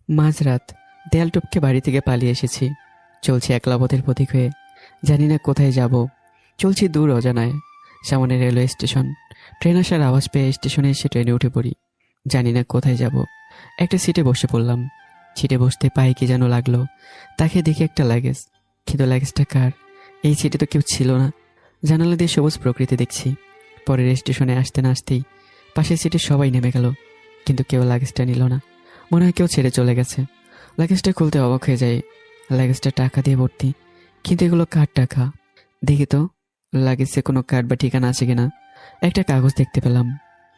মাঝরাত, দেয়াল টপকে বাড়ি থেকে পালিয়ে এসেছি। চলছি একলা পথের প্রতীক হয়ে, জানি না কোথায় যাব। চলছি দূর অজানায়। সামনে রেলওয়ে স্টেশন। ট্রেন আসার আওয়াজ পেয়ে স্টেশনে এসে ট্রেনে উঠে পড়ি। জানি না কোথায় যাব। একটা সিটে বসে পড়লাম। সিটে বসতে পায়ে কি যেন লাগলো। তাকে দেখি একটা লাগেজ, কিন্তু লাগেজটা কার? এই সিটে তো কেউ ছিল না। জানালা দিয়ে সবুজ প্রকৃতি দেখছি। পরের স্টেশনে আসতে না আসতেই পাশের সিটে সবাই নেমে গেল, কিন্তু কেউ লাগেজটা নিল না। মনে হয় কেউ ছেড়ে চলে গেছে। লাগেজটা খুলতে অবাক হয়ে যায়। লাগেজটা টাকা দিয়ে ভর্তি, কিন্তু এগুলো কার টাকা? দেখি তো লাগেজে কোনো কার্ড বা ঠিকানা আছে কিনা। একটা কাগজ দেখতে পেলাম।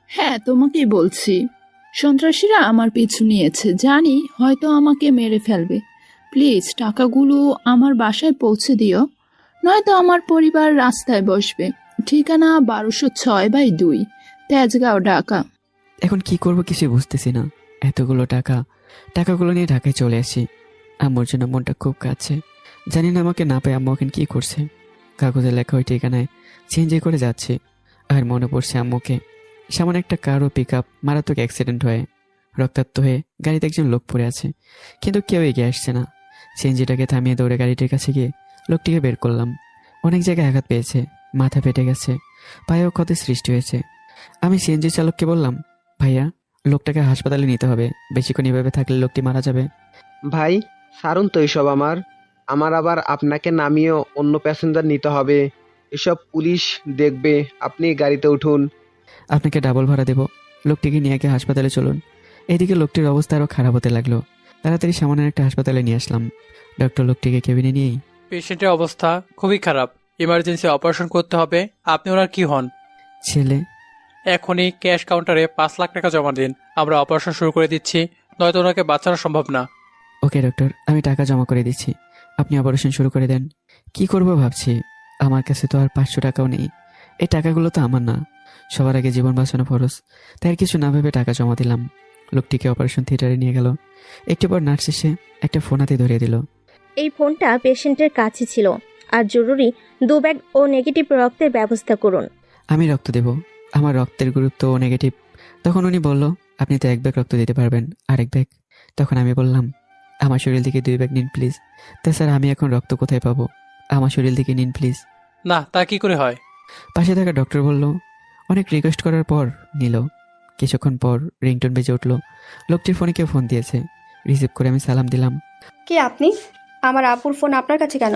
হ্যাঁ, তোমাকেই বলছি। সন্ত্রাসীরা আমার পিছু নিয়েছে, জানি হয়তো আমাকে মেরে ফেলবে। প্লিজ টাকাগুলো আমার বাসায় পৌঁছে দিও, নয়তো আমার পরিবার রাস্তায় বসবে। ঠিকানা 1206/2, তেজগাঁও, ঢাকা। এখন কি করব কিছু বুঝতেছি না। এতগুলো টাকা, টাকাগুলো নিয়ে ঢাকায় চলে আসি। আম্মুর জন্য মনটা খুব কাছে। জানি না আমাকে না পেয়ে আম্মু ওখানে কী করছে। কাগজে লেখা ওই ঠিকানায় চেঞ্জ করে যাচ্ছে। আর মনে পড়ছে আম্মুকে। সামনে একটা কার ও পিক আপ মারাত্মক অ্যাক্সিডেন্ট হয়ে রক্তাক্ত হয়ে গাড়িতে একজন লোক পড়ে আছে, কিন্তু কেউ এগিয়ে আসছে না। সিএনজিটাকে থামিয়ে দৌড়ে গাড়িটির কাছে গিয়ে লোকটিকে বের করলাম। অনেক জায়গায় আঘাত পেয়েছে, মাথা ফেটে গেছে, পায়েও ক্ষতের সৃষ্টি হয়েছে। আমি সিএনজি চালককে বললাম, ভাইয়া, লোকটাকে হাসপাতালে নিতে হবে। বেশিক্ষণ এভাবে থাকলে লোকটি মারা যাবে। ভাই, ছাড়ুন তো এসব। আমার আমার আবার আপনাকে নামিয়ে অন্য প্যাসেঞ্জার নিতে হবে। এসব পুলিশ দেখবে। আপনি গাড়িতে উঠুন। আপনাকে ডাবল ভাড়া দেব। লোকটিকে নিয়ে গিয়ে হাসপাতালে চলুন। এদিকে লোকটির অবস্থা আরও খারাপ হতে লাগলো। তাড়াতাড়ি সামনের একটা হাসপাতালে নিয়ে আসলাম। ডক্টর লোকটিকে কেবিনে নিয়েই, পেশেন্টের অবস্থা খুবই খারাপ, ইমার্জেন্সি অপারেশন করতে হবে। আপনি ওনার কি হন? ছেলে। এখনই ক্যাশ কাউন্টারে 5 লাখ টাকা জমা দিন, আমরা অপারেশন শুরু করে দিচ্ছি, নয়তো ওনাকে বাঁচানো সম্ভব না। ওকে ডক্টর, আমি টাকা জমা করে দিচ্ছি, আপনি অপারেশন শুরু করে দেন। কি করব ভাবছি, আমার কাছে তো আর 500 টাকাও নেই। এই টাকাগুলো তো আমার না। সবার আগে জীবন বাঁচানো ফরজ, তাই আর কিছু না ভেবে টাকা জমা দিলাম। লোকটিকে অপারেশন থিয়েটারে নিয়ে গেল। একটু পর নার্স এসে একটা ফোন হাতে ধরিয়ে দিল। এই ফোনটা পেশেন্টের কাছে ছিল, আর জরুরি 2 ব্যাগ ও নেগেটিভ রক্তের ব্যবস্থা করুন। আমি রক্ত দেব, আমার রক্তের গুরুত্ব ও নেগেটিভ। তখন উনি বলল, আপনি তো 1 ব্যাগ রক্ত দিতে পারবেন, আর 1 ব্যাগ। তখন আমি বললাম, আমার শরীর থেকে 2 ব্যাগ নিন প্লিজ। তা স্যার, আমি এখন রক্ত কোথায় পাবো? আমার শরীর থেকে নিন প্লিজ। না, তা কি করে হয়? পাশে থাকা ডক্টর বলল। অনেক রিকোয়েস্ট করার পর নিল। কিছুক্ষণ পর রিংটোন বেজে উঠল। লোকটির ফোনে কেউ ফোন দিয়েছে। রিসিভ করে আমি সালাম দিলাম। কে আপনি? আমার আপুর ফোন আপনার কাছে কেন?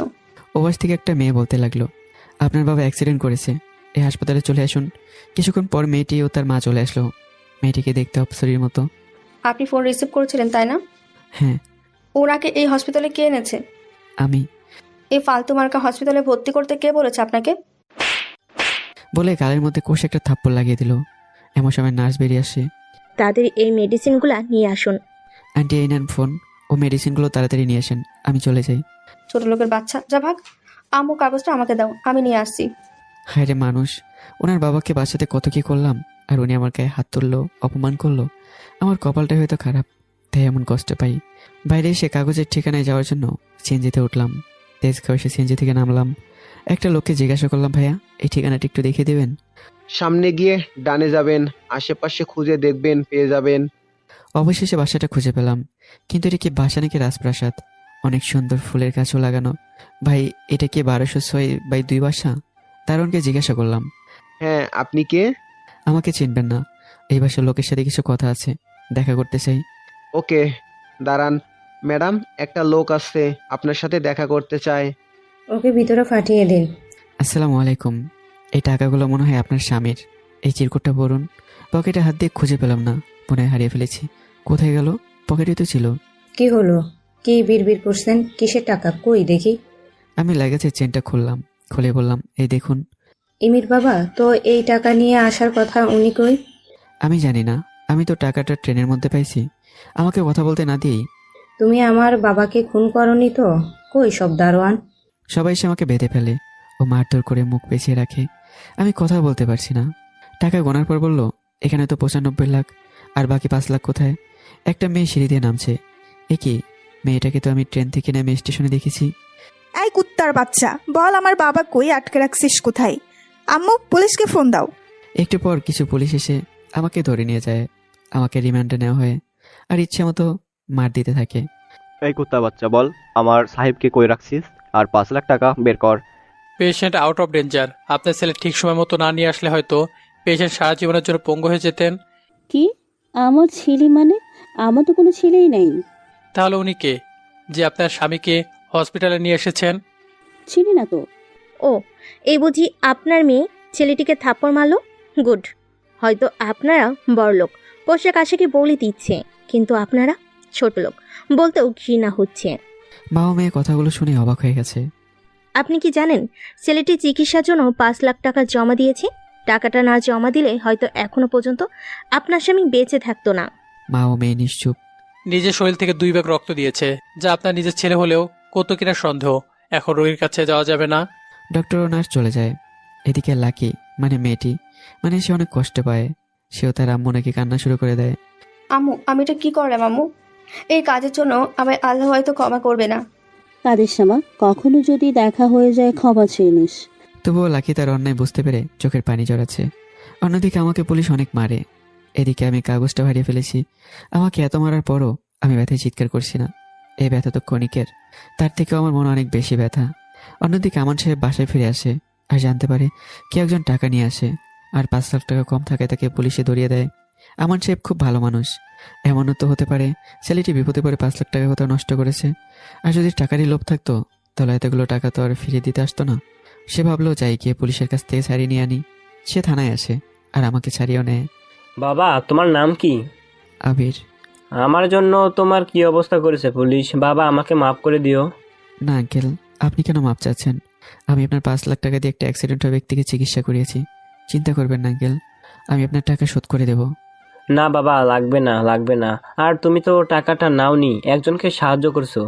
ওপাশ থেকে একটা মেয়ে বলতে লাগলো, আপনার বাবা অ্যাক্সিডেন্ট করেছে, এই হাসপাতালে চলে আসুন। কিছুক্ষণ পর মেয়েটি ও তার মা চলে আসলো। মেয়েটিকে দেখতে অপসরীর মতো। আপনি ফোন রিসিভ করেছিলেন তাই না? হ্যাঁ। ওনাকে এই হসপিটালে কে এনেছে? আমি। এই ফালতু মার্কা হসপিটালে ভর্তি করতে কে বলেছে আপনাকে? বলে গালের মধ্যে কোষ একটা থাপ্পড় লাগিয়ে দিল। এমন সময় নার্স বেরিয়ে আসে। তাদের এই মেডিসিনগুলা নিয়ে আসুন। আন্টি, এই নেন ফোন ও মেডিসিনগুলো তাড়াতাড়ি নিয়ে আসেন। আমি চলে যাই। ছোট লোকের বাচ্চা, যা ভাগ। আম্মু, কাগজটা আমাকে দাও, আমি নিয়ে আসছি। হায় রে মানুষ, ওনার বাবাকে বাঁচাতে কত কি করলাম, আর উনি আমার গায়ে হাত তুললো, অপমান করলো। আমার কপালটাই হয়তো খারাপ, তাই এমন কষ্ট পাই। বাইরে এসে কাগজের ঠিকানায় যাওয়ার জন্য সিএনজিতে উঠলাম। তেজগাঁও এসে সিএনজি থেকে নামলাম। একটা লোককে জিজ্ঞাসা করলাম, ভাইয়া, এই ঠিকানাটা একটু দেখিয়ে দেবেন? সামনে গিয়ে ডানে যাবেন, আশেপাশে খুঁজে দেখবেন, পেয়ে যাবেন। অবশেষে বাসাটা খুঁজে পেলাম। কিন্তু এটা কি বাসা নাকি রাজপ্রাসাদ? অনেক সুন্দর ফুলের গাছও লাগানো। ভাই, এটা কি 1206/2 বাসা? তারুণকে জিজ্ঞাসা করলাম। হ্যাঁ, আপনি কে? আমাকে চিনবেন না, এই বাসার লোকের সাথে কিছু কথা আছে, দেখা করতে চাই। ওকে, দাঁড়ান। ম্যাডাম, একটা লোক আসছে, আপনার সাথে দেখা করতে চায়। ওকে ভিতরে পাঠিয়ে দিন। আসসালামু আলাইকুম। এই টাকাগুলো মনে হয় আপনার স্বামীর। এই চিরকুটটা পড়ুন। পকেটে হাত দিয়ে খুঁজে পেলাম না, মনে হয় হারিয়ে ফেলেছি। কোথায় গেল? পকেটে তো ছিল। কি হলো? কি বিড়বিড় করছেন? কিসের টাকা? কই দেখি। আমি লাগেজের চেনটা খুললাম, খুলে বললাম, এই দেখুন। ইমির বাবা তো এই টাকা নিয়ে আসার কথা, উনি কই? আমি জানি না, আমি তো টাকাটা ট্রেনের মধ্যে পাইছি। আমাকে কথা বলতে না দিয়েই তুমি আমার বাবাকে খুন করনি তো? কই সব দারোয়ান? সবাই এসে আমাকে বেঁধে ফেলে ও মারধর করে মুখ পেঁচিয়ে রাখে। আমি কথা বলতে পারছি না। টাকা গোনার পর বলল, এখানে তো 95 লাখ, আর বাকি 5 লাখ কোথায়? একটা মেয়ে সিঁড়ি দিয়ে নামছে। এ কি? মেয়েটাকে তো আমি ট্রেন থেকে নেমে স্টেশনে দেখেছি। এই কুত্তার বাচ্চা, বল আমার বাবা কই আটকে রাখছিস কোথায়? আম্মু, পুলিশকে ফোন দাও। একটু পর কিছু পুলিশ এসে আমাকে ধরে নিয়ে যায়। আমাকে রিমান্ডে নেওয়া হয়, আর ইচ্ছে মতো মার দিতে থাকে। এই কুত্তা বাচ্চা, বল আমার সাহেবকে কই রাখছিস, আর 5 লাখ টাকা বের কর। Patient out of danger. আপনার ছেলে ঠিক সময় মতো না নিয়ে আসলে হয়তো পেশেন্ট সারা জীবনের জন্য পঙ্গু হয়ে যেতেন। কি? আমার ছেলে মানে? আমার তো কোনো ছেলেই নেই। তাহলে উনি কে যে আপনার স্বামীকে হসপিটালে নিয়ে এসেছেন? চিনি না তো। ও, এই বুঝি আপনার মেয়ে ছেলেটিকে থাপ্পড় মারলো? গুড। হয়তো আপনারা বড়লোক, পোশাক আশাকে বলে দিচ্ছে, কিন্তু আপনারা ছোট লোক, বলতেও ঘৃণা হচ্ছে। বাবা মেয়ে কথাগুলো শুনে অবাক হয়ে গেছে। আপনি কি জানেন ছেলেটি চিকিৎসার জন্য 5 লাখ টাকা জমা দিয়েছে? টাকাটা না জমা দিলে হয়তো এখনো পর্যন্ত আপনার স্বামী বেঁচে থাকতো না। মা ও মেয়ে নিশ্চুপ। নিজের শরীর থেকে 2 ব্যাগ রক্ত দিয়েছে, যা আপনার নিজের ছেলে হলেও কত কিনা সন্দেহ। এখন রোগীর কাছে যাওয়া যাবে না। ডক্টর ও নার্স চলে যায়। এদিকে লাকি মানে মেয়েটি, মানে সে অনেক কষ্ট পায়। সেও তার আম্মু নাকি কান্না শুরু করে দেয়। আম্মু, আমি এটা কি করলাম আম্মু? এই কাজের জন্য আমায় আল্লাহ হয়তো ক্ষমা করবে না। কাদের শ্যামা, কখনো যদি দেখা হয়ে যায় ক্ষমা চেয়ে নিস। তবুও লাকি তার অন্যায় বুঝতে পেরে চোখের পানি জড়াচ্ছে। অন্যদিকে আমাকে পুলিশ অনেক মারে। এদিকে আমি কাগজটা হারিয়ে ফেলেছি। আমাকে এত মারার পরও আমি ব্যথায় চিৎকার করছি না। এই ব্যথা তো ক্ষণিকের, তার থেকেও আমার মনে অনেক বেশি ব্যথা। অন্যদিকে আমান সাহেব বাসায় ফিরে আসে আর জানতে পারে কেউ একজন টাকা নিয়ে আসে, আর 5 লাখ টাকা কম থাকে তাকে পুলিশে ধরিয়ে দেয়। আমান সাহেব খুব ভালো মানুষ। এমনও তো হতে পারে ছেলেটি বিপদে পড়ে 5 লাখ টাকা কোথাও নষ্ট করেছে। আর যদি টাকারই লোভ থাকতো তাহলে এতগুলো টাকা তো আর ফিরিয়ে দিতে আসতো না। সে ভাবলো যাই গিয়ে পুলিশের কাছ থেকে ছাড়িয়ে নিয়ে আনি। সে থানায় আসে আর আমাকে ছাড়িয়েও নেয়। বাবা, তোমার নাম কি? আবির। আমার জন্য তোমার কি অবস্থা করেছে পুলিশ। বাবা, আমাকে মাফ করে দিও। না আঙ্কেল, আপনি কেন মাপ চাচ্ছেন? আমি আপনার 5 লাখ টাকা দিয়ে একটা অ্যাক্সিডেন্ট হওয়া ব্যক্তিকে চিকিৎসা করিয়েছি। চিন্তা করবেন না আঙ্কেল, আমি আপনার টাকা শোধ করে দেব। না বাবা, লাগবে না, লাগবে না। আর তুমি তো টাকাটা নাওনি, একজনকে সাহায্য করছো।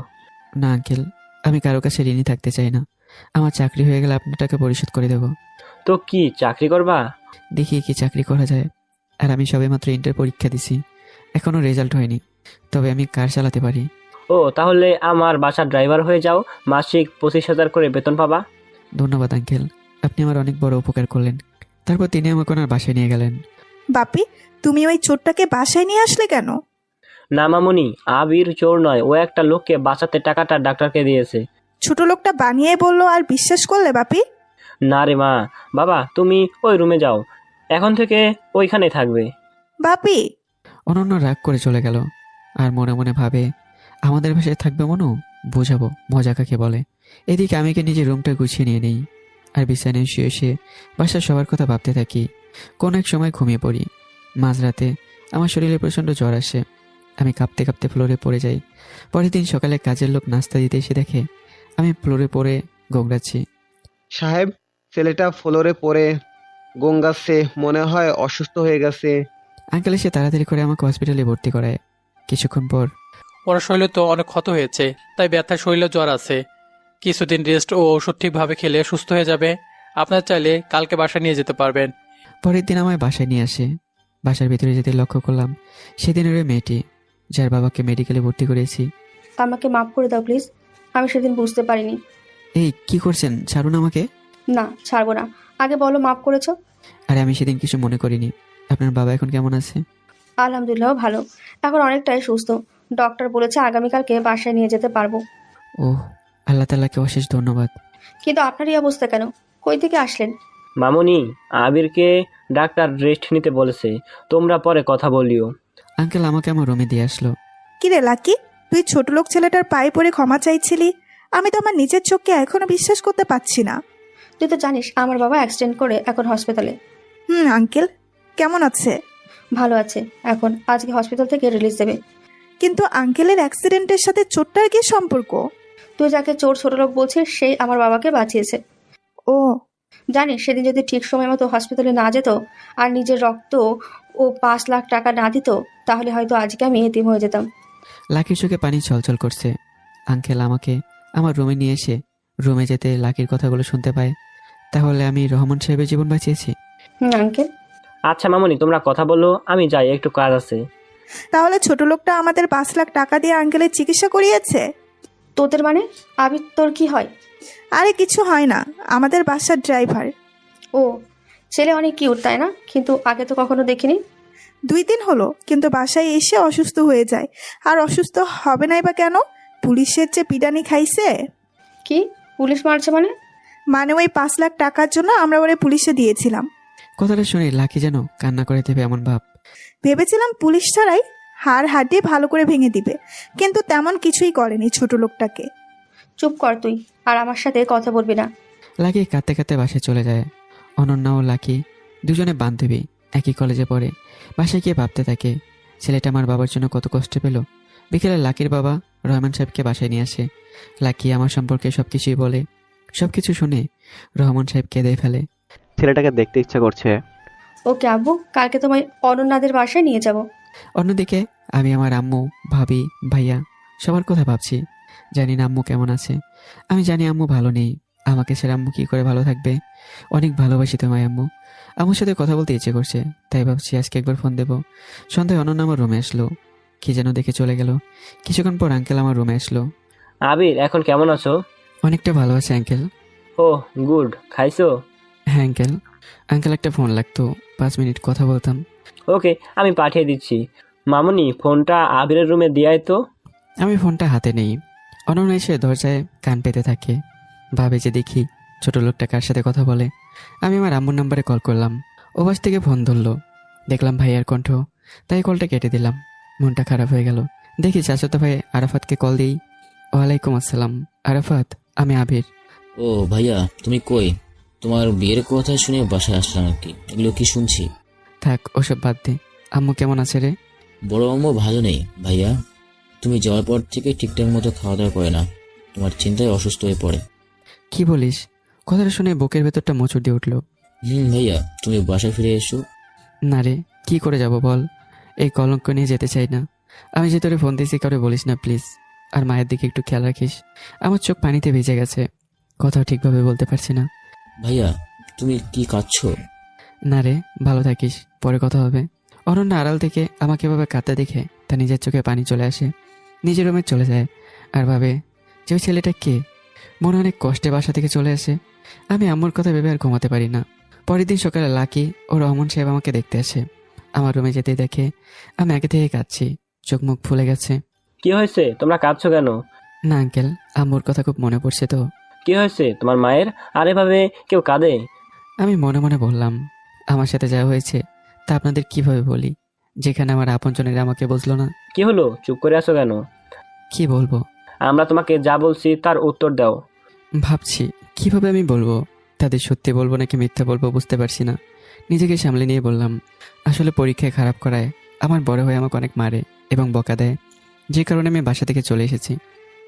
না আঙ্কেল, আমি কারো কাছে ঋণী থাকতে চাই না। আমার চাকরি হয়ে গেলে আপনার টাকা পরিশোধ করে দেব। তো কি চাকরি করবা? দেখি কি চাকরি করা যায়। আর আমি সবেমাত্র ইন্টার পরীক্ষা দিছি, এখনো রেজাল্ট হয়নি। তবে আমি কার চালাতে পারি। ও, তাহলে আমার বাসার ড্রাইভার হয়ে যাও, মাসিক 25,000 করে বেতন পাবা। ধন্যবাদ আঙ্কেল, আপনি আমার অনেক বড় উপকার করলেন। তারপর তিনি আমাকে ওনার বাসায় নিয়ে গেলেন। বাপি, তুমি ওই চোরটাকে বাসায় নিয়ে আসলে কেন? না মামুনি, আবির চোর নয়, ও একটা লোককে বাঁচাতে টাকাটা ডাক্তারকে দিয়েছে। ছোট লোকটা বানিয়ে বললো আর বিশ্বাস করলে বাপি? না রে মা। বাবা, তুমি ওই রুমে যাও, এখন থেকে ওইখানে থাকবে। বাপি। অনন্য রাগ করে চলে গেল আর মনে মনে ভাবে আমাদের বাসায় থাকবে মনু, বোঝাবো মজা কাকে বলে। এদিকে আমিকে নিজের রুমটা গুছিয়ে নিয়ে নেই আর বিছানায় শুয়ে শুয়ে বাসার সবার কথা ভাবতে থাকি। কোন এক সময় ঘুমিয়ে পড়ি। মাঝরাতে আমার শরীরে প্রচণ্ড জ্বর আসে। আমি কাঁপতে কাঁপতে ফ্লোরে পড়ে যাই। পরের দিন সকালে কাজের লোক নাস্তা দিতে এসে দেখে আমি ফ্লোরে পড়ে গোংড়াচ্ছি। সাহেব, ছেলেটা ফ্লোরে পড়ে গঙ্গাচ্ছে, মনে হয় অসুস্থ হয়ে গেছে। আঙ্কেল এসে তাড়াতাড়ি করে আমাকে হসপিটালে ভর্তি করায়। কিছুক্ষণ পর ওনার শরীরে তো অনেক ক্ষত হয়েছে, তাই ব্যথার শরীরে জ্বর আছে। কিছুদিন রেস্ট ও ওষুধ ঠিকভাবে খেলে সুস্থ হয়ে যাবে। আপনার চাইলে কালকে বাসায় নিয়ে যেতে পারবেন। পরের দিন আমায় বাসায় নিয়ে আসে। বাসার ভিতরে যেতে লক্ষ্য করলাম সেদিনের ওই মেয়েটি যার বাবাকে মেডিকেলে ভর্তি করেছি। আমাকে মাফ করে দাও প্লিজ, আমি সেদিন বুঝতে পারিনি। এই কি করছেন, ছাড়ুন আমাকে। না, ছাড়বো না। আগে বলো মাফ করেছো? আরে আমি সেদিন কিছু মনে করিনি। আপনার বাবা এখন কেমন আছে? আলহামদুলিল্লাহ ভালো, এখন অনেকটাই সুস্থ। ডক্টর বলেছে আগামীকালকে বাসায় নিয়ে যেতে পারবো। ওহ, আল্লাহ তাআলাকে অশেষ ধন্যবাদ। কিন্তু আপনার এই অবস্থা কেন? কই থেকে আসলেন? মামুনি, আবিরকে ডাক্তার রেস্ট নিতে বলেছে, তোমরা পরে কথা বলিও। আঙ্কেল আমাকে আমার রুমে দিয়ে আসলো। কিরে লাকি, তুই ছোট লোক ছেলেটার পায়ে পড়ে ক্ষমা চাইছিলি? আমি তো আমার নিজের চোখকে এখনো বিশ্বাস করতে পারছি না। তুই তো জানিস আমার বাবা অ্যাক্সিডেন্ট করে এখন হসপিটালে। আঙ্কেল কেমন আছে? ভালো আছে, এখন আজকে হসপিটাল থেকে রিলিজ দেবে। কিন্তু আঙ্কেলের অ্যাক্সিডেন্টের সাথে চোরটার কি সম্পর্ক? তুই যাকে চোর ছোট লোক বলছিস সেই আমার বাবাকে বাঁচিয়েছে। ও জানিস, সেদিন যদি ঠিক সময় মতো হসপিটালে না যেত আর নিজের রক্ত ও 5 লাখ টাকা না দিত, তাহলে হয়তো আজকে আমি এতিম হয়ে যেতাম। লাকির চোখে পানি ছলছল করছে। আঙ্কেল আমাকে আমার রুমে নিয়ে এসে রুমে যেতে লাকির কথাগুলো শুনতে পায়। তাহলে আমি রহমান সাহেবের জীবন বাঁচিয়েছি। আঙ্কেল। আচ্ছা মামুনি, তোমরা কথা বলো, আমি যাই, একটু কাজ আছে। তাহলে ছোট লোকটা আমাদের 5 লাখ টাকা দিয়ে আঙ্কেলের চিকিৎসা করিয়েছে? তোদের মানে? আবির তোর কি হয়? আরে কিছু হয় না, আমাদের বাসার ড্রাইভার। ও, ছেলে অনেক কিউট তাই না? কিন্তু আগে তো কখনো দেখিনি। 2 দিন হলো, কিন্তু বাসায় এসে অসুস্থ হয়ে যায়। আর অসুস্থ হবে নাই বা কেন? পুলিশের যে পিটানি খাইছে। কি পুলিশ মারছে মানে? মানে ওই 5 লাখ টাকার জন্য আমরা ওরে পুলিশে দিয়েছিলাম। কথাটা শুনে লাকি যেন কান্না করে দেবে এমন ভাব। ভেবেছিলাম পুলিশ ছাড়াই হাড় হাড্ডি ভালো করে ভেঙে দিবে, কিন্তু তেমন কিছুই করেনি ছোট লোকটাকে। চুপ কর তুই, আর আমার সাথে কথা বলবি না। লাকি কাঁদতে কাঁদতে বাসায় চলে যায়। অনন্যা ও লাকি দুজনে বান্ধবী, একই কলেজে পড়ে। বাসায় গিয়ে ভাবতে থাকে, ছেলেটা আমার বাবার জন্য কত কষ্ট পেল। বিকেলে লাকির বাবা রহমান সাহেবকে বাসায় নিয়ে আসে। লাকি আমার সম্পর্কে সবকিছুই বলে। সবকিছু শুনে রহমান সাহেব কেঁদে ফেলে। ছেলেটাকে দেখতে ইচ্ছা করছে। ওকে আব্বু, কালকে তোমায় অনন্যাদের বাসায় নিয়ে যাব। অন্যদিকে আমি আমার আম্মু, ভাবি, ভাইয়া সবার কথা ভাবছি। জানি না আম্মু কেমন আছে। আমি জানি আম্মু ভালো নেই। আমাকে ছেড়ে আম্মু কি করে ভালো থাকবে? অনেক ভালোবাসি তোমায় আম্মু। আম্মুর সাথে কথা বলতে ইচ্ছে করছে, তাই ভাবছি আজকে একবার ফোন দেবো। সন্ধ্যায় অনন্যা আমার রুমে আসলো। কি যেন দেখে চলে গেল। কিছুক্ষণ পর আঙ্কেল আমার রুমে আসলো। আবির, এখন কেমন আছো? অনেকটা ভালো আছে আঙ্কেল। ও গুড, খাইছো? হ্যাঁ আঙ্কেল। আঙ্কেল একটা ফোন লাগতো, 5 মিনিট কথা বলতাম। ওকে, আমি পাঠিয়ে দিচ্ছি। মামুনি, ফোনটা আবিরের রুমে দিয়াই তো। আমি ফোনটা হাতে নেই। অনন্যা এসে দরজায় কান পেতে থাকে। ভাবে যে দেখি ছোট লোকটা কার সাথে কথা বলে। আমি আমার আম্মুর নাম্বারে কল করলাম। ও পাশ থেকে ফোন ধরলো। দেখলাম ভাইয়ার কণ্ঠ, তাই কলটা কেটে দিলাম। মনটা খারাপ হয়ে গেল। দেখি চাচাতো ভাই আরাফাতকে কল দিই। ওয়ালাইকুম আসসালাম। আরাফাত, আমি আবির। ও ভাইয়া, তুমি কই? তোমার বিয়ের কথা শুনে বাসায় আসলাম আর কি। এগুলো কি শুনছি? থাক ওসব বাদ দে। আম্মু কেমন আছে রে? বড় আম্মু ভালো নেই ভাইয়া। তুমি যাওয়ার পর থেকে ঠিকঠাক মতো খাওয়া দাওয়া করে না। তোমার চিন্তায় অসুস্থ হয়ে পড়ে। কি বলিস? কথাটা শুনে বুকের ভেতরটা মোচড় দিয়ে উঠলো। ভাইয়া, তুমি বাসায় ফিরে এসো। না রে, কি করে যাব বল? এই কলঙ্ক নিয়ে যেতে চাই না। আমি যে তোরে ফোন দিয়েছি কাউরে বলিস না প্লিজ। আর মায়ের দিকে একটু খেয়াল রাখিস। আমার চোখ পানিতে ভিজে গেছে, কথাও ঠিকভাবে বলতে পারছি না। ভাইয়া, তুমি কি কাঁদছো? না রে, ভালো থাকিস, পরে কথা হবে। অনন্যা আড়াল থেকে আমাকে এভাবে কাঁদতে দেখে তার নিজের চোখে পানি চলে আসে। নিজের রুমে চলে যায় আর ভাবে যে ওই ছেলেটা কে। মনে অনেক কষ্টে বাসা থেকে চলে আসে। আমি আম্মুর কথা ভেবে আর ঘুমাতে পারি না। পরের দিন সকালে লাকি ও রহমান সাহেব আমাকে দেখতে আসে। আমার রুমে যেতে দেখে আমি আগে থেকে কাঁদছি, চোখ মুখ ফুলে গেছে। কি হয়েছে? তোমরা কাঁদছো কেন? না আঙ্কেল, আম্মুর কথা খুব মনে পড়ছে তো। কি হয়েছে তোমার মায়ের? আর এভাবে কেউ কাঁদে? আমি মনে মনে বললাম, আমার সাথে যা হয়েছে তা আপনাদের কিভাবে বলি, যেখানে আমার আপনজনেরা আমাকে বুঝলো না। কি হলো, চুপ করে আছো কেন? কি বলবো? আমরা তোমাকে যা বলছি তার উত্তর দাও। ভাবছি কিভাবে আমি বলবো। তাদের সত্যি বলবো নাকি মিথ্যা বলবো বুঝতে পারছি না। নিজেকে সামলে নিয়ে বললাম, আসলে পরীক্ষায় খারাপ করায় আমার বড় হয়ে আমাকে অনেক মারে এবং বকা দেয়, যে কারণে আমি বাসা থেকে চলে এসেছি।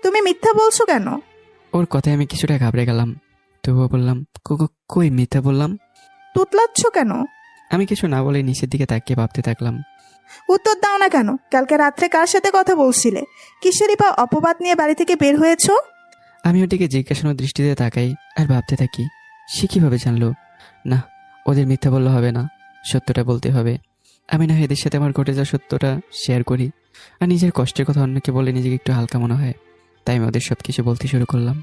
তুমি মিথ্যা বলছো কেন? ওর কথায় আমি কিছুটা ঘাবড়ে গেলাম। তবুও বললাম, কই মিথ্যা বললাম? তুতলাচ্ছ কেন? আমি কিছু না বলে নিচের দিকে তাকিয়ে ভাবতে থাকলাম। উত্তর দাও না কেন? কালকে রাত্রে কার সাথে কথা বলছিলে? কিসেরই বা অপবাদ নিয়ে বাড়ি থেকে বের হয়েছো? আমি ওটিকে জিজ্ঞাসানোর দৃষ্টিতে তাকাই আর ভাবতে থাকি, সে কিভাবে জানলো? না, ওদের মিথ্যা বললে হবে না, সত্যটা বলতে হবে। আমি না এদের সাথে আমার ঘটে যাওয়া সত্যটা শেয়ার করি। আর নিজের কষ্টের কথা অন্যকে বলে নিজেকে একটু হালকা মনে হয়। তাই আমি ওদের সব কিছু বলতে শুরু করলাম,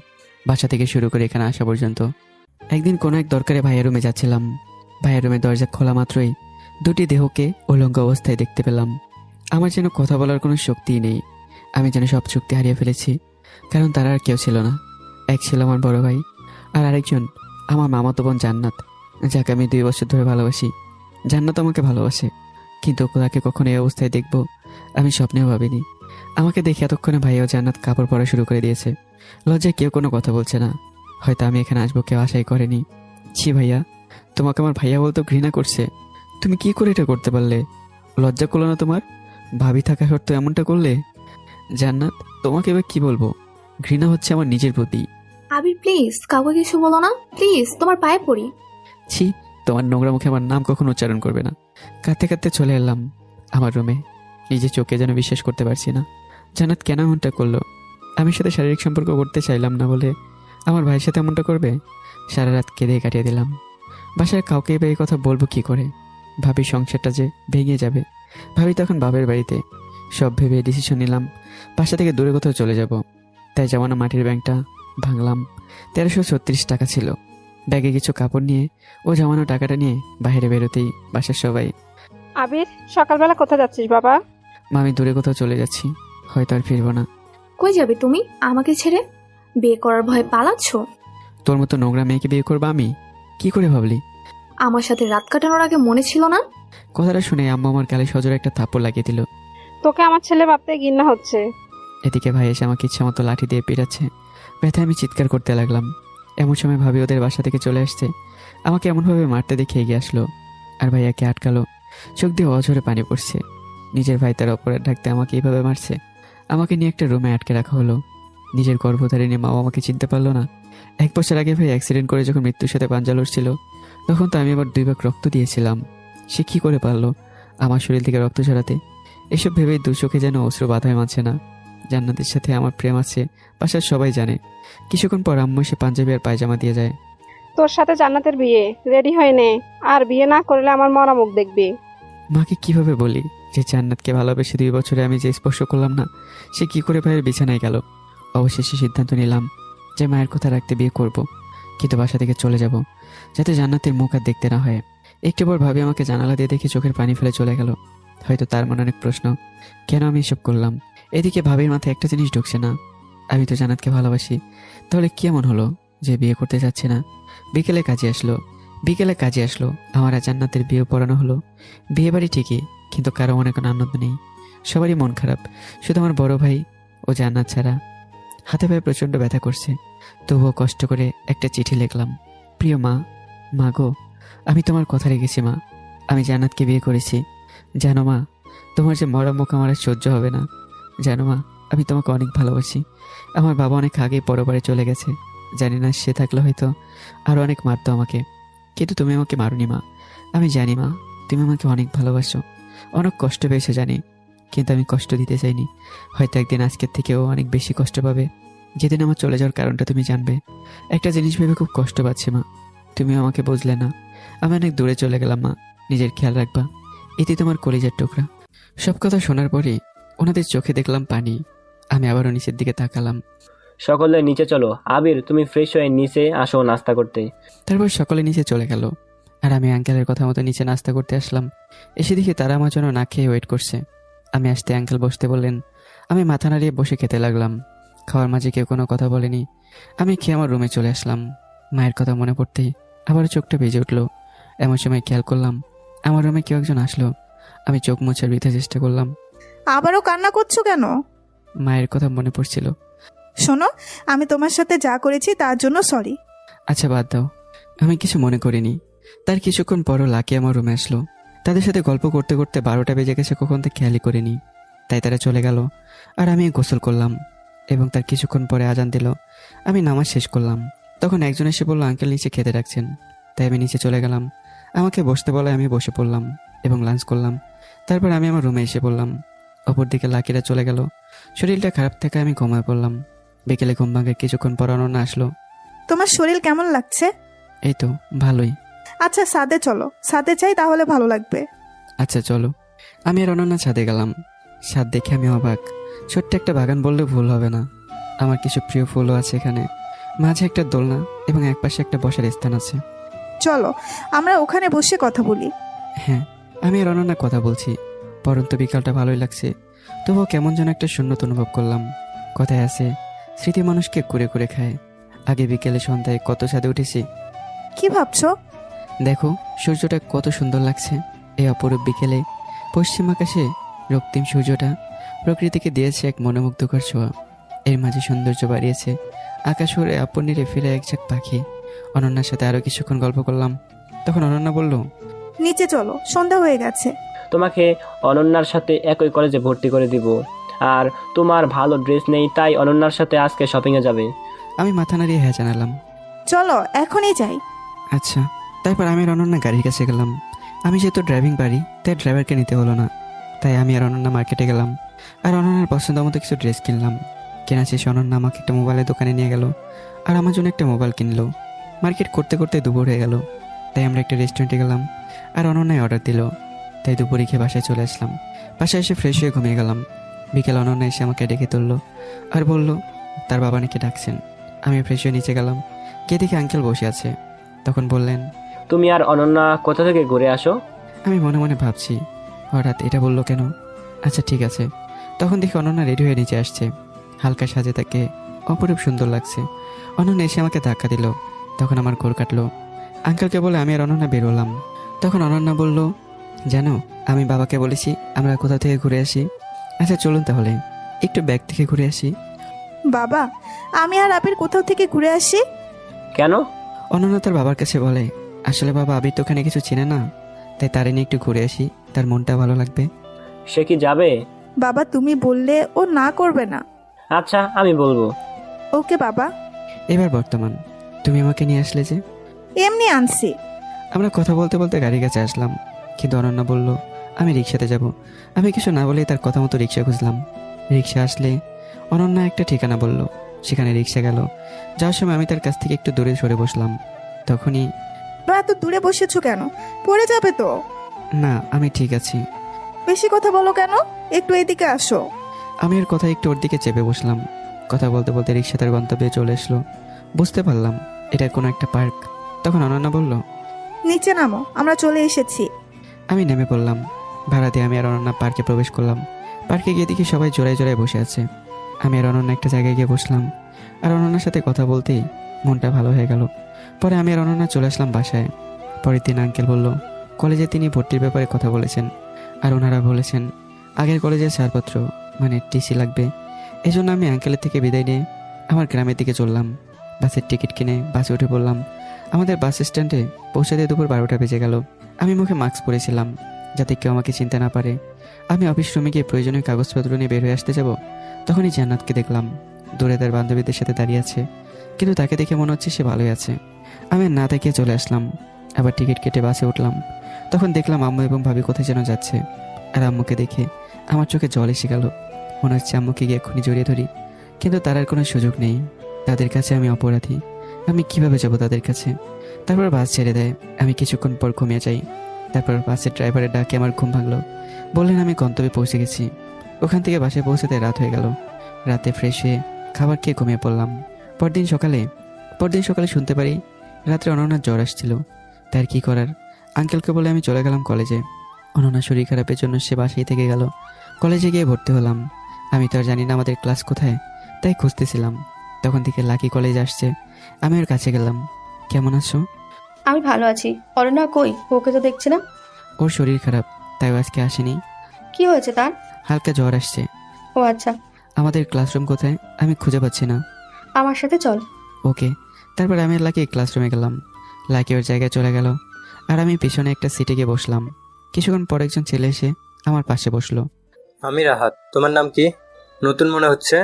বাসা থেকে শুরু করে এখানে আসা পর্যন্ত। একদিন কোনো এক দরকারে ভাইয়ের রুমে যাচ্ছিলাম। ভাইয়ের রুমে দরজা খোলা মাত্রই 2টি দেহকে উলঙ্গ অবস্থায় দেখতে পেলাম। আমার যেন কথা বলার কোনো শক্তিই নেই। আমি যেন সব শক্তি হারিয়ে ফেলেছি, কারণ তারা আর কেউ ছিল না। এক ছিল আমার বড় ভাই, আর আরেকজন আমার মামাতো বোন জান্নাত, যাকে আমি 2 বছর ধরে ভালোবাসি। জান্নাত আমাকে ভালোবাসে, কিন্তু তাকে কখনো এই অবস্থায় দেখব আমি স্বপ্নেও ভাবিনি। আমাকে দেখে এতক্ষণে ভাই ও জান্নাত কাপড় পরা শুরু করে দিয়েছে। লজ্জায় কেউ কোনো কথা বলছে না। হয়তো আমি এখানে আসবো কেউ আশাই করেনি। ছি ভাইয়া, তোমাকে আমার ভাইয়া বলতে ঘৃণা করছে। তুমি কি করে এটা করতে পারলে? লজ্জা করলো না তোমার? ভাবি থাকা সত্ত্বেও এমনটা করলে? জান্নাত, তোমাকে এবার কি বলবো? ঘৃণা হচ্ছে আমার নিজের প্রতি। আবির প্লিজ কাউকে কিছু বলো না, প্লিজ, তোমার পায়ে পড়ি। ছি, তোমার নোংরা মুখে আমার নাম কখনো উচ্চারণ করবে না। কাঁদতে কাঁদতে চলে এলাম আমার রুমে। নিজের চোখে যেন বিশ্বাস করতে পারছি না। জান্নাত কেন এমনটা করলো? আমি সাথে শারীরিক সম্পর্ক করতে চাইলাম না বলে আমার ভাইয়ের সাথে এমনটা করবে? সারা রাত কেঁদে কাটিয়ে দিলাম। বাসায় কাউকে এবার এই কথা বলবো কি করে? ভাবি সংসারটা যে ভেঙে যাবে। ভাবি তখন বাবার বাড়িতে। সব ভেবে ডিসিশন নিলাম বাসা থেকে দূরে কোথাও চলে যাব। তাই জমানো মাটির ব্যাংকটা ভাঙলাম। 1336 টাকা ছিল। ব্যাগে কিছু কাপড় নিয়ে ও জমানো টাকাটা নিয়ে বাইরে বেরোতেই বাসার সবাই, আবির, সকালবেলা কোথায় যাচ্ছিস বাবা? মা, আমি দূরে কোথাও চলে যাচ্ছি, হয়তো আর ফিরবো না। কই যাবে তুমি আমাকে ছেড়ে? বিয়ে করার ভয়ে পালাচ্ছ? তোর মতো নোংরা মেয়েকে বিয়ে করবো আমি? কি করে ভাবলি? আমার সাথে রাত কাটানোর আগে মনে ছিল না? কথাটা শুনে আম্মু আমার গালে সজোরে একটা থাপ্পড় লাগিয়ে দিল। তোকে আমার ছেলে ভাবতে ঘৃণা হচ্ছে। এদিকে ভাই এসে আমাকে ইচ্ছা মতো লাঠি দিয়ে পিটাচ্ছে। ব্যথায় আমি চিৎকার করতে লাগলাম। এমন সময় ভাবি ওদের বাসা থেকে চলে আসছে। আমাকে এমনভাবে মারতে দেখে এগিয়ে আসলো আর ভাইয়াকে আটকালো। চোখ দিয়ে অঝরে পানি পড়ছে। নিজের ভাই তার অপরাধ ঢাকতে আমাকে এইভাবে মারছে। আমাকে নিয়ে একটা রুমে আটকে রাখা হলো। নিজের গর্ভধারিণী মাও আমাকে চিনতে পারলো না। 1 বছর আগে ভাই অ্যাক্সিডেন্ট করে যখন মৃত্যুর সাথে পাঞ্জা লড়ছিল, তখন তো আমি আবার 2 ভাগ রক্ত দিয়েছিলাম। সে কী করে পারলো আমার শরীর থেকে রক্ত ঝরাতে? এসব ভেবেই 2 চোখে যেন অশ্রু বাধায় মানছে না। জান্নাতের সাথে আমার প্রেম আছে, বাসার সবাই জানে। কিছুক্ষণ পর আম্মু এসে পাঞ্জাবি আর পায়জামা দিয়ে যায়। তোর সাথে জান্নাতের বিয়ে, রেডি হয়ে নে। আর বিয়ে না করলে আমার মরা মুখ দেখবি। মাকে কিভাবে বলি যে জান্নাতকে ভালোবেসে 2 বছরে আমি যে স্পর্শ করলাম না, সে কি করে ভাইয়ের বিছানায় গেল? অবশেষে সিদ্ধান্ত নিলাম যে মায়ের কথা রাখতে বিয়ে করব, কিন্তু বাসা থেকে চলে যাব, যাতে জান্নাতের মুখ আর দেখতে না হয়। একটু পর ভাবি আমাকে জানালা দিয়ে দেখে চোখের পানি ফেলে চলে গেল। হয়তো তার মনে অনেক প্রশ্ন, কেন আমি এসব করলাম। এদিকে ভাবির মাথায় একটা জিনিস ঢুকছে না, আমি তো জান্নাতকে ভালোবাসি, তাহলে কি এমন হলো যে বিয়ে করতে যাচ্ছে না? বিকেলে কাজে আসলো আমার আর জান্নাতের বিয়ে পড়ানো হলো। বিয়ে বাড়ি ঠিকই, কিন্তু কারো মনে কোনো আনন্দ নেই, সবারই মন খারাপ। শুধু আমার বড় ভাই ও জান্নাত ছাড়া। হাতে পায়ে প্রচণ্ড ব্যথা করছে, তবুও কষ্ট করে একটা চিঠি লিখলাম। প্রিয় মা গো, আমি তোমার কথা রেখেছি মা। আমি জান্নাতকে বিয়ে করেছি। জানো মা, তোমার যে মরা মুখ আমার আর সহ্য হবে না। জানো মা, আমি তোমাকে অনেক ভালোবাসি। আমার বাবা অনেক আগেই পরবারে চলে গেছে। জানি না সে থাকলে হয়তো আরও অনেক মারতো আমাকে, কিন্তু তুমি আমাকে মারোনি মা। আমি জানি মা, তুমি আমাকে অনেক ভালোবাসো। অনেক কষ্ট পেয়েছো জানি, কিন্তু আমি কষ্ট দিতে চাইনি। হয়তো একদিন আজকের থেকেও অনেক বেশি কষ্ট পাবে। যেদিন আমার চলে যাওয়ার কারণটা তুমি জানবে। একটা জিনিস ভেবে খুব কষ্ট পাচ্ছি মা, তুমিও আমাকে বুঝলে না। আমি অনেক দূরে চলে গেলাম মা, নিজের খেয়াল রাখবা। এতে তোমার কলিজার টুকরা। সব কথা শোনার পরই ওনাদের চোখে দেখলাম পানি। আমি আবারও নিচের দিকে তাকালাম। সকলে নিচে চলো। আবির, তুমি ফ্রেশ হয়ে নিচে আসো নাস্তা করতে। তারপর সকলে নিচে চলে গেল আর আমি আঙ্কেলের কথা মতো নিচে নাস্তা করতে আসলাম। এসে দেখি তারা আমার জন্য না খেয়ে ওয়েট করছে। আমি আসতে আঙ্কেল বসতে বললেন। আমি মাথা নাড়িয়ে বসে খেতে লাগলাম। খাওয়ার মাঝে কেউ কোনো কথা বলেনি। আমি খেয়ে আমার রুমে চলে আসলাম। মায়ের কথা মনে পড়তেই আবারও চোখটা ভিজে উঠলো। এমন সময় খেয়াল করলাম আমার রুমে কেউ একজন আসলো। আমি চোখ মোছার বৃথা চেষ্টা করলাম। আবারও কান্না করছো কেন? মায়ের কথা মনে পড়ছিল। শোনো, আমি তোমার সাথে যা করেছি তার জন্য সরি। আচ্ছা বাদ দাও, আমি কিছু মনে করিনি। তার কিছুক্ষণ পরও লাকি আমার রুমে আসলো। তাদের সাথে গল্প করতে করতে 12টা বেজে গেছে কখন তো খেয়ালই করিনি। তাই তারা চলে গেল আর আমি গোসল করলাম এবং তার কিছুক্ষণ পরে আজান দিল। আমি নামাজ শেষ করলাম। তখন একজন এসে বলল আঙ্কেল নিচে খেতে রাখছেন। তাই আমি নিচে চলে গেলাম। আমাকে বসতে বলায় আমি বসে পড়লাম এবং লাঞ্চ করলাম। তারপর আমি আমার রুমে এসে পড়লাম। অপরদিকে লাকিরা চলে গেল। শরীরটা খারাপ থেকে আমি ঘুমায় পড়লাম। বিকেলে ঘুম ভাঙে কিছুক্ষণ পর অনন্যা আসলো। তোমার শরীর কেমন লাগছে? এই তো ভালোই। আচ্ছা ছাদে চলো, ছাদে যাই তাহলে ভালো লাগবে। আচ্ছা চলো। আমি আর অনন্যা ছাদে গেলাম। ছাদ দেখে আমি অবাক। ছোট্ট একটা বাগান বললে ভুল হবে না। আমার কিছু প্রিয় ফুলও আছে এখানে। মাঝে একটা দোলনা এবং একপাশে একটা বসার স্থান আছে। চলো আমরা ওখানে বসে কথা বলি। হ্যাঁ, আমি আর অনন্যা কথা বলছি। পরন্ত বিকালটা ভালোই লাগছে, তবুও কেমন যেন একটা শূন্যতা অনুভব করলাম। কথায় আছে স্মৃতি মানুষকে কুরে কুরে খায়। আগে বিকেলে সন্ধ্যায় কত ছাদে উঠেছি। কি ভাবছো? দেখো সূর্যটা কত সুন্দর লাগছে। এই অপরূপ বিকেলে পশ্চিম আকাশে রক্তিম সূর্যটা প্রকৃতিকে দিয়েছে এক মনোমুগ্ধকর ছোঁয়া। এর মাঝে সৌন্দর্য বাড়িয়েছে আকাশ ওরে আপন নিরে ফিরে এক ঝাঁক পাখি। অনন্যার সাথে আরো কিছুক্ষণ গল্প করলাম। তখন অনন্যা বলল, নিচে চলো, সন্ধ্যা হয়ে গেছে। তোমাকে অনন্যার সাথে একই কলেজে ভর্তি করে দিব। আর তোমার ভালো ড্রেস নেই, তাই অনন্যার সাথে আজকে শপিংয়ে যাবে। আমি মাথা নাড়িয়ে হ্যাঁ জানালাম। চলো এখনই যাই। আচ্ছা। তারপর আমি আর অনন্যা গাড়ির কাছে গেলাম। আমি যেহেতু ড্রাইভিং পারি তাই ড্রাইভারকে নিতে হলো না। তাই আমি আর অনন্যা মার্কেটে গেলাম আর অনন্যার পছন্দ মতো কিছু ড্রেস কিনলাম। কেনা শেষে অনন্যা আমাকে একটা মোবাইলের দোকানে নিয়ে গেল আর আমার জন্য একটা মোবাইল কিনলো। মার্কেট করতে করতে দুপুর হয়ে গেল। তাই আমরা একটা রেস্টুরেন্টে গেলাম আর অনন্যায় অর্ডার দিল। তাই দুপুরে খেয়ে বাসায় চলে আসলাম। বাসায় এসে ফ্রেশ হয়ে ঘুমিয়ে গেলাম। বিকেল অনন্যা এসে আমাকে ডেকে তুললো আর বলল তার বাবা নাকি ডাকছেন। আমি ফ্রেশ হয়ে নিচে গেলাম, গিয়ে দেখি আঙ্কেল বসে আছে। তখন বললেন, তুমি আর অনন্যা কোথা থেকে ঘুরে আসো? আমি মনে মনে ভাবছি হঠাৎ এটা বললো কেন? আচ্ছা ঠিক আছে। তখন দেখি অনন্যা রেডি হয়ে নিচে আসছে। হালকা সাজে তাকে অপরূপ সুন্দর লাগছে। অনন্যা এসে আমাকে ধাক্কা দিল। তখন আমার ঘোর কাটলো। আঙ্কেলকে বলে আমি আর অনন্যা বেরোলাম। তখন অনন্যা বলল, জানো আমি বাবাকে বলেছি আমরা কোথা থেকে ঘুরে আসি। আচ্ছা চলুন তাহলে একটু ব্যাগ থেকে ঘুরে আসি। বাবা, আমি আর আবির কোথাও থেকে ঘুরে আসি। কেন? অনন্যা তার বাবার কাছে বলে, আসলে বাবা আবির তো ওখানে কিছু চেনে না, তাই তারে নিয়ে একটু ঘুরে আসি, তার মনটা ভালো লাগবে। সে কি যাবে? বাবা তুমি বললে ও না করবে না। আচ্ছা আমি বলবো। ওকে বাবা। এবার বর্তমান তুমি আমাকে নিয়ে আসলে যে? এমনি আনছি। আমরা কথা বলতে বলতে গাড়ির কাছে আসলাম, কিন্তু অনন্যা বলল আমি রিক্সাতে যাব। আমি কিছু না বলেই তার কথা মতো রিক্সা খুঁজলাম। রিক্সা আসলে অনন্যা একটা ঠিকানা বলল, সেখানে রিক্সা গেল। যাওয়ার সময় আমি তার কাছ থেকে একটু দূরে সরে বসলাম। তখনই, এত দূরে বসেছো কেন? পড়ে যাবে তো। না আমি ঠিক আছি। বেশি কথা বলো কেন? একটু এদিকে আসো। আমি ওর কথা একটু ওর দিকে চেপে বসলাম। কথা বলতে বলতে রিক্সা তার গন্তব্যে চলে আসলো। বুঝতে পারলাম এটা কোনো একটা পার্ক। তখন অনন্যা বলল, নিচে নামো, আমরা চলে এসেছি। আমি নেমে পড়লাম। ভাড়া দিয়ে আমি আর অনন্যা পার্কে প্রবেশ করলাম। পার্কে গিয়ে দেখি সবাই জোড়ায় জোড়ায় বসে আছে। আমি আর অনন্যা একটা জায়গায় গিয়ে বসলাম। আর অনন্যার সাথে কথা বলতেই মনটা ভালো হয়ে গেল। পরে আমি আর অনন্যা চলে আসলাম বাসায়। পরের দিন আঙ্কেল বলল কলেজে তিনি ভর্তির ব্যাপারে কথা বলেছেন, আর ওনারা বলেছেন আগের কলেজের ছাড়পত্র মানে টিসি লাগবে। এই জন্য আমি আঙ্কেলের থেকে বিদায় নিয়ে আমার গ্রামের দিকে চললাম। বাসের টিকিট কিনে বাসে উঠে পড়লাম। আমাদের বাস স্ট্যান্ডে পৌঁছাতে দুপুর 12টা বেজে গেল। আমি মুখে মাস্ক পরেছিলাম যাতে কেউ আমাকে চিনতে না পারে। আমি অফিস রুমে গিয়ে প্রয়োজনীয় কাগজপত্র নিয়ে বের হয়ে আসতে যাব, তখনই জান্নাতকে দেখলাম দূরে তার বান্ধবীদের সাথে দাঁড়িয়ে আছে, কিন্তু তাকে দেখে মনে হচ্ছে সে ভালোই আছে। আমি না তাকিয়ে চলে আসলাম। আবার টিকিট কেটে বাসে উঠলাম। তখন দেখলাম আম্মু এবং ভাবি কোথায় যেন যাচ্ছে। আর আম্মুকে দেখে আমার চোখে জল এসে গেল। মনে হচ্ছে আম্মুকে গিয়ে এক্ষুনি জড়িয়ে ধরি, কিন্তু তার আর কোনো সুযোগ নেই। তাদের কাছে আমি অপরাধী। আমি কিভাবে যাব তাদের কাছে? তারপর বাস ছেড়ে দেয়। আমি কিছুক্ষণ পর ঘুমিয়ে যাই। তারপর বাসের ড্রাইভারের ডাকে আমার ঘুম ভাঙলো। বললেন আমি গন্তব্যে পৌঁছে গেছি। ওখান থেকে বাসে পৌঁছাতে রাত হয়ে গেল। রাতে ফ্রেশ হয়ে খাবার খেয়ে ঘুমিয়ে পড়লাম। পরদিন সকালে শুনতে পারি রাত্রে অনন্যার জ্বর আসছিল। তার কি করার, আঙ্কেলকে বলে আমি চলে গেলাম কলেজে। অনন্যার শরীর খারাপের জন্য সে বাসায় থেকে গেল। কলেজে গিয়ে ভর্তি হলাম। আমি তো আর জানি না আমাদের ক্লাস কোথায়, তাই খুঁজতেছিলাম। তখন থেকে লাকি কলেজ আসছে। আমি ওর কাছে গেলাম। কেমন আছো? আমি ভালো আছি। অরণ্যা কই? ওকে তো দেখছি না। ওর শরীর খারাপ, তাই ও আজকে আসেনি। কি হয়েছে তার? হালকা জ্বর আসছে। ও আচ্ছা। আমাদের ক্লাসরুম কোথায় আমি খুঁজে পাচ্ছি না। আমার সাথে চল। ওকে। তারপর আমি আর লাকি ক্লাসরুমে গেলাম। লাকি ওর জায়গায় চলে গেল, আর আমি পিছনে একটা সিটে গিয়ে বসলাম। কিছুক্ষণ পর একজন ছেলে এসে আমার পাশে বসলো। আমি রাহাত। তোমার নাম কি? নতুন মনে হচ্ছে।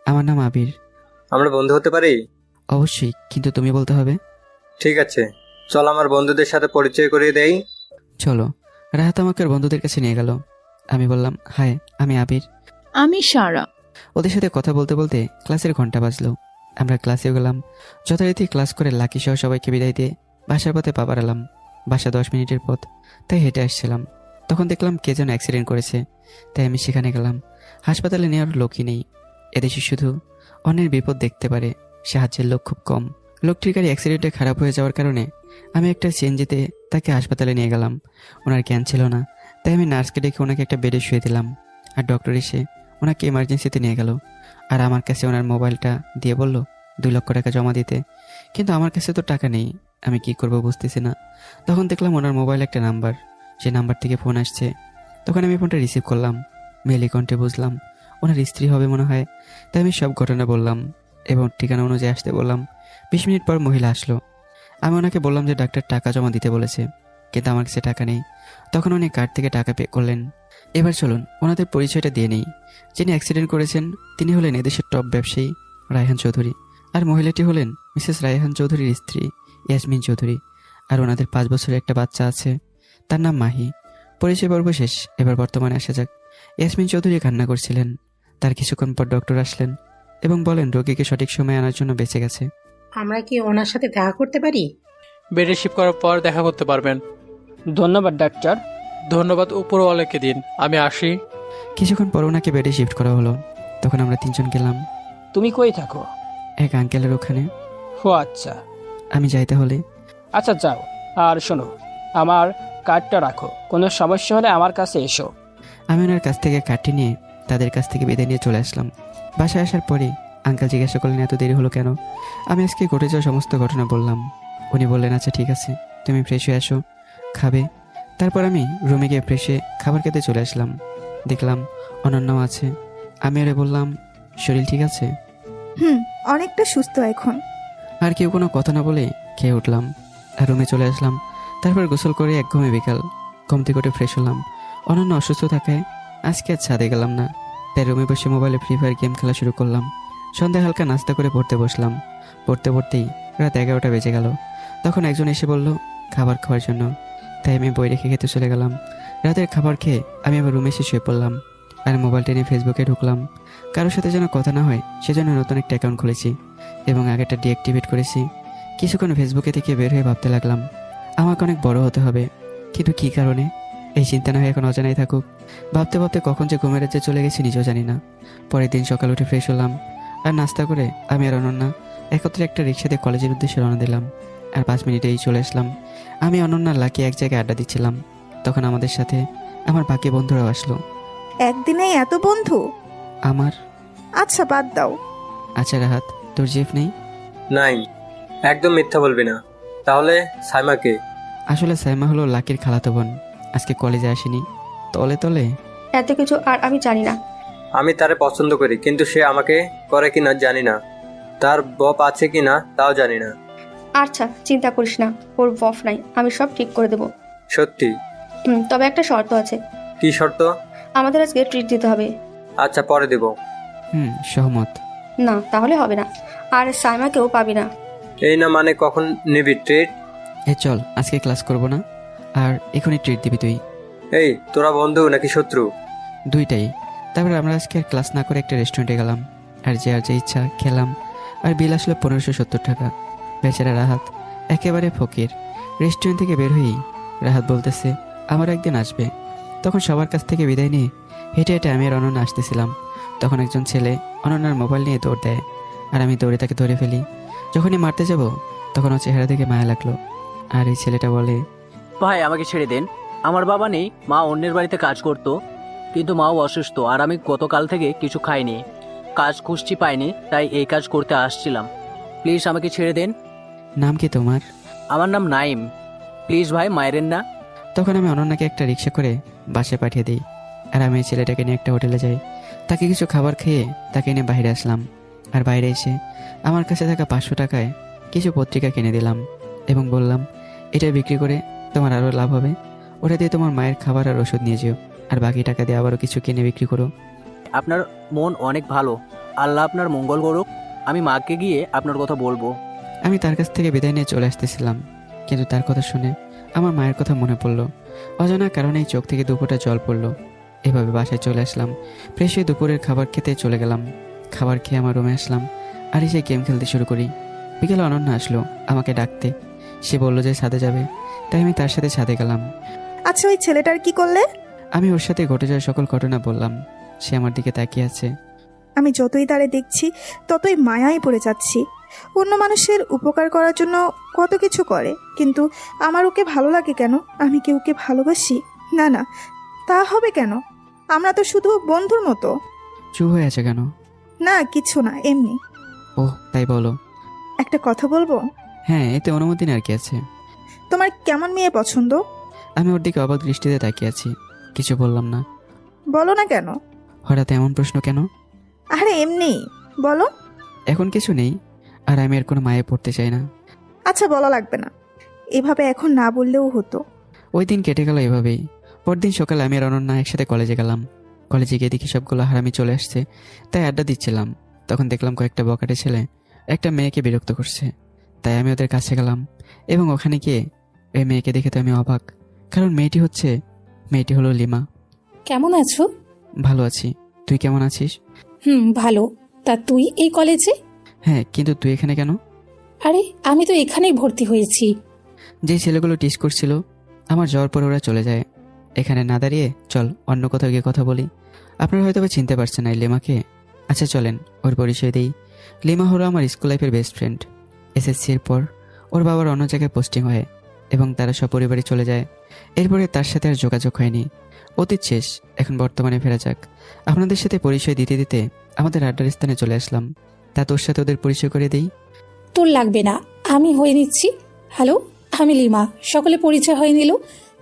আমার নাম আবির। আমরা বন্ধু হতে পারি? অবশ্যই, কিন্তু তুমি বলতে হবে। ঠিক আছে, চল আমার বন্ধুদের সাথে পরিচয় করিয়ে দেই। চলো। রাহাত আমাকে ওর বন্ধুদের কাছে নিয়ে গেল। আমি বললাম, হাই আমি আবির। আমি সারা। ওদের সাথে কথা বলতে বলতে ক্লাসের ঘন্টা বাজলো। আমরা ক্লাসে গেলাম। যথারীতি ক্লাস করে লাকি সহ সবাইকে বিদায় দিয়ে বাসার পথে পা বাড়ালাম। বাসা 10 মিনিটের পথ, তাই হেঁটে আসছিলাম। তখন দেখলাম কে যেন অ্যাক্সিডেন্ট করেছে, তাই আমি সেখানে গেলাম। হাসপাতালে নেওয়ার লোকই নেই। এদেশে শুধু অন্যের বিপদ দেখতে পারে, সাহায্যের লোক খুব কম। লোকটির গাড়ি অ্যাক্সিডেন্টে খারাপ হয়ে যাওয়ার কারণে আমি একটা সিএনজিতে তাকে হাসপাতালে নিয়ে গেলাম। ওনার জ্ঞান ছিল না, তাই আমি নার্সকে ডেকে ওনাকে একটা বেডে শুয়ে দিলাম। আর ডক্টর এসে ওনাকে এমার্জেন্সিতে নিয়ে গেল। আর আমার কাছে ওনার মোবাইলটা দিয়ে বলল 2 লক্ষ টাকা জমা দিতে, কিন্তু আমার কাছে তো টাকা নেই। আমি কি করব বুঝতেছি না। তখন দেখলাম ওনার মোবাইল একটা নাম্বার, যে নাম্বার থেকে ফোন আসছে। তখন আমি ফোনটা রিসিভ করলাম। মেলি কণ্ঠে বুঝলাম ওনার স্ত্রী হবে মনে হয়, তাই আমি সব ঘটনা বললাম এবং ঠিকানা অনুযায়ী আসতে বললাম। 20 মিনিট পর মহিলা আসলো। আমি ওনাকে বললাম যে ডাক্তার টাকা জমা দিতে বলেছে, কিন্তু আমার কাছে টাকা নেই। তখন উনি কার্ড থেকে টাকা পে করলেন। এবার চলুন ওনাদের পরিচয়টা দিয়ে নেই। যিনি অ্যাক্সিডেন্ট করেছেন তিনি হলেন এদেশের টপ ব্যবসায়ী রায়হান চৌধুরী, আর মহিলাটি হলেন মিসেস রায়হান চৌধুরীর স্ত্রী ইয়াসমিন চৌধুরী। আর ওনাদের 5 বছরের একটা বাচ্চা আছে, তার নাম মাহি। পরিচয় পর্ব শেষ, এবার বর্তমানে আসা যাক। ইয়াসমিন চৌধুরী কান্না করছিলেন। তার কিছুক্ষণ পর ডক্টর আসলেন এবং বলেন রোগীকে সঠিক সময়ে আনার জন্য বেঁচে গেছে। আমরা কি ওনার সাথে দেখা করতে পারি? বেডে শিফট করার পর দেখা করতে পারবেন। ধন্যবাদ ডাক্তার। ধন্যবাদ উপরওয়ালাকে দিন। আমি আসি। কিছুক্ষণ পর ওনাকে বেডে শিফট করা হলো। তখন আমরা 3 জন গেলাম। তুমি কই থাকো? এক আঙ্কেলের ওখানে। ও আচ্ছা। আমি যাই তাহলে? আচ্ছা যাও। আর শোনো, আমার কার্ডটা রাখো, কোনো সমস্যা হলে আমার কাছে এসো। আমি ওনার কাছ থেকে কার্ডটি নিয়ে তাদের কাছ থেকে বিদায় নিয়ে চলে আসলাম। বাসায় আসার পরেই আঙ্কেল জিজ্ঞাসা করলেন এত দেরি হলো কেন। আমি আজকে ঘটে যাওয়া সমস্ত ঘটনা বললাম। উনি বললেন আচ্ছা ঠিক আছে, তুমি ফ্রেশ হয়ে আসো, খাবে। তারপর আমি রুমে গিয়ে ফ্রেশে খাবার খেতে চলে আসলাম। দেখলাম অনন্যাও আছে। আমি ওরে বললাম শরীর ঠিক আছে? অনেকটা সুস্থ এখন। আর কেউ কোনো কথা না বলে খেয়ে উঠলাম আর রুমে চলে আসলাম। তারপর গোসল করে এক ঘুমে বিকাল ঘুম থেকে উঠে ফ্রেশ হলাম। অনন্য অসুস্থ থাকায় আজকে আর ছাদে গেলাম না, তাই রুমে বসে মোবাইলে ফ্রি ফায়ার গেম খেলা শুরু করলাম। সন্ধ্যায় হালকা নাস্তা করে পড়তে বসলাম। পড়তে পড়তেই রাত 11টা বেজে গেল। তখন একজন এসে বলল খাবার খাওয়ার জন্য, তাই আমি বই রেখে খেতে চলে গেলাম। রাতের খাবার খেয়ে আমি আবার রুমে এসে শুয়ে পড়লাম আর মোবাইলটা নিয়ে ফেসবুকে ঢুকলাম। কারোর সাথে যেন কথা না হয় সেজন্য নতুন একটা অ্যাকাউন্ট খুলেছি এবং আগেটা ডিঅ্যাক্টিভেট করেছি। কিছুক্ষণ ফেসবুকে থেকে বের হয়ে ভাবতে লাগলাম আমাকে অনেক বড় হতে হবে, কিন্তু কী কারণে এই চিন্তা না হয় এখন অজানাই থাকুক। ভাবতে ভাবতে কখন যে ঘুমের রাজ্যে চলে গেছি নিজেও জানি না। পরের দিন সকাল উঠে ফ্রেশ হলাম আর নাস্তা করে আমি আর অনন্যা একত্রে একটা রিক্সাতে কলেজের উদ্দেশ্যে রওনা দিলাম। আর 5 মিনিটেই চলে আসলাম। আমি অনন্যা লাকি এক জায়গায় আড্ডা দিচ্ছিলাম, তখন আমাদের সাথে আমার বাকি বন্ধুরাও আসলো। একদিনেই এত বন্ধু? আমার আচ্ছা বাদ দাও। আচ্ছা রাহাত, তোর জিফ নেই? নাই। একদম মিথ্যা বলবি না। তাহলে সাইমাকে? আসলে সাইমা হলো লাকির খালাতো বোন, আজকে কলেজে আসেনি। তলে তলে এত কিছু আর আমি জানি না। আমি তারে পছন্দ করি, কিন্তু সে আমাকে করে কিনা জানি না। তার বপ আছে কিনা তাও জানি না। আচ্ছা চিন্তা করিস না, ওর বফ নাই, আমি সব ঠিক করে দেবো। সত্যি? তবে একটা শর্ত আছে। কি শর্ত? আমাদের আজকে ট্রিট দিতে হবে। আচ্ছা পরে দেব। সহমত। না তাহলে হবে না। আর সাইমাকেও পাবি না। এই না মানে কখন নিবি ট্রিট? চল আজকে ক্লাস করব না, আর এখনই ট্রিট দিবি তুই। এই তোরা বন্ধু নাকি শত্রু? দুইটাই। তারপর আমরা আজকে আর ক্লাস না করে একটা রেস্টুরেন্টে গেলাম আর যে ইচ্ছা খেলাম। আর বিল আসলো 1570 টাকা। বেচারা রাহাত একেবারে ফকির। রেস্টুরেন্ট থেকে বের হয়েই রাহাত বলতেছে আমার একদিন আসবে। তখন সবার কাছ থেকে বিদায় নিয়ে হেঁটে হেঁটে আমি আর অনন্যা আসতেছিলাম। তখন একজন ছেলে অনন্যার মোবাইল নিয়ে দৌড় দেয় আর আমি দৌড়ে তাকে ধরে ফেলি। যখনই মারতে যাব তখন ওর চেহারা দেখে মায়া লাগলো। আর এই ছেলেটা বলে ভাই আমাকে ছেড়ে দেন, আমার বাবা নেই, মা অন্যের বাড়িতে কাজ করতো, কিন্তু মাও অসুস্থ আর আমি গতকাল থেকে কিছু খাইনি, কাজ খুঁজছি পাইনি, তাই এই কাজ করতে আসছিলাম, প্লিজ আমাকে ছেড়ে দেন। নাম কি তোমার? আমার নাম নাইম, প্লিজ ভাই মায়েরেন না। তখন আমি অনন্যাকে একটা রিক্সা করে বাসে পাঠিয়ে দিই আর আমি এই ছেলেটাকে নিয়ে একটা হোটেলে যাই। তাকে কিছু খাবার খেয়ে তাকে নিয়ে বাইরে আসলাম। আর বাইরে এসে আমার কাছে থাকা 500 টাকায় কিছু পত্রিকা কিনে দিলাম এবং বললাম এটা বিক্রি করে তোমার আরও লাভ হবে, ওটা দিয়ে তোমার মায়ের খাবার আর ওষুধ নিয়ে যেও, আর বাকি টাকা দিয়ে আবারও কিছু কিনে বিক্রি করো। আপনার মন অনেক ভালো, আল্লাহ আপনার মঙ্গল করুক, আমি মাকে গিয়ে আপনার কথা বলবো। আমি তার কাছ থেকে বিদায় নিয়ে চলে আসতেছিলাম, কিন্তু তার কথা শুনে আমার মায়ের কথা মনে পড়লো। অজানা কারণেই চোখ থেকে দুপুরটা জল পড়লো। এভাবে বাসায় চলে আসলাম। ফ্রেশ হয়ে দুপুরের খাবার খেতে চলে গেলাম। খাবার খেয়ে আমার রুমে আসলাম আর এসে গেম খেলতে শুরু করি। বিকেলে অনন্যা আসলো আমাকে ডাকতে। সে বলল যে ছাদে যাবে, তাই আমি তার সাথে ছাদে গেলাম। আচ্ছা ওই ছেলেটার কি করলে? আমি ওর সাথে ঘটে যাওয়া সকল ঘটনা বললাম। সে আমার দিকে তাকিয়ে আছে। আমি যতই তারে দেখছি ততই মায়ায় পড়ে যাচ্ছি। অন্য মানুষের উপকার করার জন্য কত কিছু করে, কিন্তু আমার ওকে ভালো লাগে কেন? আমি কি ওকে ভালোবাসি? না না, তা হবে কেন? আমরা তো শুধু বন্ধুর মতো। চুপ হয়ে আছে কেন? না কিছু না, এমনি। ও তাই বলো। একটা কথা বলবো? হ্যাঁ, এতে অনুমতি আর কি আছে। তোমার কেমন মেয়ে পছন্দ? আমি ওর দিকে অবাক দৃষ্টিতে তাকিয়ে আছি, কিছু বললাম না। বলো না কেন? হঠাৎ এমন প্রশ্ন কেন? আরে এমনি বলো। এখন কিছু নেই, আর আমি এর কোনো মায়ে পড়তে চাই না। আচ্ছা বলা লাগবে না, এভাবে এখন না বললেও হতো। ওই দিন কেটে গেল এভাবেই। পরদিন সকালে আমি আর অনন্যা একসাথে কলেজে গেলাম। কলেজে গিয়ে দেখি সবগুলো হারামি চলে আসছে, তাই আড্ডা দিচ্ছিলাম। তখন দেখলাম কয়েকটা বকাটে ছেলে একটা মেয়েকে বিরক্ত করছে, তাই আমি ওদের কাছে গেলাম এবং ওখানে গিয়ে ওই মেয়েকে দেখে তো আমি অবাক, কারণ মেয়েটি হলো লিমা। কেমন আছো? ভালো আছি, তুই কেমন আছিস? ভালো। তা তুই এই কলেজে? হ্যাঁ, কিন্তু তুই এখানে কেন? আরে আমি তো এখানেই ভর্তি হয়েছি। যে ছেলেগুলো টিস করছিল আমার যাওয়ার পর ওরা চলে যায়। এখানে না দাঁড়িয়ে চল অন্য কোথাও গিয়ে কথা বলি। আপনারা হয়তো চিনতে পারছেন না এই লিমাকে। আচ্ছা চলেন ওর পরিচয় দিই। লিমা হলো আমার স্কুল লাইফের বেস্ট ফ্রেন্ড। এসএসসির পর ওর বাবার অন্য জায়গায় পোস্টিং হয়, এবং তারা সপরিবারে চলে যায়। এরপরে তার সাথে আর যোগাযোগ হয়নি। অতীত শেষ, এখন বর্তমানে ফেরা যাক। আপনাদের সাথে পরিচয় দিতে দিতে আমাদের আড্ডার স্থানে চলে আসলাম। তা তোর সাথে ওদের পরিচয় করে দিই। তোর লাগবে না, আমি হয়ে নিচ্ছি। হ্যালো, আমি লিমা। সকলে পরিচয় হয়ে নিল।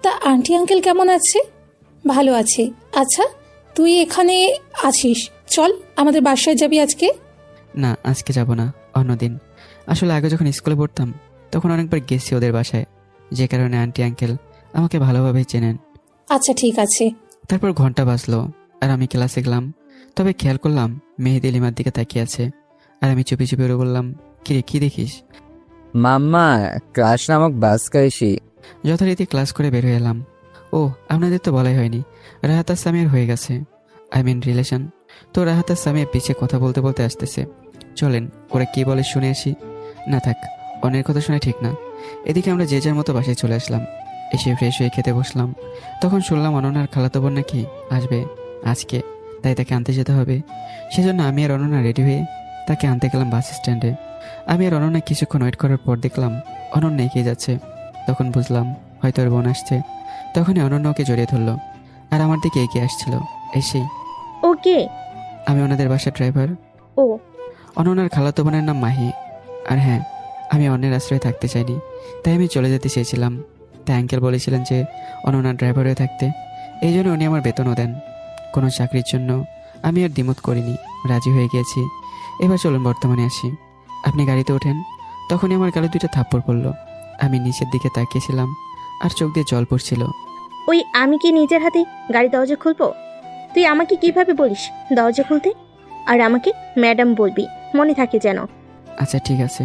তা আন্টি আঙ্কেল কেমন আছে? ভালো আছে। আচ্ছা, তুই এখানে আছিস, চল আমাদের বাসায় যাবি আজকে। না, আজকে যাব না, অন্যদিন। আসলে আগে যখন স্কুলে পড়তাম তখন অনেকবার গেছি ওদের বাসায়, যে কারণে আন্টি আঙ্কেল আমাকে ভালোভাবেই চেনেন। আচ্ছা ঠিক আছে। তারপর ঘন্টা বাজলো আর আমি ক্লাসে গেলাম। তবে খেয়াল করলাম মেহেদি লিমার দিকে তাকিয়ে আছে। আর আমি চুপি চুপি ওরে বললাম, কিরে কি দেখিস? মাম্মা ক্লাস নামক বাস করেছি। যথারীতি ক্লাস করে বের হয়ে এলাম। ও, আপনাদের তো বলাই হয়নি, রাহাত আর সামিয়ার হয়ে গেছে, আই মিন রিলেশন। তো রাহাত আর সামিয়া পিছিয়ে কথা বলতে বলতে আসতেছে। চলেন ওরা কি বলে শুনে আসি। না থাক, অনেক কথা শুনে ঠিক না। এদিকে আমরা যে যার মতো বাসায় চলে আসলাম। এসে ফ্রেশ হয়ে খেতে বসলাম। তখন শুনলাম অনন্যার খালাতো বোন নাকি আসবে আজকে, তাই তাকে আনতে যেতে হবে। সেজন্য আমি আর অনন্যা রেডি হয়ে তাকে আনতে গেলাম বাস স্ট্যান্ডে। আমি আর অনন্যা কিছুক্ষণ ওয়েট করার পর দেখলাম অনন্যা এগিয়ে যাচ্ছে। তখন বুঝলাম হয়তো ওর বোন আসছে। তখনই অনন্যা ওকে জড়িয়ে ধরলো আর আমার দিকে এগিয়ে আসছিল। এসেই, ওকে, আমি ওনাদের বাসার ড্রাইভার। ও, অনন্যার খালাতো বোনের নাম মাহি। আর হ্যাঁ, আমি অন্যের আশ্রয়ে থাকতে চাইনি, তাই আমি চলে যেতে চেয়েছিলাম। তাই আঙ্কেল বলেছিলেন যে অনন্যার ড্রাইভার হয়ে থাকতে। এই জন্য উনি আমার বেতনও দেন। কোনো চাকরির জন্য আমি আর দ্বিমত করিনি, রাজি হয়ে গিয়েছি। এবার চলুন বর্তমানে আসি। আপনি গাড়িতে ওঠেন। তখনই আমার গালে 2টা থাপ্পড় পড়ল। আমি নিচের দিকে তাকিয়েছিলাম আর চোখ দিয়ে জল পড়ছিল। ওই আমি কি নিজের হাতে গাড়ি দরজা খুলবো? তুই আমাকে কিভাবে বলিস দরজা খুলতে? আর আমাকে ম্যাডাম বলবি, মনে থাকে যেন। আচ্ছা ঠিক আছে।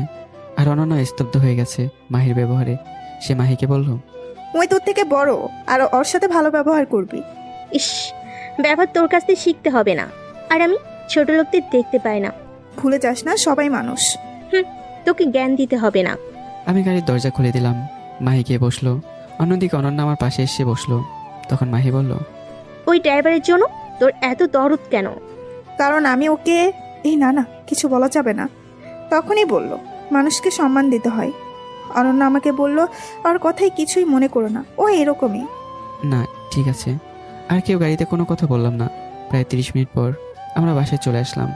আর অনন্য স্তব্ধ হয়ে গেছে মাহির ব্যবহারে। সে মাহিকে বলল, ওই তোর থেকে বড়, আর ওর সাথে ভালো ব্যবহার করবি। ইস, ব্যবহার তোর কাছ থেকে শিখতে হবে না। আর আমি ছোট লোকদের দেখতে পাই না। ভুলে যাস না, সবাই মানুষ। তোকে জ্ঞান দিতে হবে না। আমি গাড়ির দরজা খুলে দিলাম। মাহি গিয়ে বসলো। অন্যদিকে অনন্যা আমার পাশে এসে বসলো। তখন মাহি বলল, ওই ড্রাইভারের জন্য তোর এত দরদ কেন? কারণ আমি ওকে, এই না না কিছু বলা যাবে না। তখনই বলল, মানুষকে সম্মান দিতে হয়। অনন্যা আমাকে বলল, আর কথাই কিছুই মনে করো না, ও এরকমই। না ঠিক আছে। আর কেউ গাড়িতে কোনো কথা বললাম না। প্রায় 30 মিনিট পর আমরা বাসায় চলে আসলাম।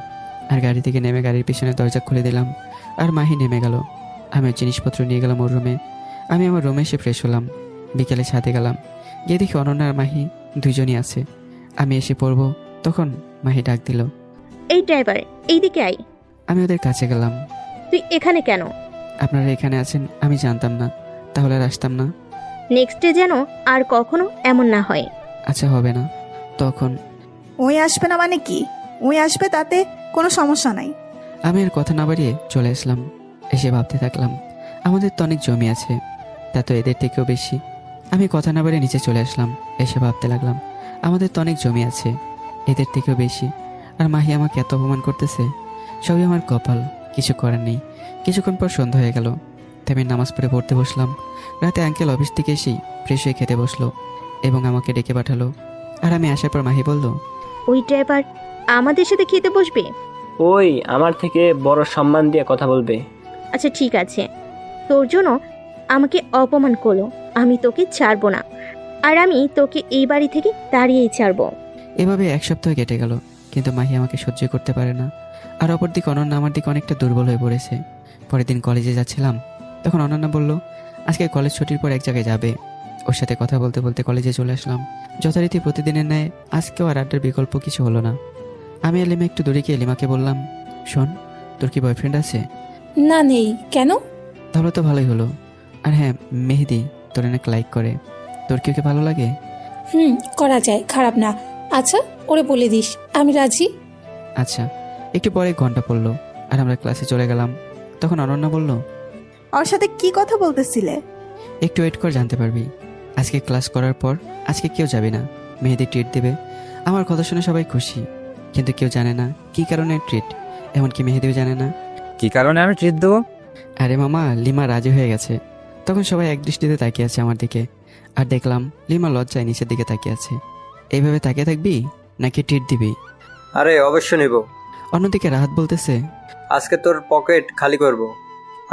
আর গাড়ি থেকে নেমে গাড়ির পিছনে দরজা খুলে দিলাম। আর মাহি নেমে গেল। আমি জিনিসপত্র নিয়ে গেলাম ওর রুমে। আমি আমার রুমে এসে ফ্রেশ হলাম। বিকেলে ছাদে গেলাম। গিয়ে দেখি অনন্যা আর মাহি দুজনই আছে। আমি এসে পড়বো, তখন মাহি ডাক দিল, এই ড্রাইভার, এইদিকে আয়। আমি ওদের কাছে গেলাম। তুই এখানে কেন? আপনারা এখানে আছেন আমি জানতাম না, তাহলে আর আসতাম না। নেক্সটে যেন আর কখনো এমন না হয়। আচ্ছা হবে না। তখন ওই আসবে না মানে কি? ওই আসবে, তাতে কোনো সমস্যা নাই। আমি আর কথা না বাড়িয়ে চলে আসলাম। এসে ভাবতে থাকলাম, আমাদের তো অনেক জমি আছে, তা তো এদের থেকেও বেশি। আমি কথা না বাড়িয়ে নিচে চলে আসলাম। এসে ভাবতে লাগলাম, আমাদের তো অনেক জমি আছে, এদের থেকেও বেশি। আর মাহি আমাকে এত অপমান করতেছে। সবই আমার কপাল, কিছু করার নেই। কিছুক্ষণ পর সন্ধ্যা হয়ে গেল। তাই আমি নামাজ পড়ে পড়তে বসলাম। রাতে আঙ্কেল অফিস থেকে এসেই ফ্রেশ হয়ে খেতে বসলো এবং আমাকে ডেকে পাঠালো। আর আমি আসার পর মাহি বলল, ওই ড্রাইভার আমাদের সাথে খেতে বসবে? ওই আমার থেকে বড় সম্মান দিয়ে কথা বলবে। আচ্ছা ঠিক আছে, তোর জন্য আমাকে অপমান করলো, আমি তোকে ছাড়বো না। আর আমি তোকে এই বাড়ি থেকে তাড়িয়েই ছাড়বো। এভাবে 1 সপ্তাহ কেটে গেল, কিন্তু মাহি আমাকে সহ্য করতে পারে না। আর অপরদিকে অনন্যা আমার দিকে অনেকটা দুর্বল হয়ে পড়েছে। পরের দিন কলেজে যাচ্ছিলাম, তখন অনন্যা বলল আজকে কলেজ ছুটির পর এক জায়গায় যাবে। ওর সাথে কথা বলতে বলতে কলেজে চলে আসলাম। যথারীতি প্রতিদিনের ন্যায় আজকেও আর আড্ডার বিকল্প কিছু হলো না। আমি আর লিমা একটু দূরে গিয়ে লিমাকে বললাম, শোন, তোর কি বয়ফ্রেন্ড আছে? না, নেই। কেন? তাহলে তো ভালোই হলো। আর হ্যাঁ, মেহেদি তোর অনেক লাইক করে। তোর কি ওকে ভালো লাগে? করা যায়, খারাপ না। আচ্ছা, ওরে বলে দিস আমি রাজি। আচ্ছা। একটু পরে ঘন্টা পড়লো আর আমরা ক্লাসে চলে গেলাম। তখন অনন্যা বলল, ওর সাথে কি কথা বলতেছিলে? একটু ওয়েট করে জানতে পারবি। আজকে ক্লাস করার পর আজকে কেউ যাবে না, মেহেদি ট্রিট দেবে। আমার কথা শুনে সবাই খুশি, কিন্তু কেউ জানে না কি কারণে ট্রিট। এমনকি মেহেদিও জানে না কি কারণে আমি ট্রিট দেবো। আরে মামা, লিমা রাজি হয়ে গেছে। তখন সবাই এক দৃষ্টিতে তাকিয়ে আছে আমার দিকে। আর দেখলাম লিমা লজ্জায় নিচের দিকে তাকিয়ে আছে। এইভাবে তাকিয়ে থাকবি নাকি ট্রিট দিবি? আরে অবশ্য নিব। অন্যদিকে রাহাত বলতেছে, আজকে তোর পকেট খালি করব।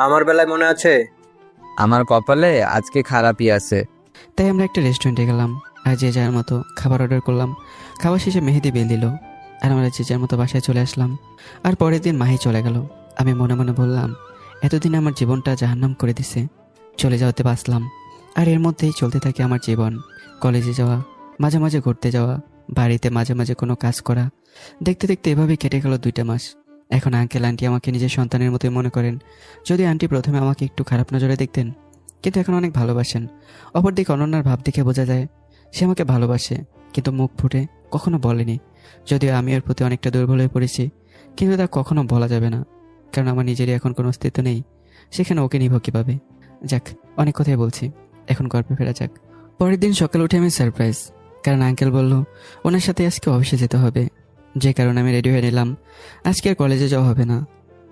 আমার বেলায় মনে আছে আমার কপালে আজকে খারাপই আছে। তাই আমরা একটা রেস্টুরেন্টে গেলাম আর যে যার মতো খাবার অর্ডার করলাম। খাবার শেষে মেহেদি বিল দিল আর আমরা যে যার মতো বাসায় চলে আসলাম। আর পরের দিন মাহি চলে গেল। আমি মনে মনে বললাম, এতদিন আমার জীবনটা জাহান্নাম করে দিছে, চলে যাওয়াতে বাঁচলাম। আর এর মধ্যেই চলতে থাকে আমার জীবন। কলেজে যাওয়া, মাঝে মাঝে ঘুরতে যাওয়া, বাড়িতে মাঝে মাঝে কোনো কাজ করা। দেখতে দেখতে এভাবেই কেটে গেল 2টা মাস। এখন আঙ্কেল আন্টি আমাকে নিজের সন্তানের মতোই মনে করেন। যদি আন্টি প্রথমে আমাকে একটু খারাপ নজরে দেখতেন, কিন্তু এখন অনেক ভালোবাসেন। অপরদিকে অনন্যার ভাব দেখে বোঝা যায় সে আমাকে ভালোবাসে, কিন্তু মুখ ফুটে কখনো বলেনি। যদিও আমি ওর প্রতি অনেকটা দুর্বল হয়ে পড়েছি, কিন্তু তা কখনো বলা যাবে না, কারণ আমার নিজেরই এখন কোনো অস্তিত্ব নেই। সেখানে ওকে নিব কীভাবে? যাক, অনেক কথাই বলছি, এখন গল্পে ফেরা যাক। পরের দিন সকালে উঠে আমি সারপ্রাইজ, কারণ আঙ্কেল বলল ওনার সাথে আজকে অফিসে যেতে হবে। যে কারণে আমি রেডি হয়ে নিলাম। আজকে আর কলেজে যাওয়া হবে না,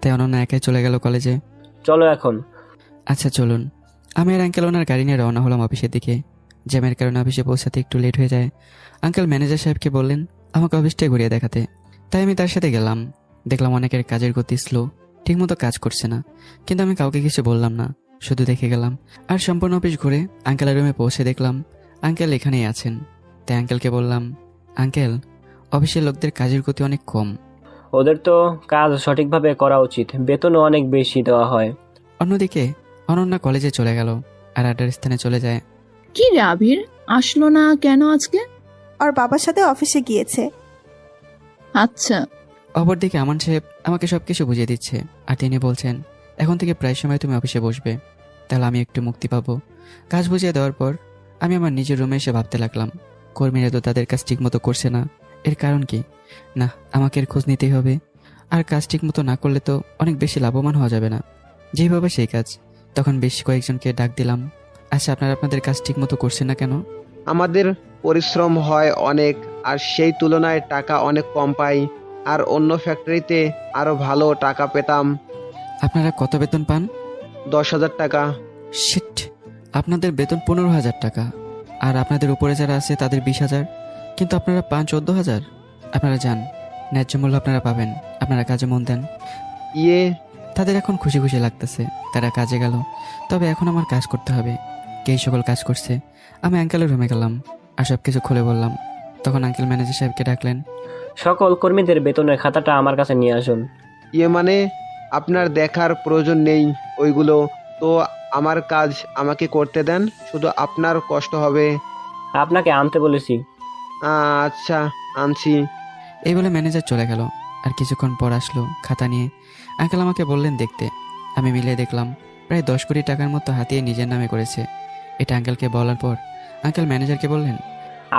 তাই অনন্যা একাই চলে গেল কলেজে। চলো এখন। আচ্ছা চলুন। আমি আর আঙ্কেল ওনার গাড়ি নিয়ে রওনা হলাম অফিসের দিকে। জ্যামের কারণে অফিসে পৌঁছাতে একটু লেট হয়ে যায়। আঙ্কেল ম্যানেজার সাহেবকে বললেন আমাকে অফিসটাই ঘুরিয়ে দেখাতে, তাই আমি তার সাথে গেলাম। দেখলাম অনেকের কাজের গতি স্লো, ঠিকমতো কাজ করছে না, কিন্তু আমি কাউকে কিছু বললাম না, শুধু দেখে গেলাম। আর সম্পূর্ণ অফিস ঘুরে আঙ্কেলের রুমে পৌঁছে দেখলাম আঙ্কেল এখানেই আছেন। তাই আঙ্কেলকে বললাম, আঙ্কেল, অফিসের লোকদের কাজের গতি অনেক কম। ওদের তো কাজ সঠিকভাবে করা উচিত, বেতনও অনেক বেশি দেওয়া হয়। অন্যদিকে অনন্যা কলেজে চলে গেল আর আড্ডার স্থানে চলে যায়। কি রে আবির, আসলো না কেন আজকে? আর বাবার সাথে অফিসে গিয়েছে। আচ্ছা। অপরদিকে আমান সাহেব আমাকে সবকিছু বুঝিয়ে দিচ্ছে আর তিনি বলছেন এখন থেকে প্রায় সময় তুমি অফিসে বসবে, তাহলে আমি একটু মুক্তি পাবো। কাজ বুঝিয়ে দেওয়ার পর আমি আমার নিজের রুমে এসে ভাবতে লাগলাম, কর্মীরা তো তাদের কাজ ঠিক মতো করছে না, এর কারণ কি? না, আমাকে এর খোঁজ নিতেই হবে। আর কাজ ঠিক মতো না করলে তো অনেক বেশি লাভবান হওয়া যাবে না, যেভাবে সেই কাজ। তখন বেশ কয়েকজনকে ডাক দিলাম, আচ্ছা আপনারা আপনাদের কাজ ঠিক মতো করছেন না কেন? আমাদের পরিশ্রম হয় অনেক, আর সেই তুলনায় টাকা অনেক কম পাই, আর অন্য ফ্যাক্টরিতে আরো ভালো টাকা পেতাম। আপনারা কত বেতন পান? 10,000 টাকা। শিট, আপনাদের বেতন 15,000 টাকা, আর আপনাদের উপরে যারা আছে তাদের 20,000, কিন্তু আপনারা পান 14,000। আপনারা যান, ন্যায্য মূল্য আপনারা পাবেন, আপনারা কাজে মন দেন। তাদের এখন খুশি খুশি লাগতেছে, তারা কাজে গেল। তবে এখন আমার কাজ করতে হবে। কে সকল কাজ করছে? আমি আঙ্কেলের রুমে গেলাম আর সব কিছু খুলে বললাম। তখন আঙ্কেল ম্যানেজার সাহেবকে ডাকলেন, সকল কর্মীদের বেতনের খাতাটা আমার কাছে নিয়ে আসুন। মানে আপনার দেখার প্রয়োজন নেই ওইগুলো, তো আমার কাজ আমাকে করতে দেন, শুধু আপনার কষ্ট হবে। আপনাকে আনতে বলেছি। আচ্ছা, আনছি। এই বলে ম্যানেজার চলে গেল। আর কিছুক্ষণ পর আসলো খাতা নিয়ে। আঙ্কেল আমাকে বললেন দেখতে। আমি মিলিয়ে দেখলাম প্রায় 10 কোটি টাকার মতো হাতিয়ে নিজের নামে করেছে। এটা আঙ্কেলকে বলার পর আঙ্কেল ম্যানেজারকে বললেন,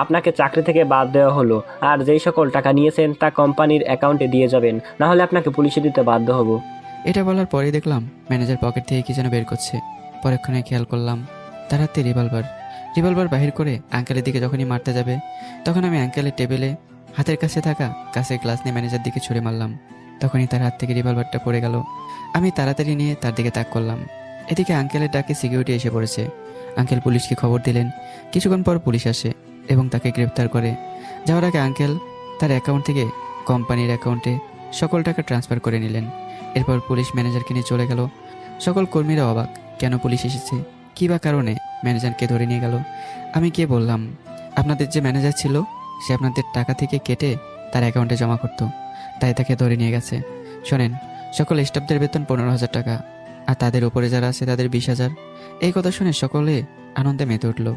আপনাকে চাকরি থেকে বাদ দেওয়া হলো, আর যেই সকল টাকা নিয়েছেন তা কোম্পানির অ্যাকাউন্টে দিয়ে যাবেন, না হলে আপনাকে পুলিশে দিতে বাধ্য হব। এটা বলার পরেই দেখলাম ম্যানেজার পকেট থেকে কি যেন বের করছে। পরক্ষণে খেয়াল করলাম তার হাতে রিভলভার বাহির করে আঙ্কেলের দিকে যখনই মারতে যাবে, তখন আমি আঙ্কেলের টেবিলে হাতের কাছে থাকা কাঁচের গ্লাস নিয়ে ম্যানেজার দিকে ছুঁড়ে মারলাম। তখনই তার হাত থেকে রিভলভারটা পড়ে গেল। আমি তাড়াতাড়ি নিয়ে তার দিকে তাক করলাম। এদিকে আঙ্কেলের ডাকে সিকিউরিটি এসে পড়েছে। আঙ্কেল পুলিশকে খবর দিলেন। কিছুক্ষণ পর পুলিশ আসে এবং তাকে গ্রেপ্তার করে। যাওয়ার আগে আঙ্কেল তার অ্যাকাউন্ট থেকে কোম্পানির অ্যাকাউন্টে সকল টাকা ট্রান্সফার করে নিলেন। এরপর পুলিশ ম্যানেজারকে নিয়ে চলে গেল। সকল কর্মীরা অবাক, কেন পুলিশ এসেছে, কী বা কারণে ম্যানেজারকে ধরে নিয়ে গেল। আমি গিয়ে বললাম, আপনাদের যে ম্যানেজার ছিল সে আপনাদের টাকা থেকে কেটে তার অ্যাকাউন্টে জমা করতো, তাই তাকে ধরে নিয়ে গেছে। শোনেন, সকল স্টাফদের বেতন 15,000 টাকা, আর তাদের উপরে যারা আছে তাদের 20,000। এই কথা শুনে সকলে আনন্দে মেতে উঠল।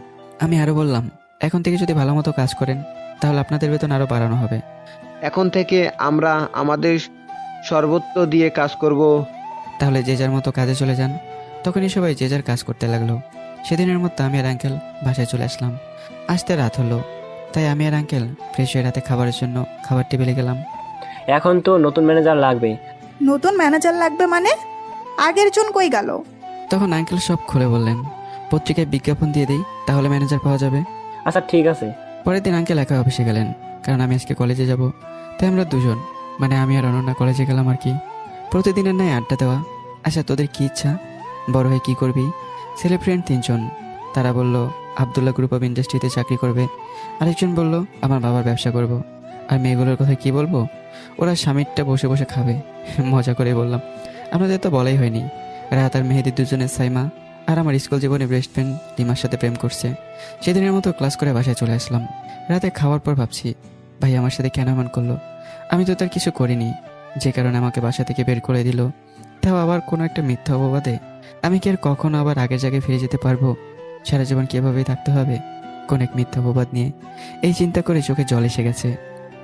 আমি আরও বললাম, এখন থেকে যদি ভালো মতো কাজ করেন তাহলে আপনাদের বেতন আরও বাড়ানো হবে। এখন থেকে আমরা আমাদের সর্বোচ্চ দিয়ে কাজ করব। তাহলে যে যার মতো কাজে চলে যান। তখনই সবাই যে যার কাজ করতে লাগলো। সেদিনের মতো আমি আর আঙ্কেল বাসায় চলে আসলাম। আসতে রাত হলো, তাই আমি আর আঙ্কেল ফ্রেশ হয়ে রাতে খাবারের জন্য খাবার টেবিলে গেলাম। এখন তো নতুন ম্যানেজার লাগবে। নতুন ম্যানেজার লাগবে মানে? আগের জন কই গেল? তখন আঙ্কেল সব খুলে বললেন, পত্রিকায় বিজ্ঞাপন দিয়ে দিই, তাহলে ম্যানেজার পাওয়া যাবে। আচ্ছা ঠিক আছে। পরের দিন আঙ্কেল একা অফিসে গেলেন, কারণ আমি আজকে কলেজে যাব। তাই আমরা দুজন, মানে আমি আর অনন্যা কলেজে গেলাম আর কি। প্রতিদিনের নয় আড্ডা দেওয়া। আচ্ছা তোদের কি ইচ্ছা, বড় হয়ে কি করবি? ছেলে ফ্রেন্ড 3 জন। তারা বলল আবদুল্লাহ গ্রুপ অফ ইন্ডাস্ট্রিতে চাকরি করবে। আরেকজন বলল আমার বাবার ব্যবসা করব। আর মেয়েগুলোর কথা কি বলবো, ওরা স্বামীরটা বসে বসে খাবে। মজা করে বললাম, আপনাদের তো বলাই হয়নি, রাত আর মেহেদি দুজনের সাইমা আর আমার স্কুল জীবনে বেস্ট ফ্রেন্ড লিমার সাথে প্রেম করছে। সেদিনের মতো ক্লাস করে বাসায় চলে আসলাম। রাতে খাওয়ার পর ভাবছি ভাই আমার সাথে কেন এমন করলো। আমি তো তার কিছু করিনি, যে কারণে আমাকে বাসা থেকে বের করে দিল, তাও আবার কোনো একটা মিথ্যা অপবাদে। আমি কি আর কখনো আবার আগের জায়গায় ফিরে যেতে পারবো? সারা জীবন কীভাবেই থাকতে হবে কোন এক মিথ্যা অপবাদ নিয়ে। এই চিন্তা করে চোখে জল এসে গেছে।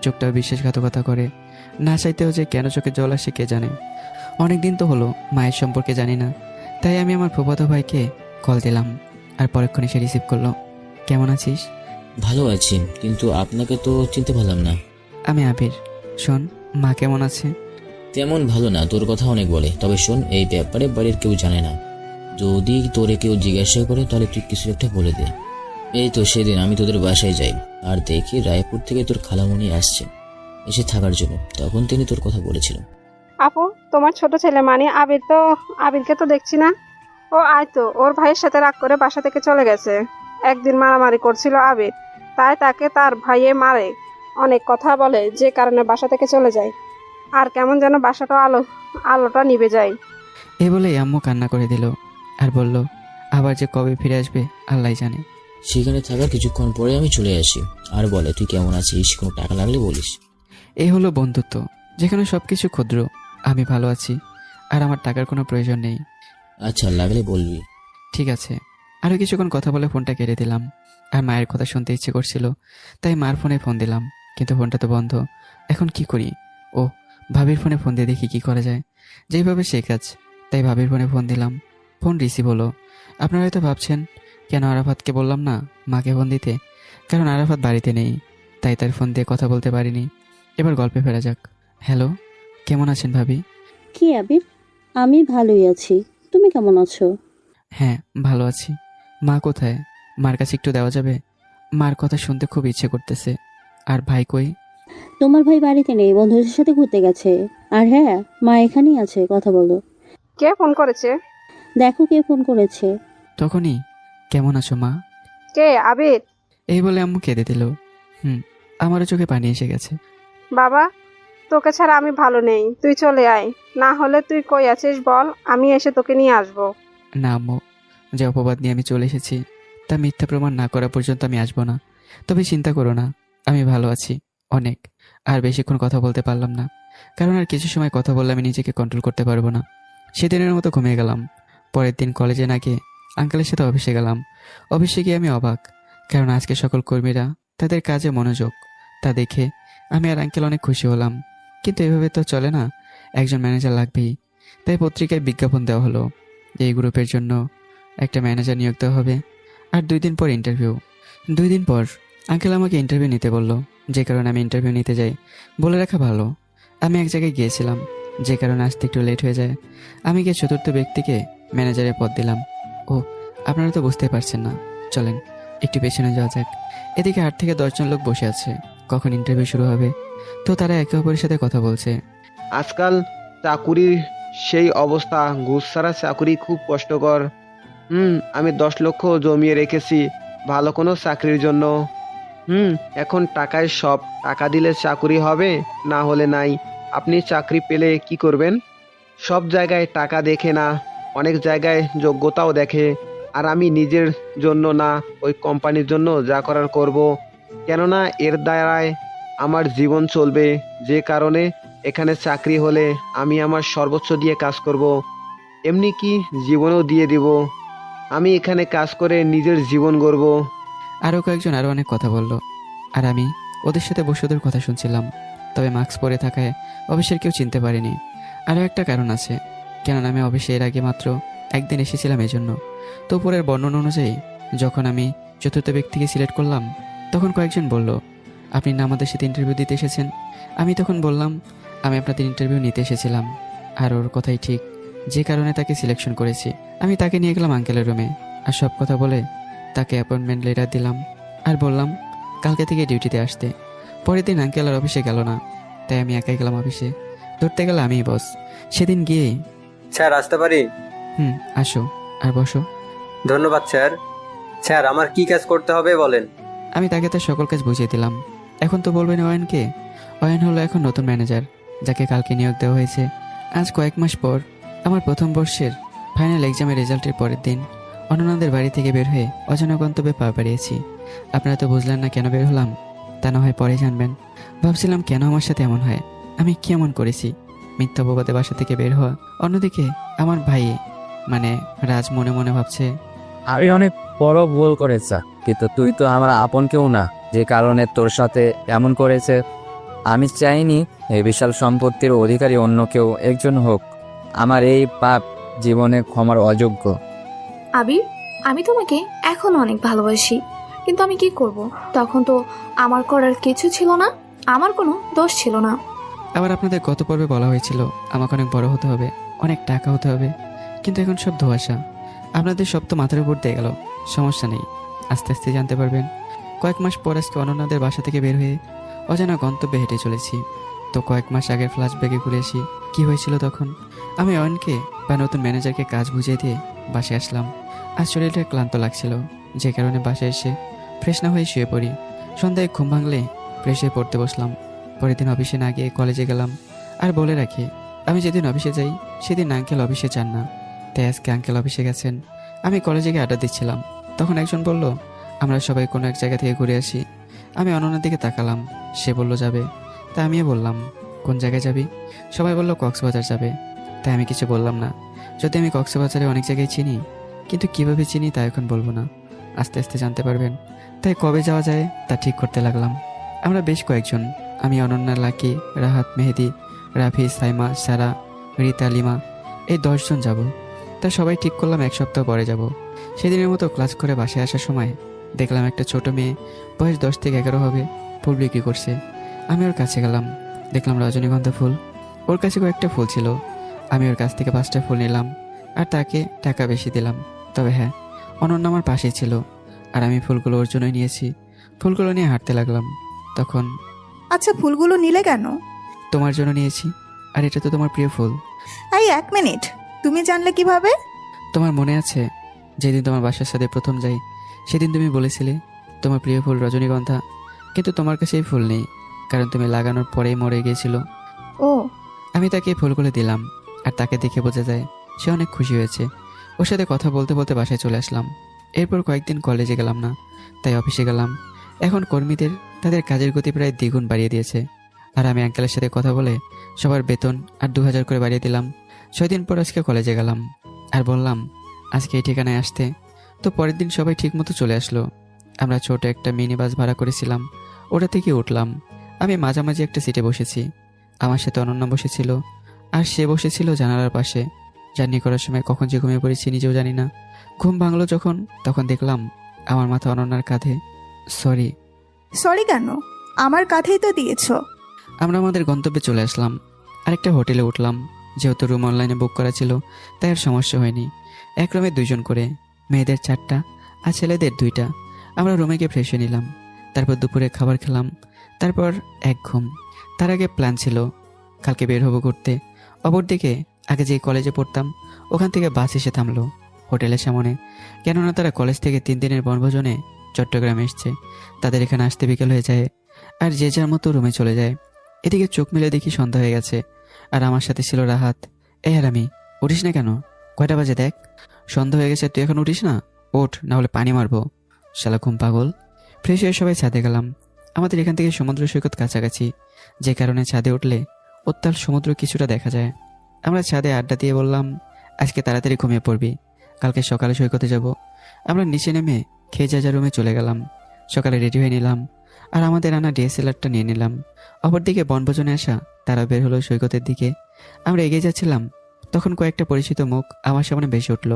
চোখটাও বিশ্বাসঘাতকতা করে, না চাইতেও যে কেন চোখে জল আসে কে জানে। অনেক দিন তো হলো মায়ের সম্পর্কে জানি না, তাই আমি আমার ফুফাতো ভাইকে কল দিলাম, আর পরক্ষণে সে রিসিভ করলো। কেমন আছিস? ভালো আছি, কিন্তু আপনাকে তো চিনতে পারলাম না। আমি আবির। শোন, মা কেমন আছে? তেমন ভালো না, তোর কথা অনেক বলে। তবে শোন, এই ব্যাপারে বাড়ির কেউ জানে না। যদি তোরে কেউ জিজ্ঞাসা করে তাহলে তুই কিছু একটা বলে দে। এই তো সেদিন আমি তোদের বাসায় যাই, আর দেখি রায়পুর থেকে তোর খালামণি আসছে এসে থাকার জন্য। তখন তিনি তোর কথা বলেছিল। আপু, তোমার ছোট ছেলে মানে আবিরকে তো দেখছি না। ও আয় তো, ওর ভাইয়ের সাথে রাগ করে বাসা থেকে চলে গেছে। একদিন মারামারি করছিল আবির, তাই তাকে তার ভাইয়ে মারে, অনেক কথা বলে, যে কারণে বাসা থেকে চলে যায়। আর কেমন যেন বাসাটা আলোটা নিভে যায়। এই বলে আম্মু কান্না করে দিল আর বলল আবার যে কবে ফিরে আসবে আল্লাহ জানে। সেখানে থাকার কিছুক্ষণ পরে আমি চলে আসি, আর বলে তুই কেমন আছিস, কোনো টাকা লাগলে বলিস। এই হলো বন্ধুত্ব, যেখানে সবকিছু ক্ষুদ্র। আমি ভালো আছি, আর আমার টাকার কোনো প্রয়োজন নেই। আচ্ছা, লাগলে বলবি। ঠিক আছে। আরও কিছুক্ষণ কথা বলে ফোনটা কেটে দিলাম। আর মায়ের কথা শুনতে ইচ্ছে করছিল, তাই মার ফোনে ফোন দিলাম, কিন্তু ফোনটা তো বন্ধ। এখন কি করি? ও, ভাবির ফোনে ফোন দিয়ে দেখি কি করা যায়। যেইভাবে সেই কাজ, তাই ভাবির ফোনে ফোন দিলাম। ফোন রিসিভ হলো। আপনারা হয়তো ভাবছেন কেন আরাফাতকে বললাম না মাকে ফোন দিতে, কারণ আরাফাত বাড়িতে নেই, তাই তার ফোন দিয়ে কথা বলতে পারিনি। এবার গল্পে ফেরা যাক। হ্যালো, কেমন আছেন ভাবি? কি আবির, আমি ভালোই আছি। তুমি কেমন আছো? হ্যাঁ, ভালো আছি। মা কোথায়? মার কাছে একটু দেওয়া যাবে? মার কথা শুনতে খুব ইচ্ছে করতেছে। আর ভাই কই? তোমার ভাই বাড়িতে নেই, বন্ধুদের সাথে ঘুরতে গেছে। আর হ্যাঁ, মা এখানেই আছে, কথা বলো। কে ফোন করেছে? দেখো কে ফোন করেছে। তখনই কেমন আছো মা? কে? আবির? এই বলে আম্মু কেঁদে দিল। আমারও চোখে পানি এসে গেছে। বাবা, তোকে ছাড়া আমি ভালো নেই, তুই চলে আয়। না হলে তুই কই আছিস বল, আমি এসে তোকে নিয়ে আসবো। না আম্মু, যে অপবাদ নিয়ে আমি চলে এসেছি তা মিথ্যা প্রমাণ না করা পর্যন্ত আমি আসবো না। তবে চিন্তা করো না, আমি ভালো আছি অনেক। আর বেশিক্ষণ কথা বলতে পারলাম না, কারণ আর কিছু সময় কথা বললে আমি নিজেকে কন্ট্রোল করতে পারবো না। সেদিনের মতো ঘুমিয়ে গেলাম। পরের দিন কলেজে না গিয়ে আঙ্কেলের সাথে অফিসে গেলাম। অফিসে গিয়ে আমি অবাক, কারণ আজকে সকল কর্মীরা তাদের কাজে মনোযোগ। তা দেখে আমি আর আঙ্কেল অনেক খুশি হলাম। কিন্তু এভাবে তো চলে না, একজন ম্যানেজার লাগবেই। তাই পত্রিকায় বিজ্ঞাপন দেওয়া হলো যে এই গ্রুপের জন্য একটা ম্যানেজার নিয়োগ দেওয়া হবে। আর 2 দিন পর ইন্টারভিউ। 2 দিন পর আঙ্কেল আমাকে ইন্টারভিউ নিতে বলল, যে কারণে আমি ইন্টারভিউ নিতে যাই। বলে রাখা ভালো, আমি এক জায়গায় গিয়েছিলাম, যে কারণে আসতে একটু লেট হয়ে যায়। আমি গিয়ে 4র্থ ব্যক্তিকে ম্যানেজারের পদ দিলাম। ও, আপনারা তো বুঝতেই পারছেন না, চলেন একটু পেছনে যাওয়া যাক। এদিকে 8 থেকে 10 জন লোক বসে আছে, কখন ইন্টারভিউ শুরু হবে। তো তারা একে অপরের সাথে কথা বলছে। আজকাল চাকুরির সেই অবস্থা, ঘুষ ছাড়া চাকুরি খুব কষ্টকর। আমি 10 লক্ষ জমিয়ে রেখেছি ভালো কোনো চাকরির জন্য। এখন টাকায় সব, টাকা দিলে চাকরি হবে, না হলে নাই। আপনি চাকরি পেলে কি করবেন? সব জায়গায় টাকা দেখে না, অনেক জায়গায় যোগ্যতাও দেখে। আর আমি নিজের জন্য না, ওই কোম্পানির জন্য যা করার করব, কেননা এর দ্বারায় আমার জীবন চলবে। যে কারণে এখানে চাকরি হলে আমি আমার সর্বোচ্চ দিয়ে কাজ করব, এমনি কি জীবনও দিয়ে দিব। আমি এখানে কাজ করে নিজের জীবন গড়ব। আরও কয়েকজন আরও অনেক কথা বলল, আর আমি ওদের সাথে বসে ওদের কথা শুনছিলাম। তবে মাস্ক পরে থাকায় অফিসের কেউ চিনতে পারেনি। আরও একটা কারণ আছে, কেননা আমি অফিসে এর আগে মাত্র একদিন এসেছিলাম এজন্য। তো উপরের বর্ণনা অনুযায়ী যখন আমি 4র্থ ব্যক্তিকে সিলেক্ট করলাম, তখন কয়েকজন বলল আপনি না আমাদের সাথে ইন্টারভিউ দিতে এসেছেন। আমি তখন বললাম আমি আপনাদের ইন্টারভিউ নিতে এসেছিলাম। আর ওর কথাই ঠিক, যে কারণে তাকে সিলেকশন করেছি। আমি তাকে নিয়ে গেলাম আঙ্কেলের রুমে, আর সব কথা বলে তাকে অ্যাপয়েন্টমেন্ট লেটার দিলাম, আর বললাম কালকে থেকে ডিউটিতে আসতে। পরের দিন আঙ্কেল আর অফিসে গেল না, তাই আমি একাই গেলাম অফিসে। ধরতে গেলে আমিই বস। সেদিন গিয়ে স্যার আসতে পারি? আসো আর বসো। ধন্যবাদ স্যার। স্যার আমার কি কাজ করতে হবে বলেন। আমি তাকে তার সকল কাজ বুঝিয়ে দিলাম। এখন তো বলবেন অয়নকে। অয়ন হলো এখন নতুন ম্যানেজার, যাকে কালকে নিয়োগ দেওয়া হয়েছে। আজ কয়েক মাস পর আমার প্রথম বর্ষের ফাইনাল এক্সামের রেজাল্টের পরের দিন অনন্যাদের বাড়ি থেকে বের হয়ে অজানা গন্তব্যে পা বাড়িয়েছি। আপনারা তো বুঝলেন না কেন বের হলাম, তা না হয় পরে জানবেন। ভাবছিলাম কেন আমার সাথে এমন হয়, আমি কি এমন করেছি মিথ্যা অপবাদে বাসা থেকে বের হওয়া। অন্যদিকে আমার ভাই মানে রাজ মনে মনে ভাবছে, আমি অনেক বড় ভুল করেছি, কিন্তু তুই তো আমার আপন কেউ না, যে কারণে তোর সাথে এমন করেছে। আমি চাইনি এই বিশাল সম্পত্তির অধিকারী অন্য কেউ একজন হোক। আমার এই পাপ জীবনে ক্ষমার অযোগ্য। আবির, আমি তোমাকে এখনো অনেক ভালোবাসি, কিন্তু আমি কি করব? তখন তো আমার করার কিছু ছিল না, আমার কোনো দোষ ছিল না। আবার আপনাদের গত পর্বে বলা হয়েছিল আমাকে অনেক বড় হতে হবে, অনেক টাকা হতে হবে, কিন্তু এখন সব ধোঁয়াশা। আপনাদের সব তো মাথার উপর দিয়ে গেল। সমস্যা নেই, আস্তে আস্তে জানতে পারবেন। কয়েক মাস পর আজকে অনন্যাদের বাসা থেকে বের হয়ে অজানা গন্তব্যে হেঁটে চলেছি। তো কয়েক মাস আগের ফ্ল্যাশব্যাকে ঘুরে আসি কি হয়েছিল তখন। আমি অয়নকে বা নতুন ম্যানেজারকে কাজ বুঝিয়ে দিয়ে বাসায় আসলাম। আজ শরীরটা ক্লান্ত লাগছিল, যে কারণে বাসায় এসে ফ্রেশ না হয়ে শুয়ে পড়ি। সন্ধ্যায় ঘুম ভাঙলে ফ্রেশ হয়ে পড়তে বসলাম। পরের দিন অফিসে না গিয়ে কলেজে গেলাম। আর বলে রাখি, আমি যেদিন অফিসে যাই সেদিন আঙ্কেল অফিসে যান না, তাই আজকে আঙ্কেল অফিসে গেছেন। আমি কলেজে গিয়ে আড্ডা দিচ্ছিলাম, তখন একজন বলল আমরা সবাই কোনো এক জায়গা থেকে ঘুরে আসি। আমি অনন্যার দিকে তাকালাম, সে বলল যাবে। তা আমিও বললাম কোন জায়গায় যাবি? সবাই বলল কক্সবাজার যাবে। তাই আমি কিছু বললাম না, যদি আমি কক্সবাজারে অনেক জায়গায় চিনি, কিন্তু কিভাবে চিনি তা এখন বলবো না, আস্তে আস্তে জানতে পারবেন। তাই কবে যাওয়া যায় তা ঠিক করতে লাগলাম। আমরা বেশ কয়েকজন, আমি, অনন্যা, লাকি, রাহাত, মেহেদি, রাফি, সাইমা, সারা, রিতা, লিমা, এই 10 জন যাব। তা সবাই ঠিক করলাম 1 সপ্তাহ পরে যাব। সেদিনের মতো ক্লাস করে বাসায় আসার সময় দেখলাম একটা ছোট মেয়ে, বয়স 10 থেকে 11 হবে, ফুল বিক্রি করছে। আমি ওর কাছে গেলাম, দেখলাম রজনীগন্ধা ফুল। ওর কাছে কয়েকটা ফুল ছিল, আমি ওর কাছ থেকে 5টা ফুল নিলাম আর তাকে টাকা বেশি দিলাম। তবে হ্যাঁ, অনন্যা আমার পাশেই ছিল আর আমি ফুলগুলো ওর জন্যই নিয়েছি। ফুলগুলো নিয়ে হাঁটতে লাগলাম। তখন, আচ্ছা ফুলগুলো নিলে কেন? তোমার জন্য নিয়েছি, আর এটা তো তোমার প্রিয় ফুল। এই 1 মিনিট, তুমি জানলে কিভাবে? তোমার মনে আছে যেদিন তোমার বাসার সাথে প্রথম যাই, সেদিন তুমি বলেছিলে তোমার প্রিয় ফুল রজনীগন্ধা, কিন্তু তোমার কাছে এই ফুল নেই, কারণ তুমি লাগানোর পরেই মরে গিয়েছিল। ও, আমি তাকে এই ফুলগুলো দিলাম আর তাকে দেখে বোঝা যায় সে অনেক খুশি হয়েছে। ওর সাথে কথা বলতে বলতে বাসায় চলে আসলাম। এরপর কয়েকদিন কলেজে গেলাম না, তাই অফিসে গেলাম। এখন কর্মীদের তাদের কাজের গতি প্রায় দ্বিগুণ বাড়িয়ে দিয়েছে, আর আমি আঙ্কেলের সাথে কথা বলে সবার বেতন আর 2000 করে বাড়িয়ে দিলাম। 6 দিন পর আজকে কলেজে গেলাম আর বললাম আজকে এই ঠিকানায় আসতে। তো পরের দিন সবাই ঠিক মতো চলে আসলো। আমরা ছোট একটা মিনি বাস ভাড়া করেছিলাম, ওটা থেকে উঠলাম। আমি মাঝামাঝি একটা সিটে বসেছি, আমার সাথে অনন্যা বসেছিল, আর সে বসেছিল জানালার পাশে। জার্নি করার সময় কখন যে ঘুমিয়ে পড়েছি নিজেও জানি না। ঘুম ভাঙলো যখন, তখন দেখলাম আমার মাথা অনন্যার কাঁধে। সরি কেন? আমার কাঁধেই তো দিয়েছো। আমরা আমাদের গন্তব্যে চলে আসলাম। আরেকটা হোটেলে উঠলাম, যেহেতু রুম অনলাইনে বুক করা ছিল তাই আর সমস্যা হয়নি। এক রুমে 2 জন করে, মেয়েদের 4টা আর ছেলেদের 2টা। আমরা রুমে গিয়ে ফ্রেশ হয়ে নিলাম, তারপর দুপুরে খাবার খেলাম, তারপর এক ঘুম। তার আগে প্ল্যান ছিল কালকে বের হবো ঘুরতে। অপরদিকে আগে যে কলেজে পড়তাম ওখান থেকে বাস এসে থামলো হোটেলের সামনে, কেননা তারা কলেজ থেকে 3 দিনের বনভোজনে চট্টগ্রামে এসছে। তাদের এখানে আসতে বিকেল হয়ে যায় আর যে যার মতো রুমে চলে যায়। এদিকে চোখ মেলে দেখি সন্ধ্যা হয়ে গেছে, আর আমার সাথে ছিল রাহাত। এই আর আমি, উঠিস না কেন? কয়টা বাজে দেখ, সন্ধ্যা হয়ে গেছে, তুই এখন উঠিস না? ওঠ, না হলে পানি মারবো। শালা ঘুম পাগল। ফ্রেশ হয়ে সবাই ছাদে গেলাম। আমাদের এখান থেকে সমুদ্র সৈকত কাছাকাছি, যে কারণে ছাদে উঠলে উত্তাল সমুদ্র কিছুটা দেখা যায়। আমরা ছাদে আড্ডা দিয়ে বললাম আজকে তাড়াতাড়ি ঘুমিয়ে পড়বি, কালকে সকালে সৈকতে যাব। আমরা নিচে নেমে খেয়ে যা রুমে চলে গেলাম। সকালে রেডি হয়ে নিলাম আর আমাদের আনা ডিএসএলআরটা নিয়ে নিলাম। অপরদিকে বনভোজনে আসা তারা বের হলো সৈকতের দিকে। আমরা এগিয়ে যাচ্ছিলাম, তখন কয়েকটা পরিচিত মুখ আমার সামনে ভেসে উঠল।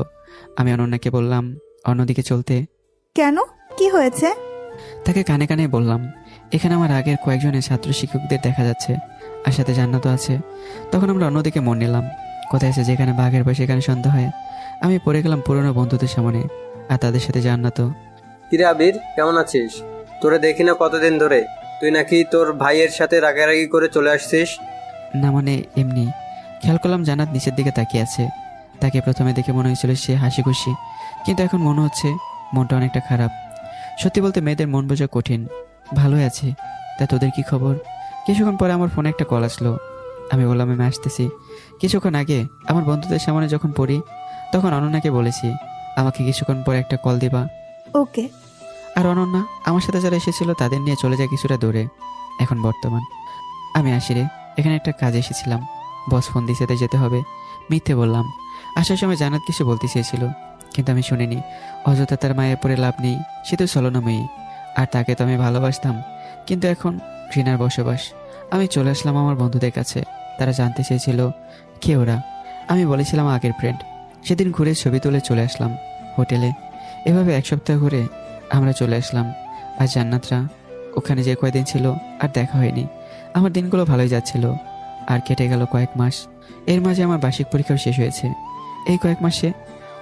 আমি অনন্যাকে বললাম অন্যদিকে চলতে। কেন, কি হয়েছে? তাকে কানে কানে বললাম এখানে আমার আগের কয়েকজনের ছাত্র শিক্ষকদের দেখা যাচ্ছে, আর সাথে জান্নাতও আছে। তখন আমরা অন্যদিকে মন নিলাম, কোথায় আছে যেখানে বাঘের বয়সে এখানে সন্ধ্যা হয়। আমি পড়ে গেলাম পুরনো বন্ধুদের সামনে, আর তাদের সাথে জান্নাতও। কিরে আবির, কেমন আছিস? তোরে দেখি না কতদিন ধরে, তুই নাকি তোর ভাইয়ের সাথে রাগারাগি করে চলে আসছিস? না মানে এমনি। খেয়াল করলাম জান্নাত নিচের দিকে তাকিয়ে আছে। তাকে প্রথমে দেখে মনে হয়েছিল সে হাসি খুশি, কিন্তু এখন মনে হচ্ছে মনটা অনেকটা খারাপ। সত্যি বলতে মেয়েদের মন বোঝা কঠিন। ভালোই আছে, তা তোদের কি খবর? কিছুক্ষণ পরে আমার ফোনে একটা কল আসলো। আমি বললাম আমি আসতেছি। কিছুক্ষণ আগে আমার বন্ধুদের সামনে যখন পড়ি তখন অনন্যাকে বলেছি আমাকে কিছুক্ষণ পরে একটা কল দিবা। ওকে। আর অনন্যা আমার সাথে যারা এসেছিল তাদের নিয়ে চলে যায় কিছুটা দূরে। এখন বর্তমান আমি আসি রে, এখানে একটা কাজে এসেছিলাম, বস ফোন দিয়েছে তাই যেতে হবে। মিথ্যে বললাম। আসার সময় জান্নাত কিছু বলতে চেয়েছিল, কিন্তু আমি শুনিনি। অযথা তার মায়ের পরে লাভ নেই, সে তো ছলনাময়ী। আর তাকে তো আমি ভালোবাসতাম, কিন্তু এখন ঘৃণার বসবাস। আমি চলে আসলাম আমার বন্ধুদের কাছে। তারা জানতে চেয়েছিল কে ওরা। আমি বলেছিলাম আগের ফ্রেন্ড। সেদিন ঘুরে ছবি তুলে চলে আসলাম হোটেলে। এভাবে এক সপ্তাহ ঘুরে আমরা চলে আসলাম। আর জান্নাতরা ওখানে যে কয়দিন ছিল আর দেখা হয়নি। আমার দিনগুলো ভালোই যাচ্ছিল। আর কেটে গেল কয়েক মাস। এর মাঝে আমার বার্ষিক পরীক্ষাও শেষ হয়েছে। এই কয়েক মাসে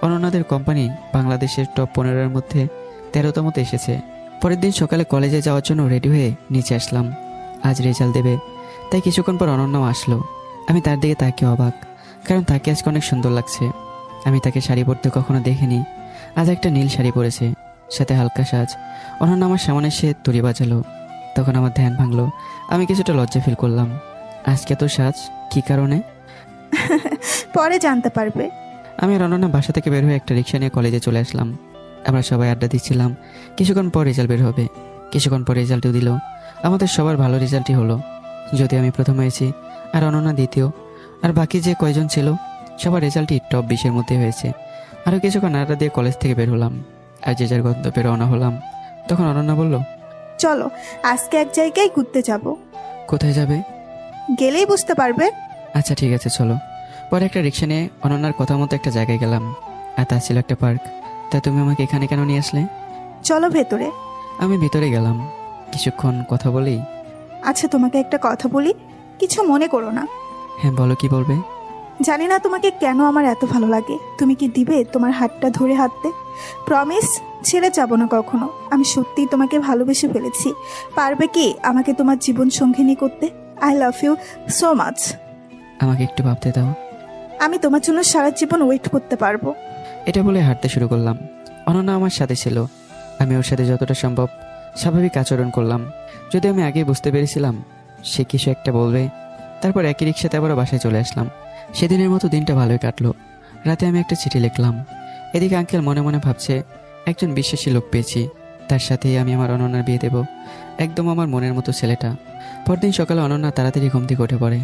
অনন্যাদের কোম্পানি বাংলাদেশের টপ 15-এর মধ্যে 13তমতে এসেছে। পরের দিন সকালে কলেজে যাওয়ার জন্য রেডি হয়ে নিচে আসলাম। আজ রেজাল্ট দেবে, তাই কিছুক্ষণ পর অনন্যাও আসলো। আমি তার দিকে তাকিয়ে অবাক, কারণ তাকে আজকে অনেক সুন্দর লাগছে। আমি তাকে শাড়ি পরতে কখনো দেখিনি। আজ একটা নীল শাড়ি পরেছে, সাথে হালকা সাজ। অনন্যা আমার সামনে এসে তুড়ি বাজালো। তখন আমার ধ্যান ভাঙলো। আমি কিছুটা লজ্জা ফিল করলাম। আজকে তো সাজ, কি কারণে? পরে জানতে পারবে। আমি আর অনন্যা বাসা থেকে বের হয়ে একটা রিক্সা নিয়ে কলেজে চলে আসলাম। আমরা সবাই আড্ডা দিচ্ছিলাম। কিছুক্ষণ পর রেজাল্ট বের হবে। কিছুক্ষণ পর রেজাল্টও দিল। আমাদের সবার ভালো রেজাল্টই হলো, যদি আমি প্রথম হয়েছি আর অনন্যা দ্বিতীয়। আর বাকি যে কয়জন ছিল সবার রেজাল্টই টপ 20-এর মধ্যে হয়েছে। আরও কিছুক্ষণ আড্ডা দিয়ে কলেজ থেকে বের হলাম আর যে যার গন্তব্যে রওনা হলাম। তখন অনন্যা বলল, চলো আজকে এক জায়গায় ঘুরতে যাব। কোথায় যাবে? গেলেই বুঝতে পারবে। আচ্ছা ঠিক আছে চলো। পরে একটা রিক্সা নিয়ে অনন্যার কথা মতো একটা জায়গায় গেলাম। আর তা ছিল একটা পার্ক। তা তুমি আমাকে এখানে কেন নিয়ে আসলে? চলো ভেতরে। আমি ভেতরে গেলাম। কিছুক্ষণ কথা বলি। আচ্ছা তোমাকে একটা কথা বলি, কিছু মনে করো না। হ্যাঁ বলো, কি বলবে? জানি না তোমাকে কেন আমার এত ভালো লাগে। তুমি কি দিবে তোমার হাতটা ধরে হাঁটতে? প্রমিস, ছেড়ে যাব না কখনো। আমি সত্যিই তোমাকে ভালোবেসে ফেলেছি। পারবে কি আমাকে তোমার জীবন সঙ্গিনী করতে? I love you so much. আমাকে একটু ভাবতে দাও। আমি তোমার জন্য সারা জীবন ওয়েট করতে পারবো। এটা বলে হাঁটতে শুরু করলাম। অনন্যা আমার সাথে ছিল। আমি ওর সাথে যতটা সম্ভব স্বাভাবিক আচরণ করলাম। যদি আমি আগেই বুঝতে পেরেছিলাম সে কিছু একটা বলবে। তারপর একই রিক্সাতে আবারও বাসায় চলে আসলাম। সেদিনের মতো দিনটা ভালোই কাটলো। রাতে আমি একটা চিঠি লিখলাম। এদিকে আঙ্কেল মনে মনে ভাবছে একজন বিশ্বাসী লোক পেয়েছি, তার সাথেই আমি আমার অনন্যার বিয়ে দেব। একদম আমার মনের মতো ছেলেটা। পরদিন সকালে অনন্যা তাড়াতাড়ি ঘুম থেকে উঠে পড়ে।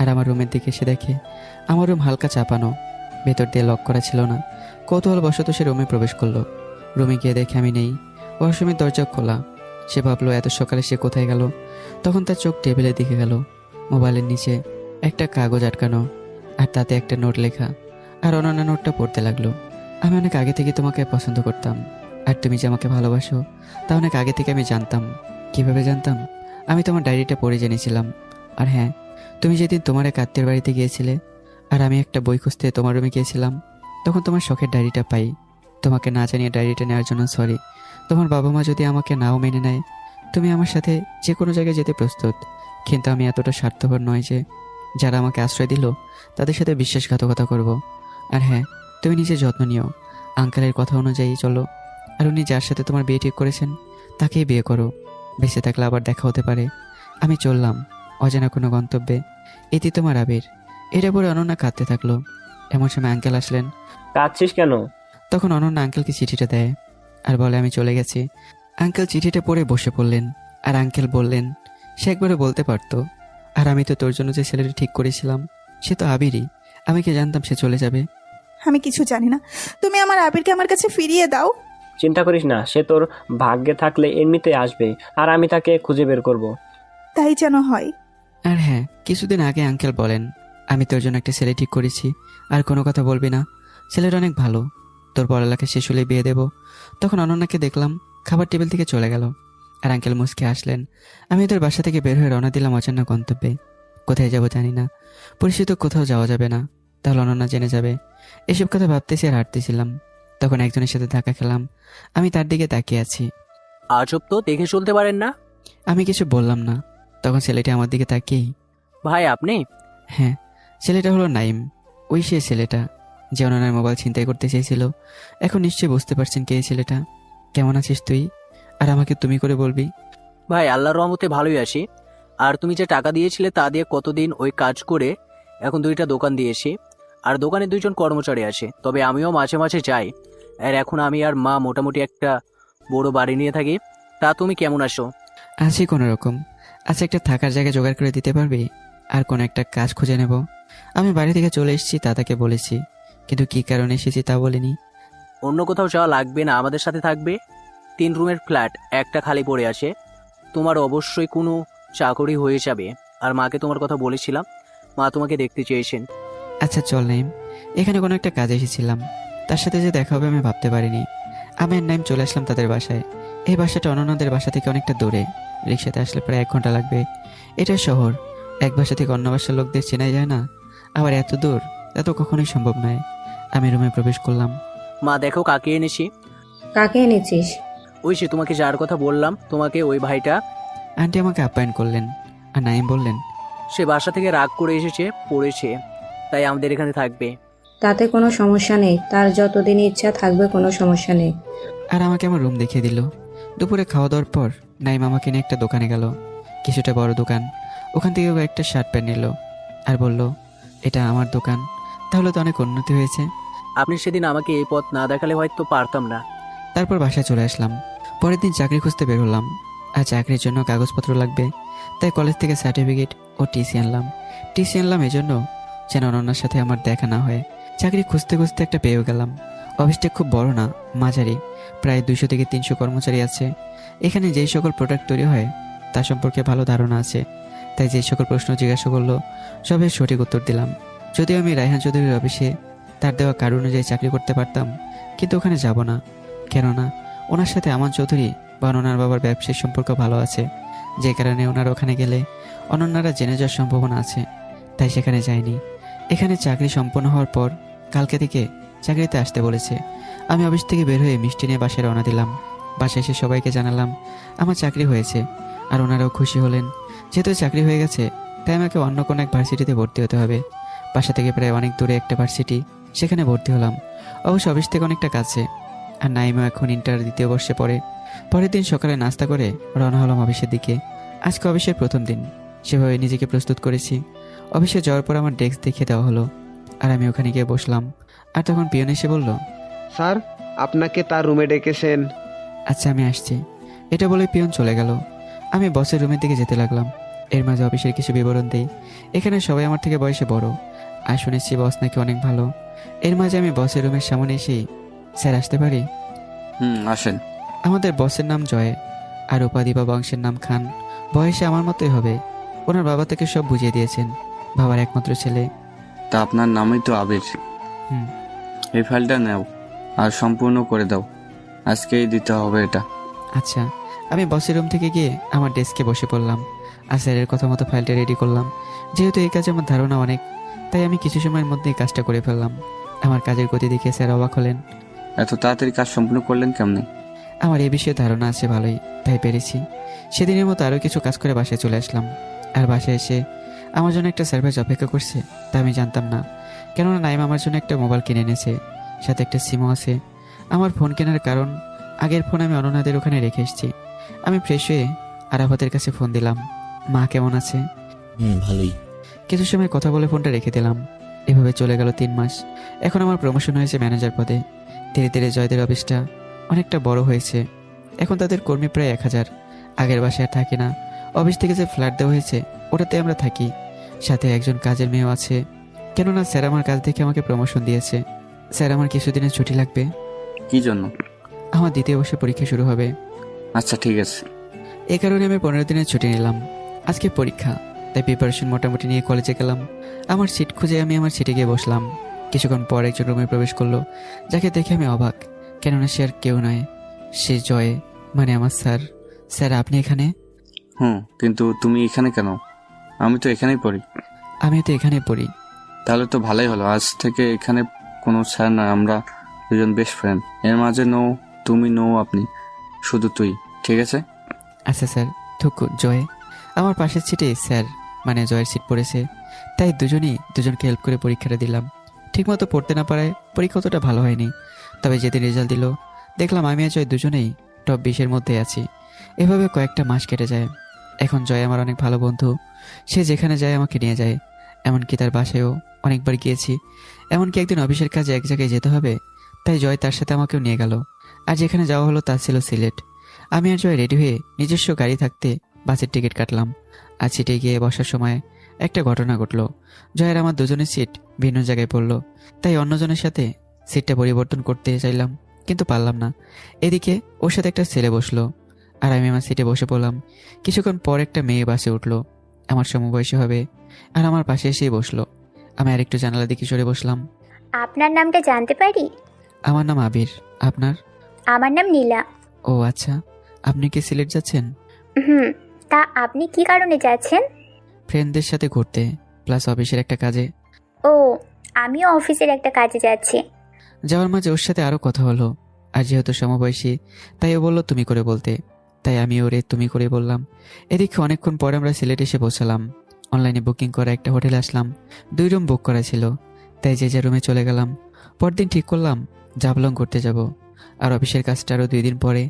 আর আমার রুমের দিকে এসে দেখে আমার রুম হালকা চাপানো, ভেতর দিয়ে লক করা ছিল না। কৌতূহলবশত সে রুমে প্রবেশ করলো। রুমে গিয়ে দেখে আমি নেই। ওয়াশরুমের দরজা খোলা। সে ভাবলো এত সকালে সে কোথায় গেল। তখন তার চোখ টেবিলের দিকে গেল। মোবাইলের নিচে একটা কাগজ আটকানো, আর তাতে একটা নোট লেখা। আর অনন্যা নোটটা পড়তে লাগলো। আমি অনেক আগে থেকে তোমাকে পছন্দ করতাম, আর তুমি যে আমাকে ভালোবাসো তা অনেক আগে থেকে আমি জানতাম। কিভাবে জানতাম? আমি তোমার ডায়েরিটা পড়ে জেনেছিলাম। আর হ্যাঁ, তুমি যেদিন তোমার এক আত্মীয়ের বাড়িতে গিয়েছিলে আর আমি একটা বই খুঁজতে তোমার রুমে গিয়েছিলাম, তখন তোমার শখের ডায়েরিটা পাই। তোমাকে না জানিয়ে ডায়েরিটা নেওয়ার জন্য সরি। তোমার বাবা মা যদি আমাকে নাও মেনে নেয়, তুমি আমার সাথে যে কোনো জায়গায় যেতে প্রস্তুত। কিন্তু আমি এতটা স্বার্থপর নয় যে যারা আমাকে আশ্রয় দিল তাদের সাথে বিশ্বাসঘাতকতা করব। আর হ্যাঁ, তুমি নিজের যত্ন নিও। আঙ্কেলের কথা অনুযায়ী চলো। আর উনি যার সাথে তোমার বিয়ে ঠিক করেছেন তাকেই বিয়ে করো। বেঁচে থাকলে আবার দেখা হতে পারে। আমি চললাম অজানা কোনো গন্তব্যে। এটি তোমার আবির। এটা পরে অনন্যা কাঁদতে থাকলো। এমন সময় আঙ্কেল আসলেন। কাঁদছিস কেন? তখন অনন্যা আঙ্কেলকে চিঠিটা দেয় আর বলে আমি চলে গেছি। আঙ্কেল চিঠিটা পড়ে বসে পড়লেন। আর আঙ্কেল বললেন সে একবারে বলতে পারতো। আর আমি তো তোর জন্য যে ছেলেটা ঠিক করেছিলাম সে তো আবিরই। আমি কি জানতাম সে চলে যাবে? আমি কিছু জানি না। তুমি আমার আবিরকে আমার কাছে ফিরিয়ে দাও। চিন্তা করিস না, সে তোর ভাগ্যে থাকলে এমনিতেই আসবে, আর আমি তাকে খুঁজে বের করব। তাই যেন হয়। আর হ্যাঁ, কিছুদিন আগে আঙ্কেল বলেন আমি তোর জন্য একটা ছেলে ঠিক করেছি, আর কোনো কথা বলবি না। ছেলেটা অনেক ভালো, তোর পড়ালেখা শেষ হলে বিয়ে দেব। তখন অনন্যাকে দেখলাম খাবার টেবিল থেকে চলে গেল। আর আঙ্কেল মুচকে আসলেন। আমি ওদের বাসা থেকে বের হয়ে রওনা দিলাম অজানা গন্তব্যে। কোথায় যাব জানি না, পরিচিত কোথাও যাওয়া যাবে না, তাহলে অনন্যা জেনে যাবে। এসব কথা ভাবতেছি আর হাঁটতেছিলাম। তখন একজনের সাথে ধাক্কা খেলাম। আমি তার দিকে তাকিয়ে আছি। আজব তো, দেখে চলতে পারেন না? আমি কিছু বললাম না। তখন ছেলেটি আমার দিকে তাকিয়েই, ভাই আপনি? হ্যাঁ, ছেলেটা হলো নাইম। ওই সে ছেলেটা যে অনন্যার মোবাইল ছিনতাই করতে চেয়েছিল। এখন নিশ্চয়ই বুঝতে পারছেন কে এই ছেলেটা। কেমন আছিস তুই? আর আমাকে তুমি করে বলবি। ভাই আল্লাহর রহমতে ভালোই আছি। আর তুমি যে টাকা দিয়েছিলে তা দিয়ে কতদিন ওই কাজ করে এখন 2টা দোকান দিয়েছি, আর দোকানে 2জন কর্মচারী আছে। তবে আমিও মাঝে মাঝে যাই, আর এখন আমি আর মা মোটামুটি একটা বড় বাড়ি নিয়ে থাকি। তা তুমি কেমন আছো? আছি কোনো রকম। আচ্ছা, একটা থাকার জায়গা জোগাড় করে দিতে পারবি? আর কোনো একটা কাজ খুঁজে নেব। আমি বাড়ি থেকে চলে এসেছি তা তাকে বলেছি, কিন্তু কী কারণে এসেছি তা বলিনি। অন্য কোথাও যাওয়া লাগবে না, আমাদের সাথে থাকবে। 3 রুমের ফ্ল্যাট, একটা খালি পড়ে আছে। তোমার অবশ্যই কোনো চাকরি হয়ে যাবে। আর মাকে তোমার কথা বলেছিলাম, মা তোমাকে দেখতে চেয়েছেন। আচ্ছা চল নাইম, এখানে কোনো একটা কাজে এসেছিলাম, তার সাথে যে দেখা হবে আমি ভাবতে পারিনি। আমি আর নাইম চলে আসলাম তাদের বাসায়। এই বাসাটা অনন্যদের বাসা থেকে অনেকটা দূরে, রিক্সাতে আসলে প্রায় 1 ঘন্টা লাগবে। এটা শহর, এক বাসা থেকে অন্য বাসার লোকদের চেনা যায় না, আবার এত দূর তা তো কখনোই সম্ভব নয়। আমি রুমে প্রবেশ করলাম। মা দেখো কাকে এনেছি। কাকে এনেছিস? ওই সে তোমাকে যার কথা বললাম, তোমাকে ওই ভাইটা। আন্টি আমাকে আপ্যায়ন করলেন, আর নাইম বললেন সে বাসা থেকে রাগ করে এসেছে, পড়েছে, তাই আমাদের এখানে থাকবে। তাতে কোনো সমস্যা নেই, তার যতদিন ইচ্ছা থাকবে, কোনো সমস্যা নেই। আর আমাকে আমার রুম দেখিয়ে দিল। দুপুরে খাওয়া দাওয়ার পর নাইম আমাকে নিয়ে একটা দোকানে গেল, কিছুটা বড় দোকান। ওখান থেকে ও একটা শার্ট প্যান্ট নিল আর বলল, এটা আমার দোকান। তাহলে তো অনেক উন্নতি হয়েছে। আপনি সেদিন আমাকে এই পথ না দেখালে হয়তো পারতাম না। তারপর বাসায় চলে আসলাম। পরের দিন চাকরি খুঁজতে বের হলাম। আর চাকরির জন্য কাগজপত্র লাগবে, তাই কলেজ থেকে সার্টিফিকেট ও টিসি আনলাম। টিসি আনলাম এজন্য যেন অনন্যার সাথে আমার দেখা না হয়। চাকরি খুঁজতে খুঁজতে একটা পেয়েও গেলাম। অফিসটা খুব বড় না, মাঝারি, প্রায় 200 থেকে 300 কর্মচারী আছে। এখানে যেই সকল প্রোডাক্ট তৈরি হয় তা সম্পর্কে ভালো ধারণা আছে, তাই যেই সকল প্রশ্ন জিজ্ঞাসা করলো সবের সঠিক উত্তর দিলাম। যদিও আমি রায়হান চৌধুরীর অফিসে তার দেওয়া কার্ড অনুযায়ী চাকরি করতে পারতাম, কিন্তু ওখানে যাব না। কেননা ওনার সাথে আমান চৌধুরী বা ওনার বাবার ব্যবসায়িক সম্পর্ক ভালো আছে, যে কারণে ওনার ওখানে গেলে অনন্যারা জেনে যাওয়ার সম্ভাবনা আছে, তাই সেখানে যাইনি। এখানে চাকরি সম্পন্ন হওয়ার পর কালকে থেকে চাকরিতে আসতে বলেছে। আমি অফিস থেকে বের হয়ে মিষ্টি নিয়ে বাসায় রওনা দিলাম। বাসায় এসে সবাইকে জানালাম আমার চাকরি হয়েছে, আর ওনারাও খুশি হলেন। যেহেতু চাকরি হয়ে গেছে তাই আমাকে অন্য কোনো এক ভার্সিটিতে ভর্তি হতে হবে। বাসা থেকে প্রায় অনেক দূরে একটা ভার্সিটি, সেখানে ভর্তি হলাম। অবশ্য অফিস থেকে অনেকটা কাছে। আর নাইমও এখন ইন্টার 2য় বর্ষে পড়ে। পরের দিন সকালে নাস্তা করে রওনা হলাম অফিসের দিকে। আজকে অফিসের প্রথম দিন, সেভাবে নিজেকে প্রস্তুত করেছি। অফিসে যাওয়ার পর আমার ডেস্ক দেখিয়ে দেওয়া হলো, আর আমি ওখানে গিয়ে বসলাম। আর তখন পিয়ন এসে বলল, স্যার, আপনাকে তার রুমে ডেকেছেন। আচ্ছা আমি আসছি। এটা বলে পিয়ন চলে গেল। আমি বসের রুমের দিকে যেতে লাগলাম। এর মাঝে অফিসের কিছু বিবরণ দেই। এখানে সবাই আমার থেকে বয়সে বড়, আর শুনেছি বস নাকি অনেক ভালো। এর মাঝে আমি বসের রুমের সামনে এসেই, স্যার আসতে পারি? আসেন। আমাদের বসের নাম জয়, আর উপাধি বা বংশের নাম খান। বয়সে আমার মতোই হবে। ওনার বাবা থেকে সব বুঝিয়ে দিয়েছেন, বাবার একমাত্র ছেলে। তা আপনার নামই তো আবির। এই ফাইলটা নাও আর সম্পূর্ণ করে দাও, আজকেই দিতে হবে এটা। আচ্ছা। আমি বসের রুম থেকে গিয়ে আমার ডেস্কে বসে পড়লাম, আর স্যারের কথা মতো ফাইলটা রেডি করলাম। যেহেতু এই কাজে আমার ধারণা অনেক, তাই আমি কিছু সময়ের মধ্যেই কাজটা করে ফেললাম। আমার কাজের গতি দেখে স্যার অবাক হলেন। এত তাড়াতাড়ি কাজ সম্পূর্ণ করলেন কেমনে? আমার এই বিষয়ে ধারণা আছে ভালোই, তাই পেরেছি। সেদিনের মতো আরও কিছু কাজ করে বাসায় চলে আসলাম। আর বাসায় এসে আমার জন্য একটা সারপ্রাইজ অপেক্ষা করছে তা আমি জানতাম না। কেননা নাইম আমার জন্য একটা মোবাইল কিনে এনেছে, সাথে একটা সিমও আছে। আমার ফোন কেনার কারণ, আগের ফোন আমি অনন্যাদের ওখানে রেখে এসেছি। আমি ফ্রেশ হয়ে আরাফাতের কাছে ফোন দিলাম। মা কেমন আছে? ভালোই। কিছু সময় কথা বলে ফোনটা রেখে দিলাম। এভাবে চলে গেল 3 মাস। এখন আমার প্রমোশন হয়েছে ম্যানেজার পদে। ধীরে ধীরে জয়দের অফিসটা অনেকটা বড় হয়েছে। এখন তাদের কর্মী প্রায় 1000। আগের বাসায় আর থাকি না। অফিস থেকে যে ফ্ল্যাট দেওয়া হয়েছে ওটাতে আমরা থাকি। সাথে একজন কাজের মেয়েও আছে। কেননা স্যার আমার কাজ দেখে আমাকে প্রমোশন দিয়েছে। স্যার আমার কিছুদিনের ছুটি লাগবে। কি জন্য? আমার 2য় বর্ষে পরীক্ষা শুরু হবে। আচ্ছা ঠিক আছে। এই কারণে আমি 15 দিনের ছুটি নিলাম। আজকে পরীক্ষা, তাই প্রিপারেশন মোটামুটি নিয়ে কলেজে গেলাম। আমার সিট খুঁজে আমি আমার সিটে গিয়ে বসলাম। কিছুক্ষণ পর একজন রুমে প্রবেশ করলো, যাকে দেখে আমি অবাক। কেননা সে আর কেউ নয়, সে জয়, মানে আমার স্যার। স্যার আপনি এখানে? কিন্তু তুমি এখানে কেন? আমি তো এখানেই পড়ি। আমিও তো এখানেই পড়ি। তাহলে তো ভালোই হলো, আজ থেকে এখানে কোনো স্যার না, আমরা দুজন বেস্ট ফ্রেন্ড। এর মাঝে নো তুমি, নো আপনি, শুধু তুই, ঠিক আছে? আচ্ছা স্যার। থুকু জয়। আমার পাশের সিটে স্যার মানে জয়ের সিট পড়েছে, তাই দুজনকে হেল্প করে পরীক্ষাটা দিলাম। ঠিকমতো পড়তে না পারায় পরীক্ষা অতটা ভালো হয়নি। তবে যেদিন রেজাল্ট দিল দেখলাম আমি আর জয় দুজনেই টপ 20-এর মধ্যে আছি। এভাবে কয়েকটা মাস কেটে যায়। এখন জয় আমার অনেক ভালো বন্ধু। সে যেখানে যায় আমাকে নিয়ে যায়, এমনকি তার বাসায়ও অনেকবার গিয়েছি। এমনকি একদিন অফিসের কাজে এক জায়গায় যেতে হবে, তাই জয় তার সাথে আমাকেও নিয়ে গেল। আর যেখানে যাওয়া হলো তা ছিল সিলেট। আমি আর জয় রেডি হয়ে নিজস্ব গাড়ি থাকতে বাসের টিকিট কাটলাম। আর সিটে গিয়ে বসার সময় একটা ঘটনা ঘটলো। জয়ের আমার দুজনের সিট ভিন্ন জায়গায় পড়লো, তাই অন্যজনের সাথে সিটটা পরিবর্তন করতে চাইলাম, কিন্তু পারলাম না। এদিকে ওর সাথে একটা ছেলে বসলো, আর আমি আমার সিটে বসে পড়লাম। কিছুক্ষণ পর একটা মেয়ে বাসে উঠলো, আমার সমবয়সী হবে, আর আমার পাশে এসেই বসলো। আমি আরেকটু জানালা দিকে সরে বসলাম। আপনার নামটা জানতে পারি? আমার নাম আবির। আপনার? আমার নাম নীলা। ও আচ্ছা, আপনি কি সিলেট যাচ্ছেন? হুম, তা আপনি কি কারণে যাচ্ছেন? ফ্রেন্ডদের সাথে ঘুরতে, প্লাস অফিসের একটা কাজে। ও, আমিও অফিসের একটা কাজে যাচ্ছি। যাওয়ার মাঝে ওর সাথে আরো কথা হলো, আর যেহেতু সমবয়সী তাই ও বললো তুমি করে বলতে, তাই আমি ওরে তুমি করে বললাম। এদিকে অনেকক্ষণ পরে আমরা সিলেট এসে পৌঁছালাম। অনলাইনে বুকিং করা একটা হোটেলে আসলাম। 2 রুম বুক করা ছিল, তাই যে রুমে চলে গেলাম। পরদিন ঠিক করলাম জাবলং ঘুরতে যাব, আর অফিসের কাজটা আরও 2 দিন পরে,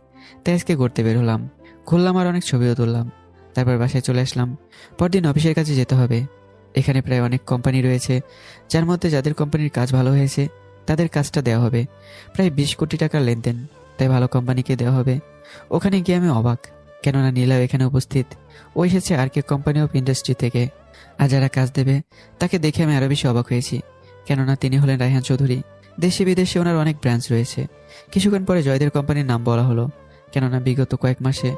তাই আজকে ঘুরতে বের হলাম। ঘুরলাম আর অনেক ছবিও তুললাম। তারপর বাসায় চলে আসলাম। পরদিন অফিসের কাছে যেতে হবে। এখানে প্রায় অনেক কোম্পানি রয়েছে, যার মধ্যে যাদের কোম্পানির কাজ ভালো হয়েছে তাদের কাজটা দেওয়া হবে। প্রায় 20 কোটি টাকার লেনদেন, তাই ভালো কোম্পানিকে দেওয়া হবে। ওখানে গিয়ে আমি অবাক, কেননা নীলাও এখানে উপস্থিত। ও এসেছে আর কে কোম্পানি অফ ইন্ডাস্ট্রি থেকে। আর যারা কাজ দেবে তাকে দেখে আমি আরও বেশি অবাক হয়েছি, কেননা তিনি হলেন রায়হান চৌধুরী। দেশে বিদেশে ওনার অনেক ব্রাঞ্চ রয়েছে। কিছুক্ষণ পরে জয়দের কোম্পানির নাম বলা হলো, কেননা বিগত কয়েক মাসে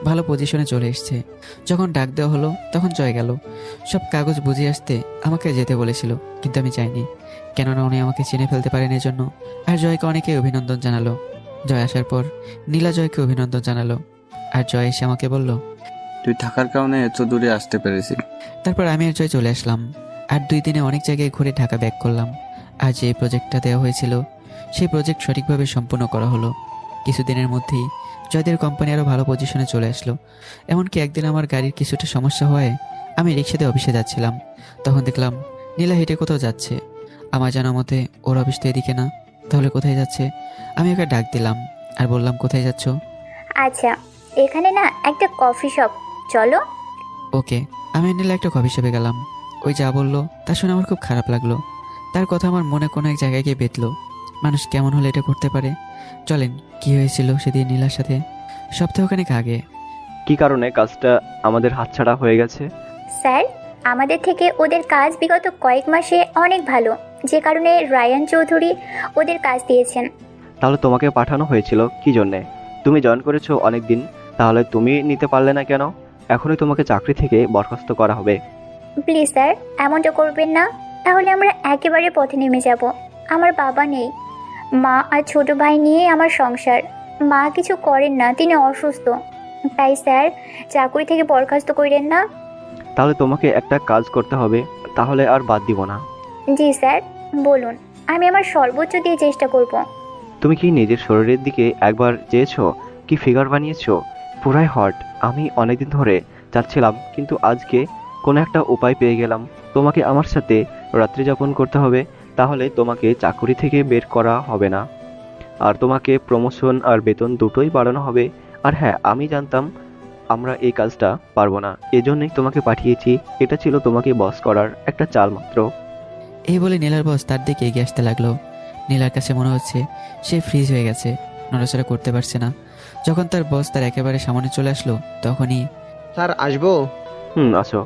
ভালো পজিশনে চলে এসছে। যখন ডাক দেওয়া হলো তখন জয় গেল। সব কাগজ বুঝিয়ে আসতে আমাকে যেতে বলেছিল, কিন্তু আমি চাইনি, কেননা উনি আমাকে চিনে ফেলতে পারেন এজন্য। আর জয়কে অনেকে অভিনন্দন জানালো। জয় আসার পর নীলা জয়কে অভিনন্দন জানালো, আর জয় এসে আমাকে বলল, তুই থাকার কারণে এত দূরে আসতে পেরেছি। তারপর আমি আর জয় চলে আসলাম। আর 2 দিনে অনেক জায়গায় ঘুরে ঢাকা ব্যাক করলাম। আর যে প্রজেক্টটা দেওয়া হয়েছিল সেই প্রজেক্ট সঠিকভাবে সম্পূর্ণ করা হলো। কিছুদিনের মধ্যেই জয়দের কোম্পানি আরও ভালো পজিশনে চলে আসলো। এমনকি একদিন আমার গাড়ির কিছুটা সমস্যা হয়ে আমি রিক্সাতে অফিসে যাচ্ছিলাম, তখন দেখলাম নীলা হেঁটে কোথাও যাচ্ছে। আমার জানা মতে ওর অফিস তো এদিকে না, তাহলে কোথায় যাচ্ছে? আমি ওকে ডাক দিলাম আর বললাম, কোথায় যাচ্ছ? আচ্ছা, এখানে না একটা কফি শপ, চলো। ওকে। আমি নীলা একটা কফি শপে গেলাম। ওই যা বললো তা শুনে আমার খুব খারাপ লাগলো। তার কথা আমার মনে কোনো এক জায়গায় গিয়ে বেঁধলো। মানুষ কেমন হলে এটা করতে পারে? চলেন, কি হয়েছিল সেদিন নীলার সাথে সপ্তাহখানেক আগে। কি কারণে কাজটা আমাদের হাতছাড়া হয়ে গেছে? স্যার, আমাদের থেকে ওদের কাজ বিগত কয়েক মাসে অনেক ভালো, যে কারণে রায়ান চৌধুরী ওদের কাজ দিয়েছেন। তাহলে তোমাকে পাঠানো হয়েছিল কি জন্যে? তুমি জয়েন করেছো অনেক দিন, তাহলে তুমি নিতে পারলে না কেন? এখনই তোমাকে চাকরি থেকে বরখাস্ত করা হবে। প্লিজ স্যার, এমনটা করবেন না, তাহলে আমরা একেবারে পথে নেমে যাব। আমার বাবা নেই, মা আর ছোট ভাই নিয়ে আমার সংসার। মা কিছু করেন না, তিনি অসুস্থ। তাই স্যার, চাকরি থেকে বরখাস্ত করেন না। তাহলে তোমাকে একটা কাজ করতে হবে, তাহলে আর বাদ দিব না। জি স্যার, বলুন, আমি আমার সর্বোচ্চ দিয়ে চেষ্টা করব। তুমি কি নিজের শরীরের দিকে একবার চেয়েছো? কি ফিগার বানিয়েছো, পুরাই হট। আমি অনেকদিন ধরে চাচ্ছিলাম, কিন্তু আজকে কোনো একটা উপায় পেয়ে গেলাম। তোমাকে আমার সাথে রাত্রি যাপন করতে হবে, তাহলে তোমাকে চাকরি থেকে বের করা হবে না, আর তোমাকে প্রমোশন আর বেতন দুটোই বাড়ানো হবে। আর হ্যাঁ, আমি জানতাম আমরা এই কাজটা পারবো না, এজন্যই তোমাকে পাঠিয়েছি। এটা ছিল তোমাকে বস করার একটা চাল মাত্র। এই বলে নীলার বস তার দিকে এগিয়ে আসতে লাগলো। নীলার কাছে মনে হচ্ছে সে ফ্রিজ হয়ে গেছে, নড়াচড়া করতে পারছে না। যখন তার বস তার একেবারে সামনে চলে আসলো, তখনই, স্যার আসবো? আসো।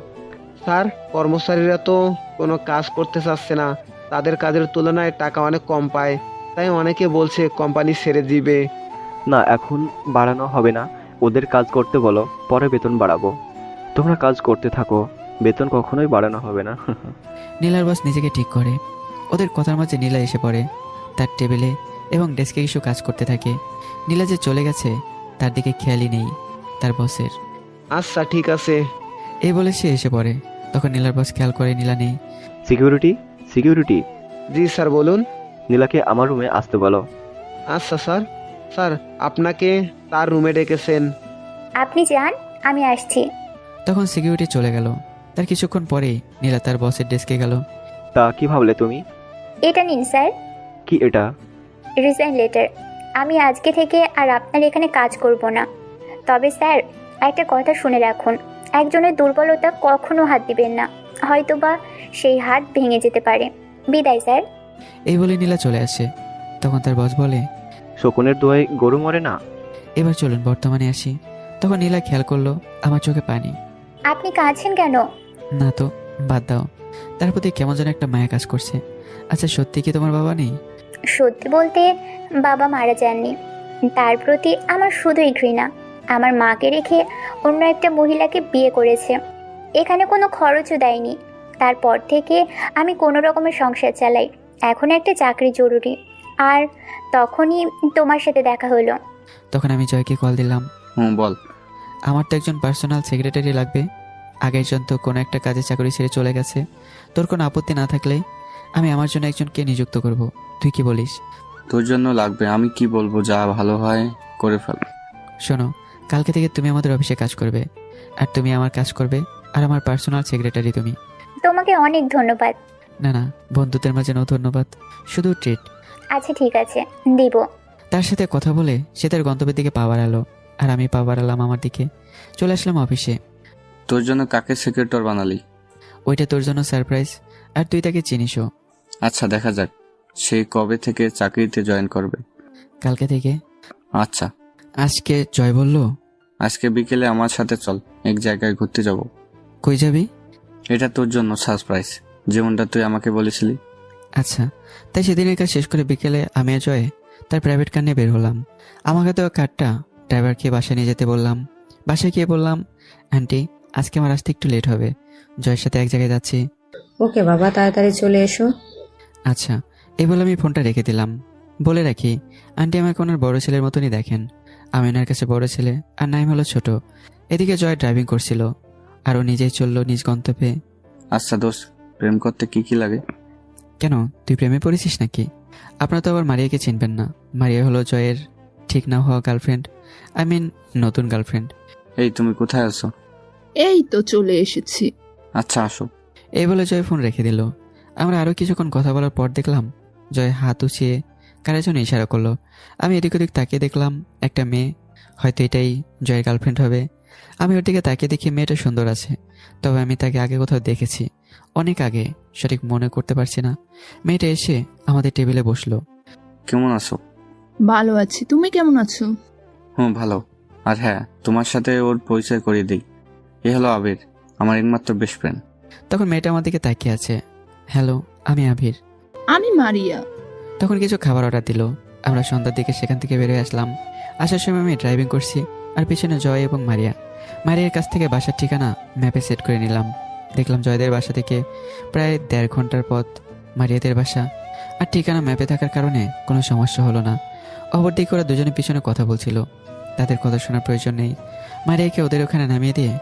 স্যার, কর্মচারীরা তো কোনো কাজ করতে চাচ্ছে না, তাদের কাজের তুলনায় টাকা অনেক কম পায়, তাই অনেকে বলছে কোম্পানি ছেড়ে দিবে। না, এখন বাড়ানো হবে না, ওদের কাজ করতে বলো, পরে বেতন বাড়াবো। তোমরা কাজ করতে থাকো, বেতন কখনোই বাড়ানো হবে না। নীলার বস নিজেকে ঠিক করে। ওদের কথার মাঝে নীলা এসে পড়ে তার টেবিলে এবং ডেস্কে কিছু কাজ করতে থাকে। নীলা যে চলে গেছে তার দিকে খেয়ালই নেই তার বসের। আচ্ছা ঠিক আছে, এই বলে সে এসে পড়ে। তখন নীলার বস খেয়াল করে নীলা নেই। Security, security. জি স্যার, বলুন। নীলাকে আমার রুমে আসতে বলো। আচ্ছা স্যার। স্যার, আপনাকে তার রুমে ডেকেছেন। আপনি যান, আমি আসছি। তখন সিকিউরিটি চলে গেল। তার কিছুক্ষণ পরেই নীলা তার বসের ডেস্কে গেল। তা কি ভাবলে তুমি? এটা নিন স্যার। কি এটা? Resign letter. আমি আজকে থেকে আর আপনার এখানে কাজ করব না। তবে স্যার, একটা কথা শুনে রাখুন, একজনের দুর্বলতা কখনো হাত দিবেন না, হয়তোবা সেই হাত ভেঙে যেতে পারে। বিদায় স্যার। এই বলে নীলা চলে আসে। তখন তার বস বলে, শকুনের দোয়ায় গরু মরে না। এবার চলুন বর্তমানে আসি। তখন নীলা খেয়াল করলো আমার চোখে পানি। আপনি কাঁদছেন কেন? না তো, বাদ দাও। তার প্রতি কেমন যেন একটা মায়া কাজ করছে। আচ্ছা, সত্যি কি তোমার বাবা নেই? সত্যি বলতে বাবা মারা যাননি। তার প্রতি আমার শুধুই ঘৃণা। আমার মাকে রেখে অন্য একটা মহিলাকে বিয়ে করেছে। এখানে কোনো খরচও দেয়নি। তারপর থেকে আমি কোনো রকমের সংসার চালাই। এখন একটা চাকরি জরুরি। আর তখনই তোমার সাথে দেখা হলো। তখন আমি জয়কে কল দিলাম। বল। আমার তো একজন পার্সোনাল সেক্রেটারি লাগবে। আগের জন তো কোনো একটা কাজে চাকরি ছেড়ে চলে গেছে। তোর কোনো আপত্তি না থাকলে আমি আমার জন্য একজনকে নিযুক্ত করব। তুই কি বলিস? তোর জন্য লাগবে, আমি কি বলবো, যা ভালো হয় করে ফেল। শোনো, কালকে থেকে তুমি আমাদের অফিসে কাজ করবে, আর তুমি আমার কাজ করবে, আর আমার পার্সোনাল সেক্রেটারি তুমি। তোমাকে অনেক ধন্যবাদ। না না, বন্ধুদের মাঝে নো ধন্যবাদ, শুধু ট্রিট। আচ্ছা ঠিক আছে, দিব। তার সাথে কথা বলে সে তার গন্তব্যের দিকে পা বাড়ালো, আর আমি পা বাড়ালাম আমার দিকে। চলে আসলাম অফিসে। তোর জন্য কাকে সেক্রেটারি বানালি? ওইটা তোর জন্য সারপ্রাইজ, আর তুই তাকে চিনিসও। আচ্ছা, দেখা যাক সে কবে থেকে চাকরিতে জয়েন করবে। কালকে থেকে। আচ্ছা। আজকে জয় বলল, আজকে বিকেলে আমার সাথে চল, এক জায়গায় ঘুরতে যাব। কই যাবি? এটা তোর জন্য সারপ্রাইজ, যেমনটা তুই আমাকে বলেছিলি। আচ্ছা। তাই সেদিনের কাজ শেষ করে বিকেলে আমি আর জয় তার প্রাইভেট কার নিয়ে বের হলাম। আমাকে তো কারটা ড্রাইভারকে বাসায় নিয়ে যেতে বললাম। বাসায় গিয়ে বললাম, আন্টি আজকে আমার আসতে একটু লেট হবে, জয়ের সাথে এক জায়গায় যাচ্ছি। ওকে বাবা, তাড়াতাড়ি চলে এসো। আচ্ছা। এই বলে আমি ফোনটা রেখে দিলাম। বলে রাখি, আন্টি আমাকে ওনার বড় ছেলের মতনই দেখেন। আমি ওনার কাছে বড় ছেলে, আর নাইম হলো ছোট। এদিকে জয় ড্রাইভিং করছিল, আর ও নিজেই চললো নিজ গন্তব্যে। আচ্ছা দোস্ত, প্রেম করতে কি কি লাগে? কেন, তুই প্রেমে পড়েছিস নাকি? আপনারা তো আবার মারিয়াকে চিনবেন না। মারিয়া হলো জয়ের ঠিক না হওয়া গার্লফ্রেন্ড, আই মিন নতুন গার্লফ্রেন্ড। এই তুমি কোথায় আছো? এই তো চলে এসেছি। আচ্ছা আসো। এই বলে জয় ফোন রেখে দিল। আমরা আরো কিছুক্ষণ কথা বলার পর দেখলাম জয় হাত উঠিয়ে কারের জন্য ইশারা করলো। আমি এদিক ওদিক তাকিয়ে দেখলাম একটা মেয়ে, হয়তো এটাই জয়ের গার্লফ্রেন্ড হবে। আমি ওর দিকে তাকিয়ে দেখি মেয়েটা সুন্দর আছে, তবে আমি তাকে আগে কোথাও দেখেছি, অনেক আগে, সঠিক মনে করতে পারছি না। মেয়েটা এসে আমাদের টেবিলে বসলো। কেমন আছো? ভালো আছি, তুমি কেমন আছো? ভালো। আর হ্যাঁ, তোমার সাথে ওর পরিচয় করিয়ে দিই। এ হলো আবির, আমার একমাত্র বেস্ট ফ্রেন্ড। তখন মেয়েটা আমার দিকে তাকিয়ে আছে। হ্যালো, আমি আবির। আমি মারিয়া। তখন কিছু খাবার অর্ডার দিল। আমরা সন্ধ্যার দিকে সেখান থেকে বেরিয়ে আসলাম। আসার সময় আমি ড্রাইভিং করছি, আর পিছনে জয় এবং মারিয়া। মারিয়ার কাছ থেকে বাসার ঠিকানা ম্যাপে সেট করে নিলাম। দেখলাম জয়দের বাসা থেকে প্রায় 1.5 ঘন্টার পথ মারিয়াদের বাসা, আর ঠিকানা ম্যাপে থাকার কারণে কোনো সমস্যা হলো না। অপরদিকে ওরা দুজনে পিছনে কথা বলছিল, তাদের কথা শোনার প্রয়োজন নেই। মারিয়াকে ওদের ওখানে নামিয়ে দিয়ে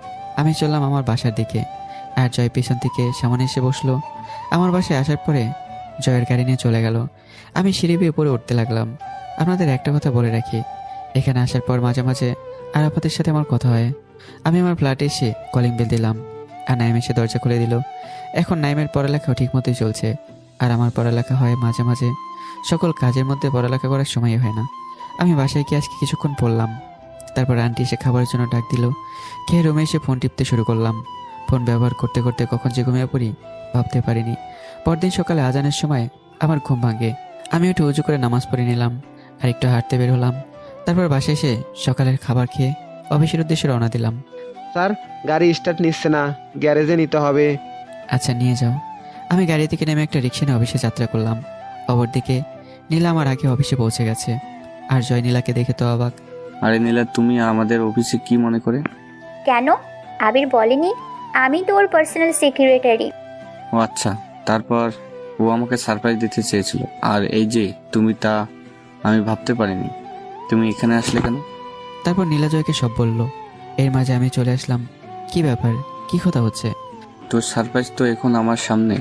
আমি চললাম আমার বাসার দিকে, আর জয় পিছন থেকে সামনে এসে বসলো। আমার বাসায় আসার পরে জয়ের গাড়ি নিয়ে চলে গেল। আমি সিঁড়ি বেয়ে উপরে উঠতে লাগলাম। আপনাদের একটা কথা বলে রাখি, এখানে আসার পর মাঝে মাঝে আরাফাতের সাথে আমার কথা হয়। আমি আমার ফ্ল্যাটে এসে কলিং বেল দিলাম, আর নাইম এসে দরজা খুলে দিল। এখন নাইমের পড়ালেখাও ঠিক মতোই চলছে, আর আমার পড়ালেখা হয় মাঝে মাঝে। সকল কাজের মধ্যে পড়ালেখা করার সময় হয় না। আমি বাসায় গিয়ে আজকে কিছুক্ষণ পড়লাম। তারপর আন্টি এসে খাবারের জন্য ডাক দিল। খেয়ে রুমে এসে ফোন টিপতে শুরু করলাম। ফোন ব্যবহার করতে করতে কখন যে ঘুমিয়ে পড়ি ভাবতে পারিনি। পরদিন সকালে আজানের সময় আমার ঘুম ভাঙে। আমি একটু উঁচু করে নামাজ পড়ে নিলাম, আর একটু হাঁটতে বের হলাম। তারপর বাসায় এসে সকালের খাবার খেয়ে অফিসের উদ্দেশ্যে রওনা দিলাম। স্যার, গাড়ি স্টার্ট নিচ্ছে না, গ্যারেজে নিতে হবে। আচ্ছা, নিয়ে যাও। আমি গাড়ি থেকে নেমে একটা রিক্সা নিয়ে অফিসে যাত্রা করলাম। অপরদিকে নীলা আমার আগে অফিসে পৌঁছে গেছে, আর জয় নীলাকে দেখে তো অবাক। আরে নীলা, তুমি আমাদের অফিসে কি মনে করে? কেন, আবির বলেনি আমি তোর পার্সোনাল সেক্রেটারি? ও আচ্ছা, তারপর ও আমাকে সারপ্রাইজ দিতে চেয়েছিল, আর এই যে তুমি, তা আমি ভাবতে পারিনি। তুমি এখানে আসলে কেন? তারপর নীলা জয়কে সব বলল। এর মাঝে আমি চলে আসলাম। কি ব্যাপার, কি কথা হচ্ছে? তোর সারপ্রাইজ তো এখন আমার সামনে।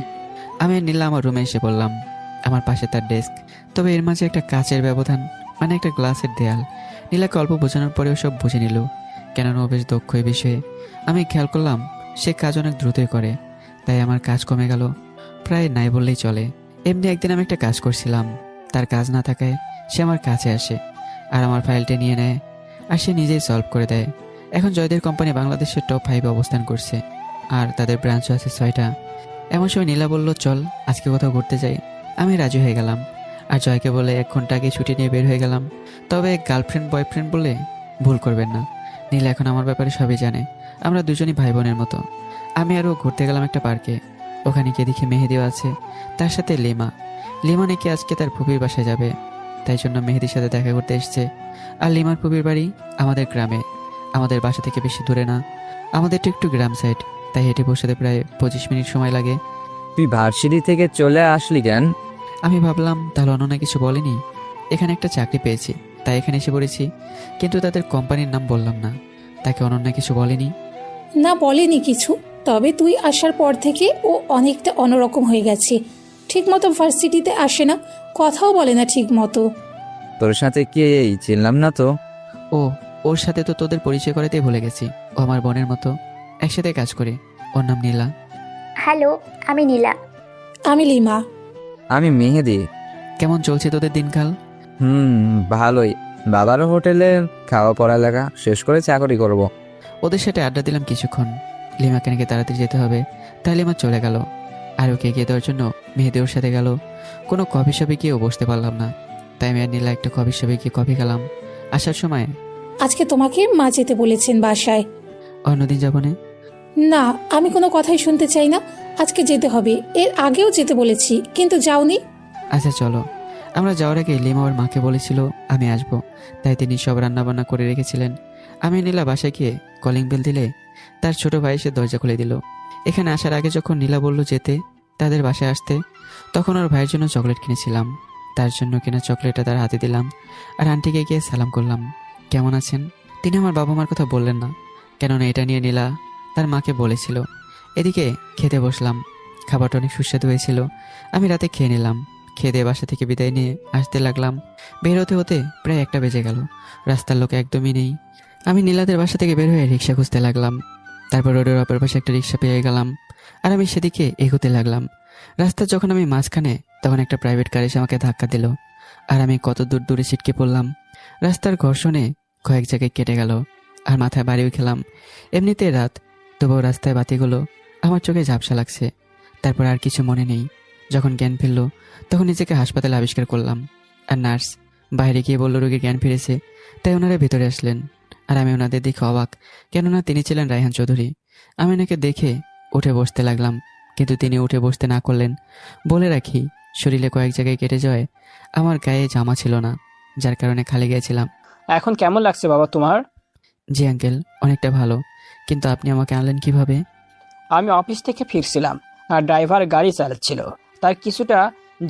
আমি নীলা আমার রুমে এসে বললাম। আমার পাশে তার ডেস্ক, তবে এর মাঝে একটা কাচের ব্যবধান, মানে একটা গ্লাসের দেয়াল। নীলাকে অল্প বোঝানোর পরেও সব বুঝে নিল, কেননা ও বেশ দক্ষ এই বিষয়ে। আমি খেয়াল করলাম সে কাজ অনেক দ্রুতই করে, তাই আমার কাজ কমে গেল, প্রায় নাই বললেই চলে। এমনি একদিন আমি একটা কাজ করছিলাম, তার কাজ না থাকায় সে আমার কাছে আসে, আর আমার ফাইলটা নিয়ে নেয়, আর সে নিজেই সলভ করে দেয়। এখন জয়দের কোম্পানি বাংলাদেশের টপ 5 অবস্থান করছে, আর তাদের ব্রাঞ্চও আছে 6টা। এমন সময় নীলা বলল, চল আজকে কোথাও ঘুরতে যাই। আমি রাজি হয়ে গেলাম, আর জয়কে বলে 1 ঘন্টা আগে ছুটি নিয়ে বের হয়ে গেলাম। তবে গার্লফ্রেন্ড বয়ফ্রেন্ড বলে ভুল করবেন না। নীলা এখন আমার ব্যাপারে সবই জানে। আমরা দুজনই ভাই বোনের মতো। আমি আরও ঘুরতে গেলাম একটা পার্কে। ওখানে গিয়ে দেখি মেহেদিও আছে, তার সাথে লিমা নাকি আজকে তার ফুপির বাসায় যাবে, তাই জন্য মেহেদির সাথে দেখা করতে এসছে। আর লিমার ফুপির বাড়ি আমাদের গ্রামে, আমাদের বাসা থেকে বেশি দূরে না, আমাদের একটু গ্রাম সাইড, তাই হেঁটে বসাতে প্রায় 25 মিনিট সময় লাগে। তুই ভার্সিটি থেকে চলে আসলি কেন? আমি ভাবলাম তাহলে অনন্যা কিছু বলেনি। এখানে একটা চাকরি পেয়েছি, তাই এখানে এসে পড়েছি, কিন্তু তাদের কোম্পানির নাম বললাম না। তাকে অনন্যা কিছু বলেনি? না, বলেনি কিছু। তবে তুই আসার পর থেকে ও অনেকটা অন্যরকম হয়ে গেছে। ঠিক মতো ভার্সিটিতে আসে না, কথাও বলে না ঠিক মতো। তোর সাথে কি এই চিনলাম না তো। ওর সাথে তো তোদের পরিচয় করাতেই ভুলে গেছি। ও আমার বোনের মতো, একসাথে কাজ করি। ওর নাম নীলা। হ্যালো, আমি নীলা। আমি লিমা। আমি মেহেদি। কেমন চলছে তোদের দিনকাল? ভালোই। বাবারও হোটেলে খাওয়া পড়ালেখা শেষ করে চাকরি করব। ওদের সাথে আড্ডা দিলাম কিছুক্ষণ। লিমাকে নাকি তাড়াতাড়ি যেতে হবে, তাই লিমা চলে গেল। আর ওকে এগিয়ে দেওয়ার জন্য মেহেদি ওর সাথে গেল। কোনো কফি শপে গিয়েও বসতে পারলাম না, তাই আমি আর নীলা একটা কফি শপে গিয়ে কফি খেলাম। আসার সময় আজকে তোমাকে মা যেতে বলেছেন বাসায়। অন্যদিন যাবো না? না, আমি কোনো কথাই শুনতে চাই না। আজকে যেতে হবে। এর আগেও যেতে বলেছি, কিন্তু যাওনি। আচ্ছা চলো। আমরা যাওয়ার আগে লিমা ওর মাকে বলেছিল আমি আসবো, তাই তিনি সব রান্নাবান্না করে রেখেছিলেন। আমি নীলা বাসায় গিয়ে কলিং বেল দিলে তার ছোট ভাই এসে দরজা খুলে দিল। এখানে আসার আগে যখন নীলা বলল যেতে, তাদের বাসায় আসতে, তখন ওর ভাইয়ের জন্য চকলেট কিনেছিলাম। তার জন্য কেনা চকলেটটা তার হাতে দিলাম আর আন্টিকে গিয়ে সালাম করলাম, কেমন আছেন। তিনি আমার বাবা মার কথা বললেন না, কেননা এটা নিয়ে নীলা তার মাকে বলেছিল। এদিকে খেতে বসলাম। খাবারটা অনেক সুস্বাদু হয়েছিল। আমি রাতে খেয়ে নিলাম। খেয়ে দিয়ে বাসা থেকে বিদায় নিয়ে আসতে লাগলাম। বের হতে হতে প্রায় 1টা বেজে গেল। রাস্তার লোক একদমই নেই। আমি নীলাদের বাসা থেকে বের হয়ে রিক্সা খুঁজতে লাগলাম। তারপর রোডের অপর পাশে একটা রিক্সা পেয়ে গেলাম আর আমি সেদিকে এগোতে লাগলাম। রাস্তা যখন আমি মাঝখানে, তখন একটা প্রাইভেট কার এসে আমাকে ধাক্কা দিল আর আমি কত দূরে ছিটকে পড়লাম। রাস্তার ঘর্ষণে কয়েক জায়গায় কেটে গেল আর মাথায় বাড়িও খেলাম। এমনিতে রাত, তবুও রাস্তায় বাতিগুলো আমার চোখে ঝাপসা লাগছে। তারপর আর কিছু মনে নেই। যখন জ্ঞান ফিরল তখন নিজেকে হাসপাতালে আবিষ্কার করলাম। আর নার্স বাইরে গিয়ে বলল রোগীর জ্ঞান ফিরেছে, তাই ওনারা ভেতরে আসলেন। আর আমি ওনাদের দেখে অবাক, কেননা তিনি ছিলেন রায়হান চৌধুরী। আমি ওনাকে দেখে উঠে বসতে লাগলাম, কিন্তু তিনি উঠে বসতে না করলেন। বলে রাখি, শরীরে কয়েক জায়গায় কেটে যাওয়ায় আমার গায়ে জামা ছিল না, যার কারণে খালি গিয়েছিলাম। এখন কেমন লাগছে বাবা তোমার? জি আঙ্কেল, অনেকটা ভালো। কিন্তু আপনি আমাকে আনলেন কিভাবে? আমি অফিস থেকে ফিরছিলাম আর ড্রাইভার গাড়ি চালাচ্ছিল। তার কিছুটা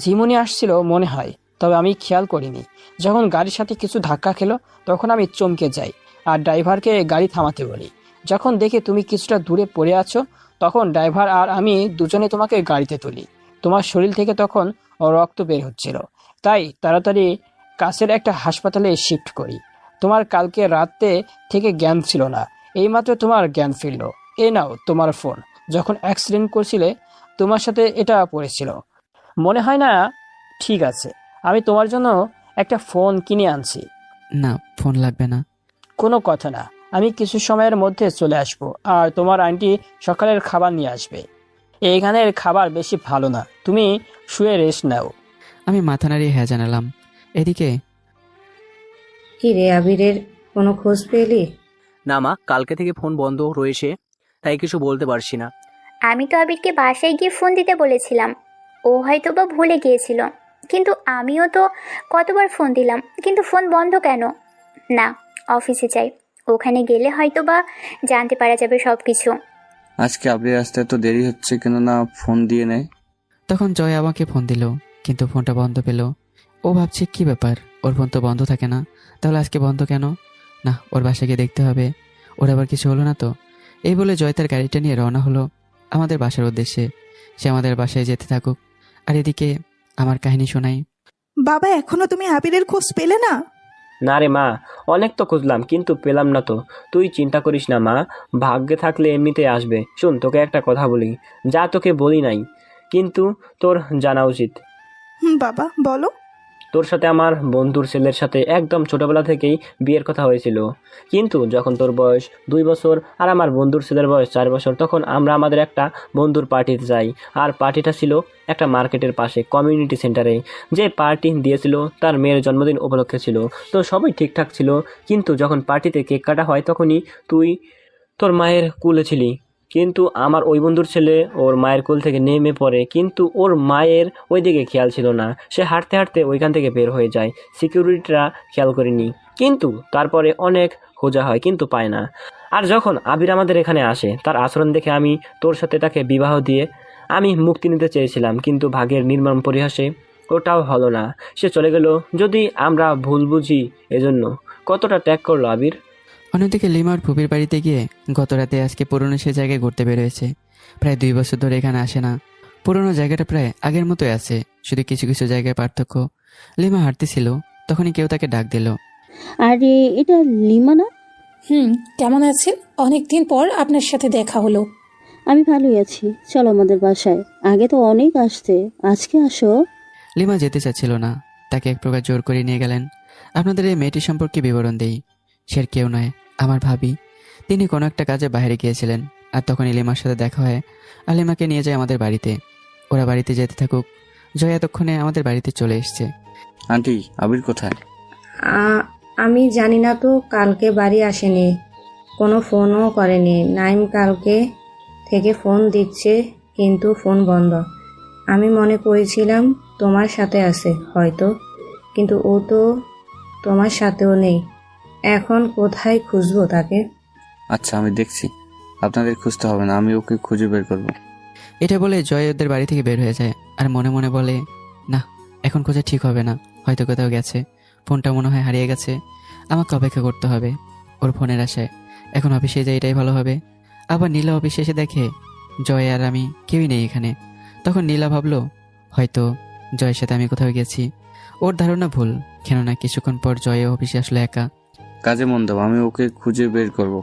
ঝিমুনি আসছিল মনে হয়, তবে আমি খেয়াল করিনি। যখন গাড়ির সাথে কিছু ধাক্কা খেলো তখন আমি চমকে যাই আর ড্রাইভারকে গাড়ি থামাতে বলি। যখন দেখি তুমি কিছুটা দূরে পড়ে আছো, তখন ড্রাইভার আর আমি দুজনে তোমাকে গাড়িতে তুলি। তোমার শরীর থেকে তখন রক্ত বের হচ্ছিল, তাই তাড়াতাড়ি কাছের একটা হাসপাতালে শিফট করি। তোমার কালকে রাতে থেকে জ্ঞান ছিল না, এইমাত্র তোমার জ্ঞান ফিরল। এ নাও তোমার ফোন। যখন অ্যাক্সিডেন্ট করছিলে তোমার সাথে এটা পড়েছিল, মনে হয় না? ঠিক আছে, আমি তোমার জন্য একটা ফোন কিনে আনছি। না, ফোন লাগবে না। কোনো কথা না, আমি কিছু সময়ের মধ্যে চলে আসবো আর তোমার আন্টি সকালের খাবার নিয়ে আসবে। এইখানের খাবার বেশি ভালো না, তুমি শুয়ে রেস্ট নাও। আমি মাথা নাড়িয়ে হ্যাঁ জানালাম। এদিকে কি রে, আবিরের কোনো খোঁজ পেলি? না মা, কালকে থেকে ফোন বন্ধ রয়েছে, তাই কিছু বলতে পারছি না। আমি তো আবিরকে বাসায় গিয়ে ফোন দিতে বলেছিলাম, ও হয়তো বা ভুলে গিয়েছিল। কিন্তু আমিও তো কতবার ফোন দিলাম, কিন্তু ফোন বন্ধ কেন? না, অফিসে যাই, ওখানে গেলে হয়তো বা জানতে পারা যাবে সব কিছু। আজকে আবির আসতে তো দেরি হচ্ছে কেন না ফোন দিয়ে নেয়। তখন জয় আমাকে ফোন দিল, কিন্তু ফোনটা বন্ধ পেল। ও ভাবছে কি ব্যাপার, ওর ফোন তো বন্ধ থাকে না, তাহলে আজকে বন্ধ কেন? না, ওর বাসায় গিয়ে দেখতে হবে ওর আবার কিছু হলো না তো। এই বলে জয় তার গাড়িটা নিয়ে রওনা হলো আমাদের বাসার উদ্দেশ্যে। সে আমাদের বাসায় যেতে থাকুক, আর এদিকে আমার কাহিনী শোনাই। বাবা, এখনো তুমি আবিরের খোঁজ পেলে না? না রে মা, অনেক তো খুঁজলাম কিন্তু পেলাম না তো। তুই চিন্তা করিস না মা, ভাগ্যে থাকলে এমনিতে আসবে। শোন, তোকে একটা কথা বলি, যা তোকে বলি নাই কিন্তু তোর জানা উচিত। বাবা বলো। তোর সাথে আমার বন্ধুর ছেলের সাথে একদম ছোটবেলা থেকেই বিয়ের কথা হয়েছিল, কিন্তু যখন তোর বয়স 2 বছর আর আমার বন্ধুর ছেলের বয়স 4 বছর, তখন আমরা আমাদের একটা বন্ধুর পার্টিতে যাই। আর পার্টিটা ছিল একটা মার্কেটের পাশে কমিউনিটি সেন্টারে। যে পার্টি দিয়েছিল তার মেয়ের জন্মদিন উপলক্ষে ছিল, তো সবই ঠিকঠাক ছিল। কিন্তু যখন পার্টিতে কেক কাটা হয় তখনই তুই তোর মায়ের কুলে ছিলি, কিন্তু আমার ওই বন্ধুর ছেলে ওর মায়ের কোল থেকে নেমে পড়ে, কিন্তু ওর মায়ের ওই দিকে খেয়াল ছিল না। সে হাঁটতে হাঁটতে ওইখান থেকে বের হয়ে যায়, সিকিউরিটিরা খেয়াল করেনি। কিন্তু তারপরে অনেক খোঁজা হয় কিন্তু পায় না। আর যখন আবির আমাদের এখানে আসে, তার আচরণ দেখে আমি তোর সাথে তাকে বিবাহ দিয়ে আমি মুক্তি নিতে চেয়েছিলাম, কিন্তু ভাগ্যের নির্মম পরিহাসে ওটাও হলো না। সে চলে গেল। যদি আমরা ভুল বুঝি, এজন্য কতটা ত্যাগ করলো আবির। অন্যদিকে লিমার ফুপির বাড়িতে গিয়ে গত রাতে আজকে পুরনো সে জায়গায় ঘুরতে বেরোয়েছে। প্রায় 2 বছর ধরে এখানে আসে না। পুরনো জায়গাটা প্রায় আগের মতোই আছে, শুধু কিছু কিছু জায়গায় পার্থক্য। লিমা হাঁটতেছিল, তখনই কেউ তাকে ডাক দিল। আরে এটা লিমা না? কেমন আছেন? অনেকদিন পর আপনার সাথে দেখা হলো। আমি ভালোই আছি, চলো আমাদের বাসায়। আগে তো অনেক আসতে, আজকে আসো। লিমা যেতে চাচ্ছিল না, তাকে এক প্রকার জোর করে নিয়ে গেলেন। আপনাদের এই মেয়েটি সম্পর্কে বিবরণ দেই। সে আর কেউ নয়, আমার ভাবি। তিনি কোনো একটা কাজে বাইরে গিয়েছিলেন, আর তখনই লিমার সাথে দেখা হয়। আর লিমাকে নিয়ে যায় আমাদের বাড়িতে। ওরা বাড়িতে যেতে থাকুক। জয় এতক্ষণে আমাদের বাড়িতে চলে এসছে। আন্টি, আবির কোথায়? আমি জানি না তো, কালকে বাড়ি আসেনি, কোনো ফোনও করেনি। নাইম কালকে থেকে ফোন দিচ্ছে কিন্তু ফোন বন্ধ। আমি মনে করেছিলাম তোমার সাথে আছে হয়তো, কিন্তু ও তো তোমার সাথেও নেই। এখন কোথায় খুঁজবো তাকে? আচ্ছা, আমি দেখছি। আপনাদের খুঁজতে হবে না, আমি ওকে খুঁজে বের করব। এটা বলে জয় ওদের বাড়ি থেকে বের হয়ে যায়। আর মনে মনে বলে, না, এখন খোঁজা ঠিক হবে না, হয়তো কোথাও গেছে। ফোনটা মনে হয় হারিয়ে গেছে, আমাকে অপেক্ষা করতে হবে ওর ফোনের আশায়। এখন অফিসে যাই, এটাই ভালো হবে। আবার নীলা অফিসে এসে দেখে জয় আর আমি কেউই নেই এখানে। তখন নীলা ভাবলো হয়তো জয়ের সাথে আমি কোথাও গেছি। ওর ধারণা ভুল, কেননা কিছুক্ষণ পর জয় অফিসে আসলো একা। কাজে মন দাও, আমি ওকে খুঁজে বের করব।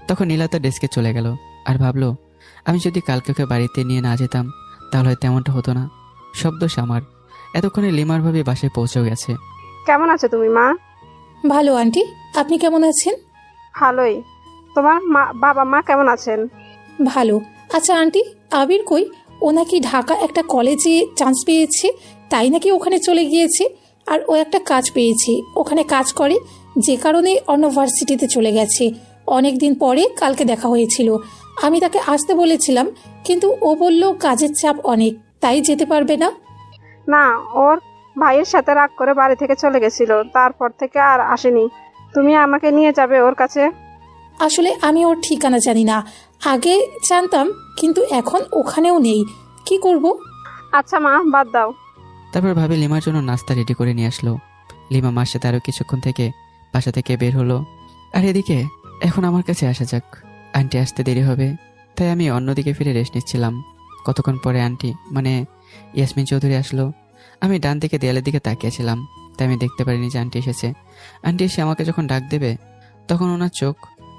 তখন নীলা তার ডেস্কে চলে গেল আর ভাবলো, আমি যদি কালকে ওকে বাড়িতে নিয়ে না যেতাম তাহলে হয়তো তেমনটা হতো না। সব দোষ আমার। এতক্ষণে লিমার ভাবে বাসায় পৌঁছেও গেছে। কেমন আছো তুমি মা? ভালো আন্টি, আপনি কেমন আছেন? ভালোই। তোমার বাবা মা কেমন আছেন? ভালো। আচ্ছা আন্টি, আবির কই? ও নাকি ঢাকা একটা কলেজে চান্স পেয়েছে, তাই নাকি ওখানে চলে গিয়েছে। আর ও একটা কাজ পেয়েছে, ওখানে কাজ করে, যে কারণে অন্য ভার্সিটিতে চলে গেছে। অনেক দিন পরে কালকে দেখা হয়েছিল। আমি তাকে আসতে বলেছিলাম, কিন্তু ও বলল কাজের চাপ অনেক, তাই যেতে পারবে না। না, ওর ভাইয়ের সাথে রাগ করে বাড়ি থেকে চলে গেছিল, তারপর থেকে আর আসেনি। তুমি আমাকে নিয়ে যাবে ওর কাছে? আসলে আমি ওর ঠিকানা জানি না, আগে জানতাম, কিন্তু এখন ওখানেও নেই, কি করব? আচ্ছা মা, বাদ দাও। তারপর ভাবি লিমার জন্য নাস্তা রেডি করে নিয়ে আসলো। লিমা মার সাথে আরো কিছুক্ষণ থেকে বাসা থেকে বের হলো। আর এদিকে এখন আমার কাছে আসা যাক। আন্টি আসতে দেরি হবে, তাই আমি অন্যদিকে ফিরে রেস্ট নিচ্ছিলাম। কতক্ষণ পরে আন্টি মানে ইয়াসমিন চৌধুরী আসলো। আমি ডান দিকে দেয়ালের দিকে তাকিয়েছিলাম, তাই আমি দেখতে পারিনি যে আন্টি এসেছে। আন্টি এসে আমাকে যখন ডাক দেবে তখন ওনার চোখ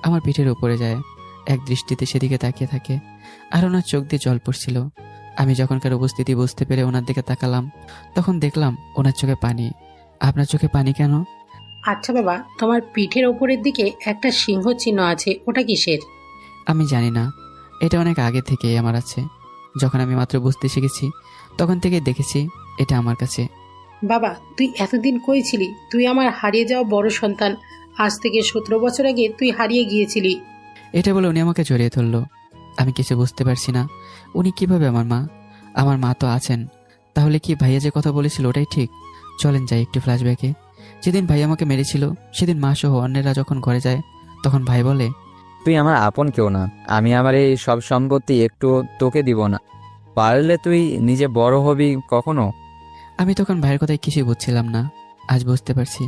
আমার পিঠের উপরে যায়, এক দৃষ্টিতে সেদিকে তাকিয়ে থাকে, আর ওনার চোখ দিয়ে জল পড়ছিল। আমি যখনকার উপস্থিতি বুঝতে পেরে ওনার দিকে তাকালাম, তখন দেখলাম ওনার চোখে পানি। আপনার চোখে পানি কেন? আচ্ছা বাবা, তোমার পিঠের ওপরের দিকে একটা সিংহ চিহ্ন আছে, ওটা কিসের? আমি জানি না, এটা অনেক আগে থেকেই আমার আছে। যখন আমি মাত্র বুঝতে শিখেছি তখন থেকে দেখেছি এটা আমার কাছে। বাবা, তুই এতদিন কই ছিলি? তুই আমার হারিয়ে যাওয়া বড় সন্তান। আজ থেকে 17 বছর আগে তুই হারিয়ে গিয়েছিলি। এটা বলে উনি আমাকে জড়িয়ে ধরলো। আমি কিছু বুঝতে পারছি না, উনি কিভাবে আমার মা? আমার মা তো আছেন, তাহলে কি ভাইয়া যে কথা বলেছিল ওটাই ঠিক? চলেন যাই একটু ফ্ল্যাশব্যাকে। যেদিন ভাই আমাকে মেরেছিল সেদিন মা সহ অন্যেরা যখন ঘরে যায় তখন ভাই বলে, তুই আমার আপন কেউ না, আমি আমার এই সব সম্পত্তি একটু তোকে দিব না, পারলে তুই নিজে বড় হবি কখনো। আমি তখন ভাইয়ের কথায় কিছুই বুঝছিলাম না। আজ বুঝতে পারছি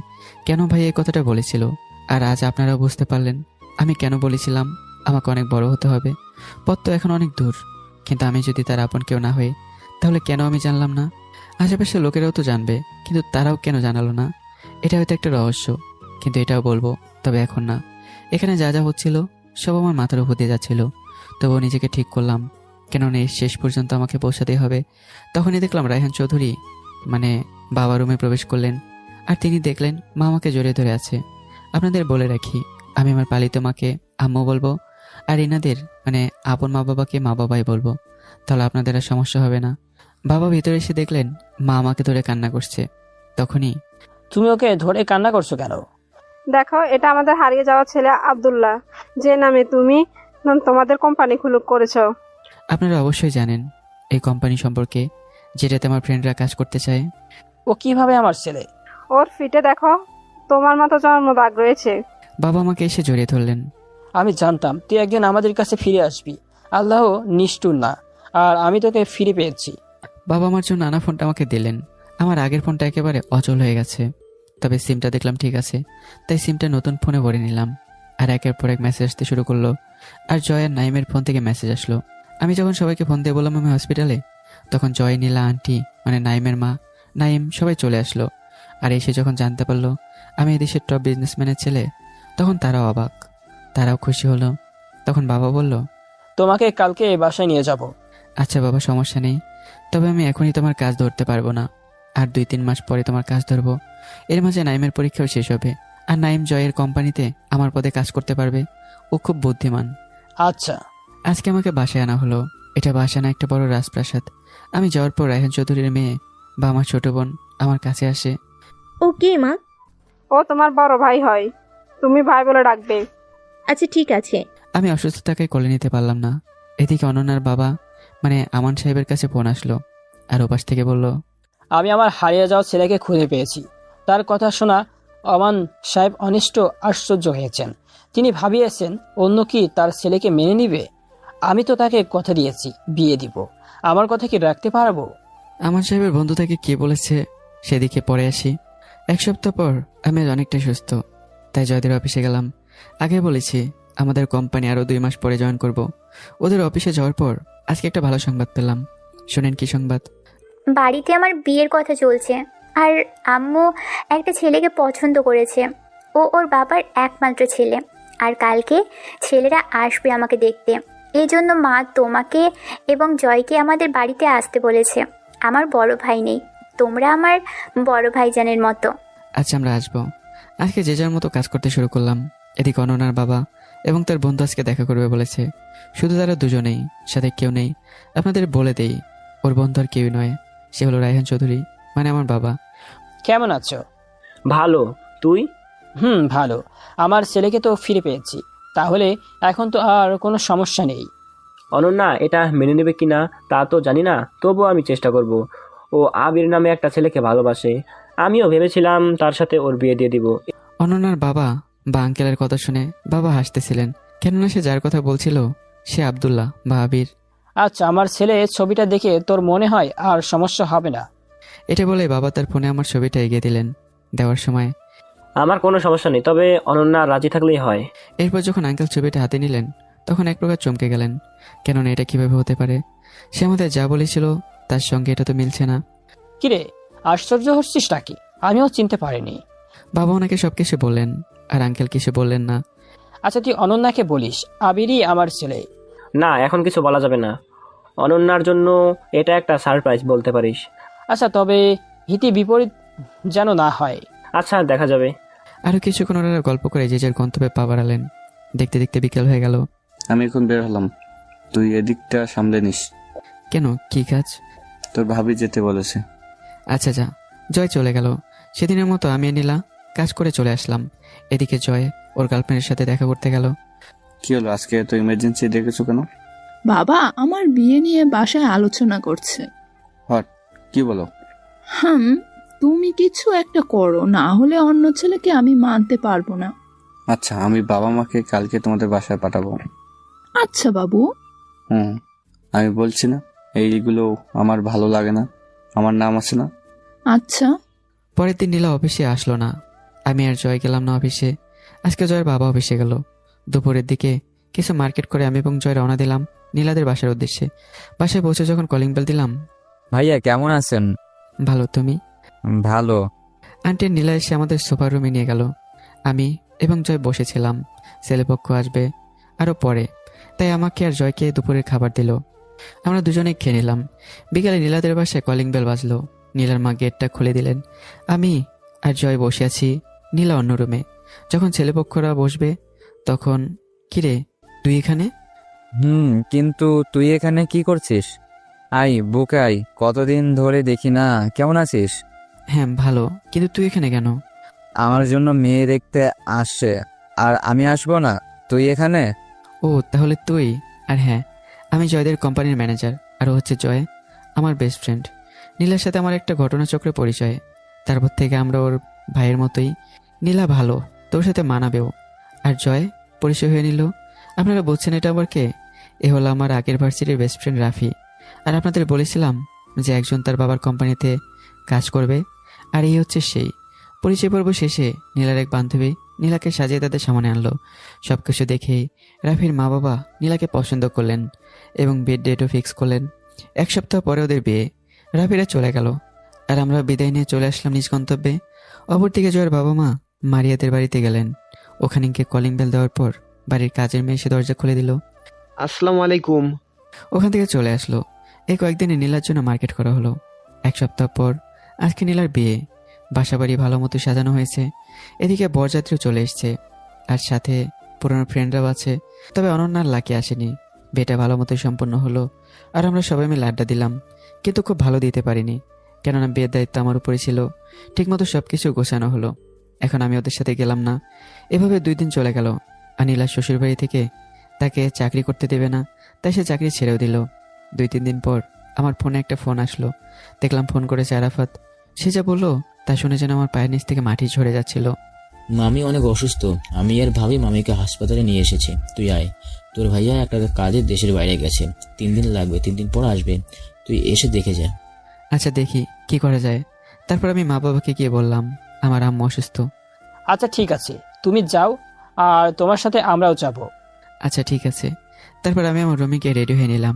কেন ভাই এই কথাটা বলেছিল। আর আজ আপনারাও বুঝতে পারলেন আমি কেন বলেছিলাম আমাকে অনেক বড় হতে হবে। পথ তো এখন অনেক দূর, কিন্তু আমি যদি তার আপন কেউ না হই তাহলে কেন আমি জানলাম না? আশেপাশের লোকেরাও তো জানবে, কিন্তু তারাও কেন জানালো না? এটা হয়তো একটা রহস্য, কিন্তু এটাও বলবো, তবে এখন না। এখানে যা যা হচ্ছিল সব আমার মাথার উপর দিয়ে যাচ্ছিল, তবুও নিজেকে ঠিক করলাম, কেননা শেষ পর্যন্ত আমাকে পৌঁছাতেই হবে। তখনই দেখলাম রায়হান চৌধুরী মানে বাবা রুমে প্রবেশ করলেন আর তিনি দেখলেন মা আমাকে জড়িয়ে ধরে আছে। আপনাদের বলে রাখি, আমি আমার পালিত মাকে আম্মু বলবো, আর এনাদের মানে আপন মা বাবাকে মা বাবাই বলবো, তাহলে আপনাদের আর সমস্যা হবে না। বাবা ভিতরে এসে দেখলেন মা আমাকে ধরে কান্না করছে। তখনই, তুমি ওকে ধরে কান্না করছো কেন? দেখো, এটা আমাদের হারিয়ে যাওয়া ছেলে আব্দুল্লাহ, যে নামে তুমি তোমাদের কোম্পানি করেছো। আপনারা অবশ্যই জানেন এই কোম্পানি সম্পর্কে, যেটাতে আমার ফ্রেন্ডরা কাজ করতে চায়। ও কিভাবে আমার ছেলে? ওর ফিটে দেখো, তোমার মতো জন্ম দাগ রয়েছে। বাবা আমাকে এসে জড়িয়ে ধরলেন। আমি জানতাম তুই একদিন আমাদের কাছে ফিরে আসবি। আল্লাহ নিষ্ঠুর না, আর আমি তোকে ফিরে পেয়েছি। বাবা আমার জন্য নানা ফোনটা আমাকে দিলেন। আমার আগের ফোনটা একেবারে অচল হয়ে গেছে, তবে সিমটা দেখলাম ঠিক আছে, তাই সিমটা নতুন ফোনে ভরে নিলাম। আর একের পর এক মেসেজ আসতে শুরু করলো। আর জয় আর নাইমের ফোন থেকে মেসেজ আসলো। আমি যখন সবাইকে ফোন দিয়ে বললাম আমি হসপিটালে, তখন জয়, নীলা আন্টি মানে নাইমের মা, নাইম সবাই চলে আসলো। আর এসে যখন জানতে পারলো আমি এদেশের টপ বিজনেসম্যানের ছেলে, তখন তারাও অবাক, তারাও খুশি হলো। তখন বাবা বলল, তোমাকে কালকে বাসায় নিয়ে যাব। আচ্ছা বাবা, সমস্যা নেই, তবে আমি এখনই তোমার কাজ ধরতে পারবো না, আর 2-3 মাস পরে তোমার কাজ ধরবো। এর মাঝে নাইমের পরীক্ষাও শেষ হবে, আর নাইম জয়ের কোম্পানিতে আমার পদে কাজ করতে পারবে। ও খুব বুদ্ধিমান। আচ্ছা। আজকে আমাকে বাসায় আনা হলো। এটা বাসা না, একটা বড় রাজপ্রাসাদ। আমি যাওয়ার পর রায়হান চৌধুরীর মেয়ে বা আমার ছোট বোন আমার কাছে আসে। ও কে মা? ও তোমার বড় ভাই হয়, তুমি ভাই বলে ডাকবে। আচ্ছা ঠিক আছে। আমি অসুস্থ থাকায় কোলে নিতে পারলাম না। এদিকে অনন্যার বাবা মানে আমান সাহেবের কাছে ফোন আসলো, আর ওপাশ থেকে বলল, আমি আমার হারিয়ে যাওয়া ছেলেকে খুঁজে পেয়েছি। তার কথা শোনা আমান সাহেব অনিষ্ট আশ্চর্য হয়েছেন। তিনি ভাবিয়েছেন অন্য কি তার ছেলেকে মেনে নিবে। আমি তো তাকে কথা দিয়েছি বিয়ে দিব, আমার কথা কি রাখতে পারবো? আমান সাহেবের বন্ধু তাকে কে বলেছে সেদিকে পরে আসি। 1 সপ্তাহ পর আমি অনেকটা সুস্থ, তাই জয়দের অফিসে গেলাম। আগে বলেছি আমাদের কোম্পানি আরো 2 মাস পরে জয়েন করব। ওদের অফিসে যাওয়ার পর আজকে একটা ভালো সংবাদ পেলাম। শোনেন কি সংবাদ। বাড়িতে আমার বিয়ের কথা চলছে, আর আম্মু একটা ছেলেকে পছন্দ করেছে। ও ওর বাবার একমাত্র ছেলে, আর কালকে ছেলেরা আসবে আমাকে দেখতে। এই জন্য মা তোমাকে এবং জয়কে আমাদের বাড়িতে আসতে বলেছে। আমার বড় ভাই নেই, তোমরা আমার বড় ভাইজানের মতো। আচ্ছা আমরা আসবো। আজকে যে যার মতো কাজ করতে শুরু করলাম। এদিকে অনন্যার বাবা এবং তার বন্ধু আজকে দেখা করবে বলেছে। শুধু তারা দুজনেই, সাথে কেউ নেই। আপনাদের বলে দেই, ওর বন্ধু আর কেউই নয়, সে হলো রায়হান চৌধুরী মানে আমার বাবা। কেমন আছো? ভালো, তুই? ভালো। আমার ছেলেকে তো ফিরে পেয়েছি, তাহলে এখন তো আর কোনো সমস্যা নেই। অনন্যা এটা মেনে নেবে কিনা তা তো জানি না, তবুও আমি চেষ্টা করব। ও আবির নামে একটা ছেলেকে ভালোবাসে, আমিও ভেবেছিলাম তার সাথে ওর বিয়ে দিয়ে দিব। অনন্যার বাবা বা আঙ্কেলের কথা শুনে বাবা হাসতেছিলেন, কেননা সে যার কথা বলছিল সে আব্দুল্লাহ বা আবির। আচ্ছা, আমার ছেলে ছবিটা দেখে তোর মনে হয় আর সমস্যা হবে না? এটা বলে বাবা তার ফোনে আমার ছবিটা এগিয়ে দিলেন। দেওয়ার সময়, আমার কোনো সমস্যা নেই, তবে অনন্যা রাজি থাকলেই হয়। এরপর যখন আঙ্কেল ছবিটা হাতে নিলেন তখন এক প্রকার চমকে গেলেন, কেননা এটা কিভাবে হতে পারে? সে আমাদের যা বলেছিল তার সঙ্গে এটা তো মিলছে না। কিরে, আশ্চর্য হচ্ছিস নাকি? আমিও চিনতে পারিনি। বাবা ওনাকে সবকিছু বললেন, আর আঙ্কেল কিছু বললেন না। আচ্ছা, তুই অনন্যাকে বলিস আবিরই আমার ছেলে। না, এখন কিছু বলা যাবে না। অনন্যার জন্য এটা একটা সারপ্রাইজ বলতে পারিস। আচ্ছা, তবে হিতে বিপরীত যেন না হয়। আচ্ছা, দেখা যাবে। আরো কিছুক্ষণ ওনারা গল্প করে যে যার গন্তব্যে পা বাড়ালেন। দেখতে দেখতে বিকেল হয়ে গেল। আমি এখন বের হলাম, তুই এদিকটা সামলে নিস। কেন, কি কাজ? তোর ভাবি যেতে বলেছে। আচ্ছা যা। জয় চলে গেল। সেদিনের মতো আমি নীলা কাজ করে চলে আসলাম। এদিকে জয় ওর গার্লফ্রেন্ডের সাথে দেখা করতে গেল। কি হলো, আজকে তো ইমার্জেন্সি ডেকেছো কেন? বাবা আমার বিয়ে নিয়ে বাসায় আলোচনা করছে। হট, কি বলো? তুমি কিছু একটা করো, না হলে অন্য ছেলেকে আমি মানতে পারবো না। আচ্ছা, আমি বাবা মাকে কালকে তোমাদের বাসায় পাঠাবো। আচ্ছা বাবু। আমি বলছি না এইগুলো আমার ভালো লাগে না, আমার নাম আছে না। আচ্ছা। পরের দিন নীলা অফিসে আসলো না। আমি আর জয় গেলাম না অফিসে। আজকে জয়ের বাবা অফিসে গেল। দুপুরের দিকে কিছু মার্কেট করে আমি এবং জয় রওনা দিলাম নীলাদের বাসার উদ্দেশ্যে। বাসায় পৌঁছে যখন কলিং বেল দিলাম, ভাইয়া কেমন আছেন? ভালো, তুমি? ভালো। আন্টি নীলা এসে আমাদের সোফার রুমে নিয়ে গেল। আমি এবং জয় বসেছিলাম। ছেলেপক্ষ আসবে আরও পরে, তাই আমাকে আর জয়কে দুপুরের খাবার দিল। আমরা দুজনে খেয়ে নিলাম। বিকালে নীলাদের বাসায় কলিং বেল বাজলো। নীলার মা গেটটা খুলে দিলেন। আমি আর জয় বসে আছি নীলা অন্য রুমে। যখন ছেলেপক্ষরা বসবে তখন, কিরে তুই এখানে? কিন্তু তুই এখানে কি করছিস? আই বুকে আই, কতদিন ধরে দেখি না, কেমন আছিস? হ্যাঁ ভালো, কিন্তু তুই এখানে কেন? আমার জন্য মেয়ে দেখতে আসছে, আর আমি আসবো না? তুই এখানে? ও তাহলে তুই। আর হ্যাঁ, আমি জয়দের কোম্পানির ম্যানেজার, আর ও হচ্ছে জয় আমার বেস্ট ফ্রেন্ড। নীলার সাথে আমার একটা ঘটনাচক্রে পরিচয়, তারপর থেকে আমরা ওর ভাইয়ের মতোই। নীলা ভালো, তোর সাথে মানাবেও। আর জয় পরিচয় হয়ে নিল। আপনারা বলছেন এটা আবার কে? এ হলো আমার আগের ভার্সিটির বেস্ট ফ্রেন্ড রাফি। আর আপনাদের বলেছিলাম যে একজন তার বাবার কোম্পানিতে কাজ করবে, আর এই হচ্ছে সেই। পরিচয় পর্ব শেষে নীলার এক বান্ধবী নীলাকে সাজিয়ে তাদের সামনে আনলো। সব কিছু দেখেই রাফির মা বাবা নীলাকে পছন্দ করলেন এবং বিয়ের ডেটও ফিক্স করলেন। 1 সপ্তাহ পরে ওদের বিয়ে। রাফিরা চলে গেল, আর আমরা বিদায় নিয়ে চলে আসলাম নিজ গন্তব্যে। অপরদিকে জয়ের বাবা মা মারিয়াদের বাড়িতে গেলেন। ওখানে গিয়ে কলিং বেল দেওয়ার পর বাড়ির কাজের মেয়ে এসে দরজা খুলে দিল। আসসালামু আলাইকুম। ওখান থেকে চলে আসলো। এই কয়েকদিনে নীলার জন্য মার্কেট করা হলো। 1 সপ্তাহ পর আজকে নীলার বিয়ে। বাসাবাড়ি ভালো মতো সাজানো হয়েছে। এদিকে বরযাত্রীও চলে এসছে, আর সাথে পুরনো ফ্রেন্ডরাও আছে। তবে অনন্যার লাকি আসেনি। বিয়েটা ভালো মতো সম্পন্ন হলো, আর আমরা সবাই মিলে আড্ডা দিলাম। কিন্তু খুব ভালো দিতে পারিনি, কেননা বিয়ের দায়িত্ব আমার উপরে ছিল। ঠিকমতো সব কিছু গোছানো হলো। এখন আমি ওদের সাথে গেলাম না। এভাবে 2 দিন চলে গেল। আর নীলার শ্বশুরবাড়ি থেকে তাকে চাকরি করতে দেবে না, তাই সে চাকরি ছেড়েও দিল। 2-3 দিন পর আমার ফোনে একটা ফোন আসলো। দেখলাম ফোন করেছে আরাফাত। সে যা বললো তা শুনে যেন আমার পায়ের নিচ থেকে মাটি ঝরে যাচ্ছিল। মামি অনেক অসুস্থ, আমি আর ভাবি মামিকে হাসপাতালে নিয়ে এসেছি। তুই আয়, তোর ভাইয়া একটা কাজে দেশের বাইরে গেছে, 3 দিন লাগবে, 3 দিন পর আসবে, তুই এসে দেখে যা। আচ্ছা দেখি কি করা যায়। তারপর আমি মা বাবাকে গিয়ে বললাম আমার আম্মু অসুস্থ। আচ্ছা ঠিক আছে, তুমি যাও, আর তোমার সাথে আমরাও যাব। আচ্ছা ঠিক আছে। তারপর আমি আমার রুমে গিয়ে রেডি হয়ে নিলাম,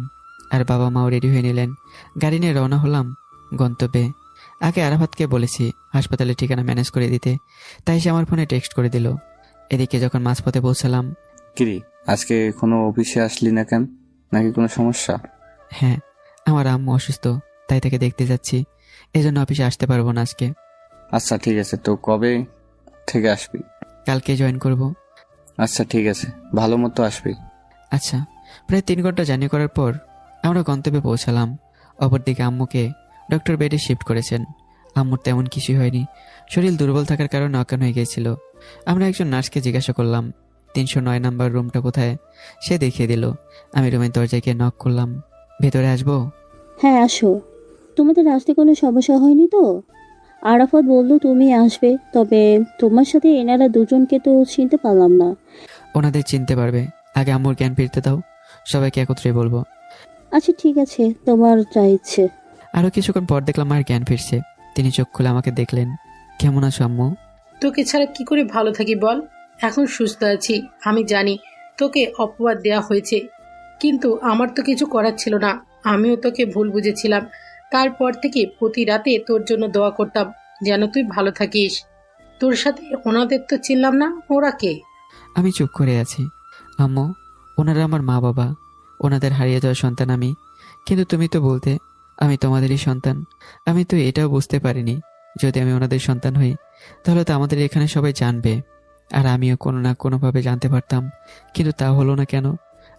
আর বাবা মাও রেডি হয়ে নিলেন। গাড়ি নিয়ে রওনা হলাম গন্তব্যে। আগে আরাফাতকে বলেছি হাসপাতালের ঠিকানা ম্যানেজ করে দিতে, তাই সে আমার ফোনে টেক্সট করে দিল। এদিকে যখন মাঝপথে পৌঁছালাম। কিরে, আজকে কোনো অফিসে আসলি না কেন? নাকি কোনো সমস্যা? হ্যাঁ, আমার আম্মু অসুস্থ, তাই তাকে দেখতে যাচ্ছি। এজন্য অফিসে আসতে পারবো না আজকে। আচ্ছা ঠিক আছে, তো কবে থেকে আসবি? কালকে জয়েন করব। আচ্ছা ঠিক আছে, ভালো মতো আসবি। আচ্ছা। প্রায় 3 ঘন্টা জার্নি করার পর আমরা গন্তব্যে পৌঁছালাম। অপরদিকে আম্মুকে ডক্টর বেডে শিফট করেছেন। আম্মুর তেমন কিছুই হয়নি, শরীর দুর্বল থাকার কারণে অজ্ঞান হয়ে গিয়েছিল। আমরা একজন নার্সকে জিজ্ঞাসা করলাম 309 নাম্বার রুমটা কোথায়। সে দেখিয়ে দিল। আমি রুমের দরজায় গিয়ে নক করলাম। ভেতরে আসবো? হ্যাঁ আসো। তোমাদের আসতে কোনো সমস্যা হয়নি তো? আরাফাত বললো তুমি আসবে, তবে তোমার সাথে এনারা দুজনকে তো চিনতে পারলাম না। ওনাদের চিনতে পারবে, আগে আম্মুর জ্ঞান ফিরতে দাও, সবাইকে একত্রে বলবো। আচ্ছা ঠিক আছে, তোমার যা ইচ্ছে। আরো কিছুক্ষণ পর দেখলাম মায়ের জ্ঞান ফিরছে। তিনি চোখ খুলে আমাকে দেখলেন। কেমন আছো আম্মু? তোকে ছাড়া কি করে ভালো থাকি বল? এখন সুস্থ আছি। আমি জানি তোকে অপবাদ দেওয়া হয়েছে, কিন্তু আমার তো কিছু করার ছিল না। আমিও তোকে ভুল বুঝেছিলাম। তারপর থেকে প্রতি রাতে তোর জন্য দোয়া করতাম যেন তুই ভালো থাকিস। তোর সাথে ওনাদের তো চিনলাম না, ওরা কে? আমি চুপ করে আছি। আম্মু, ওনারা আমার মা বাবা, ওনাদের হারিয়ে যাওয়া সন্তান আমি। কিন্তু তুমি তো বলতে আমি তোমাদেরই সন্তান। আমি তো এটাও বুঝতে পারিনি যদি আমি ওনাদের সন্তান হই তাহলে তো আমাদের এখানে সবাই জানবে, আর আমিও কোনো না কোনোভাবে জানতে পারতাম। কিন্তু তা হলো না কেন?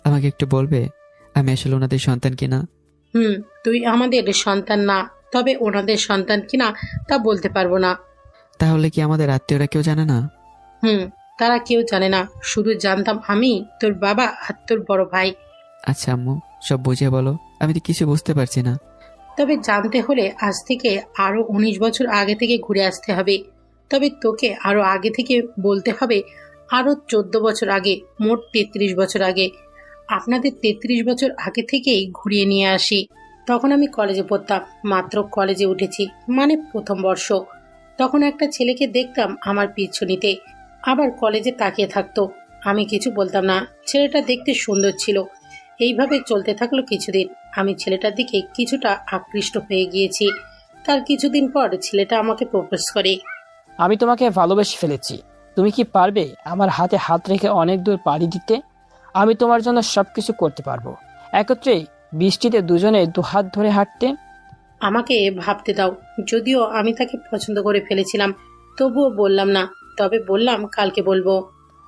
আমাকে একটু বলবে আমি আসলে ওনাদের সন্তান কিনা? তুই আমাদের সন্তান না, তবে ওনাদের সন্তান কিনা তা বলতে পারবো না। তাহলে কি আমাদের আত্মীয়রা কেউ জানে না? তারা কেউ জানে না, শুধু জানতাম আমি, তোর বাবা আর তোর বড় ভাই। আচ্ছা আম্মু, সব বুঝিয়ে বলো, আমি তো কিছু বুঝতে পারছি না। তবে জানতে হলে আজ থেকে আরো 19 বছর আগে থেকে ঘুরে আসতে হবে। তবে তোকে আরো আগে থেকে বলতে হবে, আরো 14 বছর আগে, মোট 33 বছর আগে। আপনাদের 33 বছর আগে থেকেই ঘুরিয়ে নিয়ে আসি। তখন আমি কলেজে পড়তাম, মাত্র কলেজে উঠেছি, মানে 1ম বর্ষ। তখন একটা ছেলেকে দেখতাম আমার পিছনিতে, আবার কলেজে তাকিয়ে থাকতো। আমি কিছু বলতাম না। ছেলেটা দেখতে সুন্দর ছিল। এইভাবে চলতে থাকলো কিছুদিন। আমি ছেলেটার দিকে কিছুটা আকৃষ্ট হয়ে গিয়েছি। তার কিছুদিন পর ছেলেটা আমাকে প্রপোজ করে। আমি তোমাকে ভালোবেসে ফেলেছি, তুমি কি পারবে আমার হাতে হাত রেখে অনেক দূর পাড়ি দিতে? আমি তোমার জন্য সবকিছু করতে পারবো। একত্রেই বৃষ্টিতে দুজনে 2 হাত ধরে হাঁটতে। আমাকে ভাবতে দাও। যদিও আমি তাকে পছন্দ করে ফেলেছিলাম, তবুও বললাম না। তবে বললাম কালকে বলবো।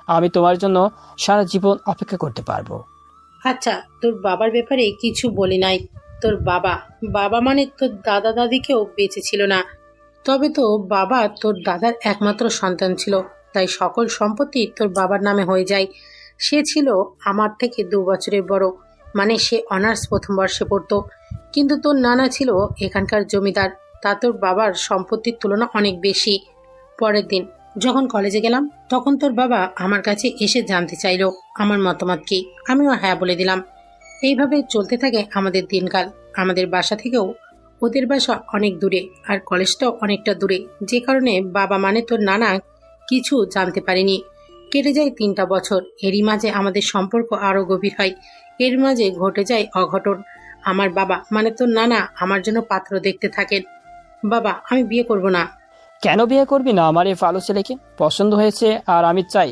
আমি তোমার জন্য সারা জীবন অপেক্ষা করতে পারবো। আচ্ছা, তোর বাবার ব্যাপারে কিছু বলি নাই। তোর বাবা বাবা মানে তোর দাদা দাদিকেও বেঁচে ছিল না। তবে তো বাবা তোর দাদার একমাত্র সন্তান ছিল, তাই সকল সম্পত্তি তোর বাবার নামে হয়ে যায়। সে ছিল আমার থেকে 2 বছরের বড়, মানে সে অনার্স প্রথম বর্ষে পড়তো। কিন্তু তোর নানা ছিল এখানকার জমিদার, তা তোর বাবার সম্পত্তির তুলনা অনেক বেশি। পরের দিন যখন কলেজে গেলাম, তখন তোর বাবা আমার কাছে এসে জানতে চাইলো আমার মতামত কি। আমিও হ্যাঁ বলে দিলাম। এইভাবে চলতে থাকে আমাদের দিনকাল। আমাদের বাসা থেকেও ওদের বাসা অনেক দূরে, আর কলেজটাও অনেকটা দূরে, যে কারণে বাবা মানে তোর নানা কিছু জানতে পারেনি। কেটে যায় 3টা বছর। এরই মাঝে আমাদের সম্পর্ক আরো গভীর হয়। এর মাঝে ঘটে যায় অঘটন। আমার বাবা মানে তোর নানা আমার জন্য পাত্র দেখতে থাকেন। বাবা, আমি বিয়ে করব না। কেন বিয়ে করবি না? আমার এই ভালো ছেলেকে পছন্দ হয়েছে, আর আমি চাই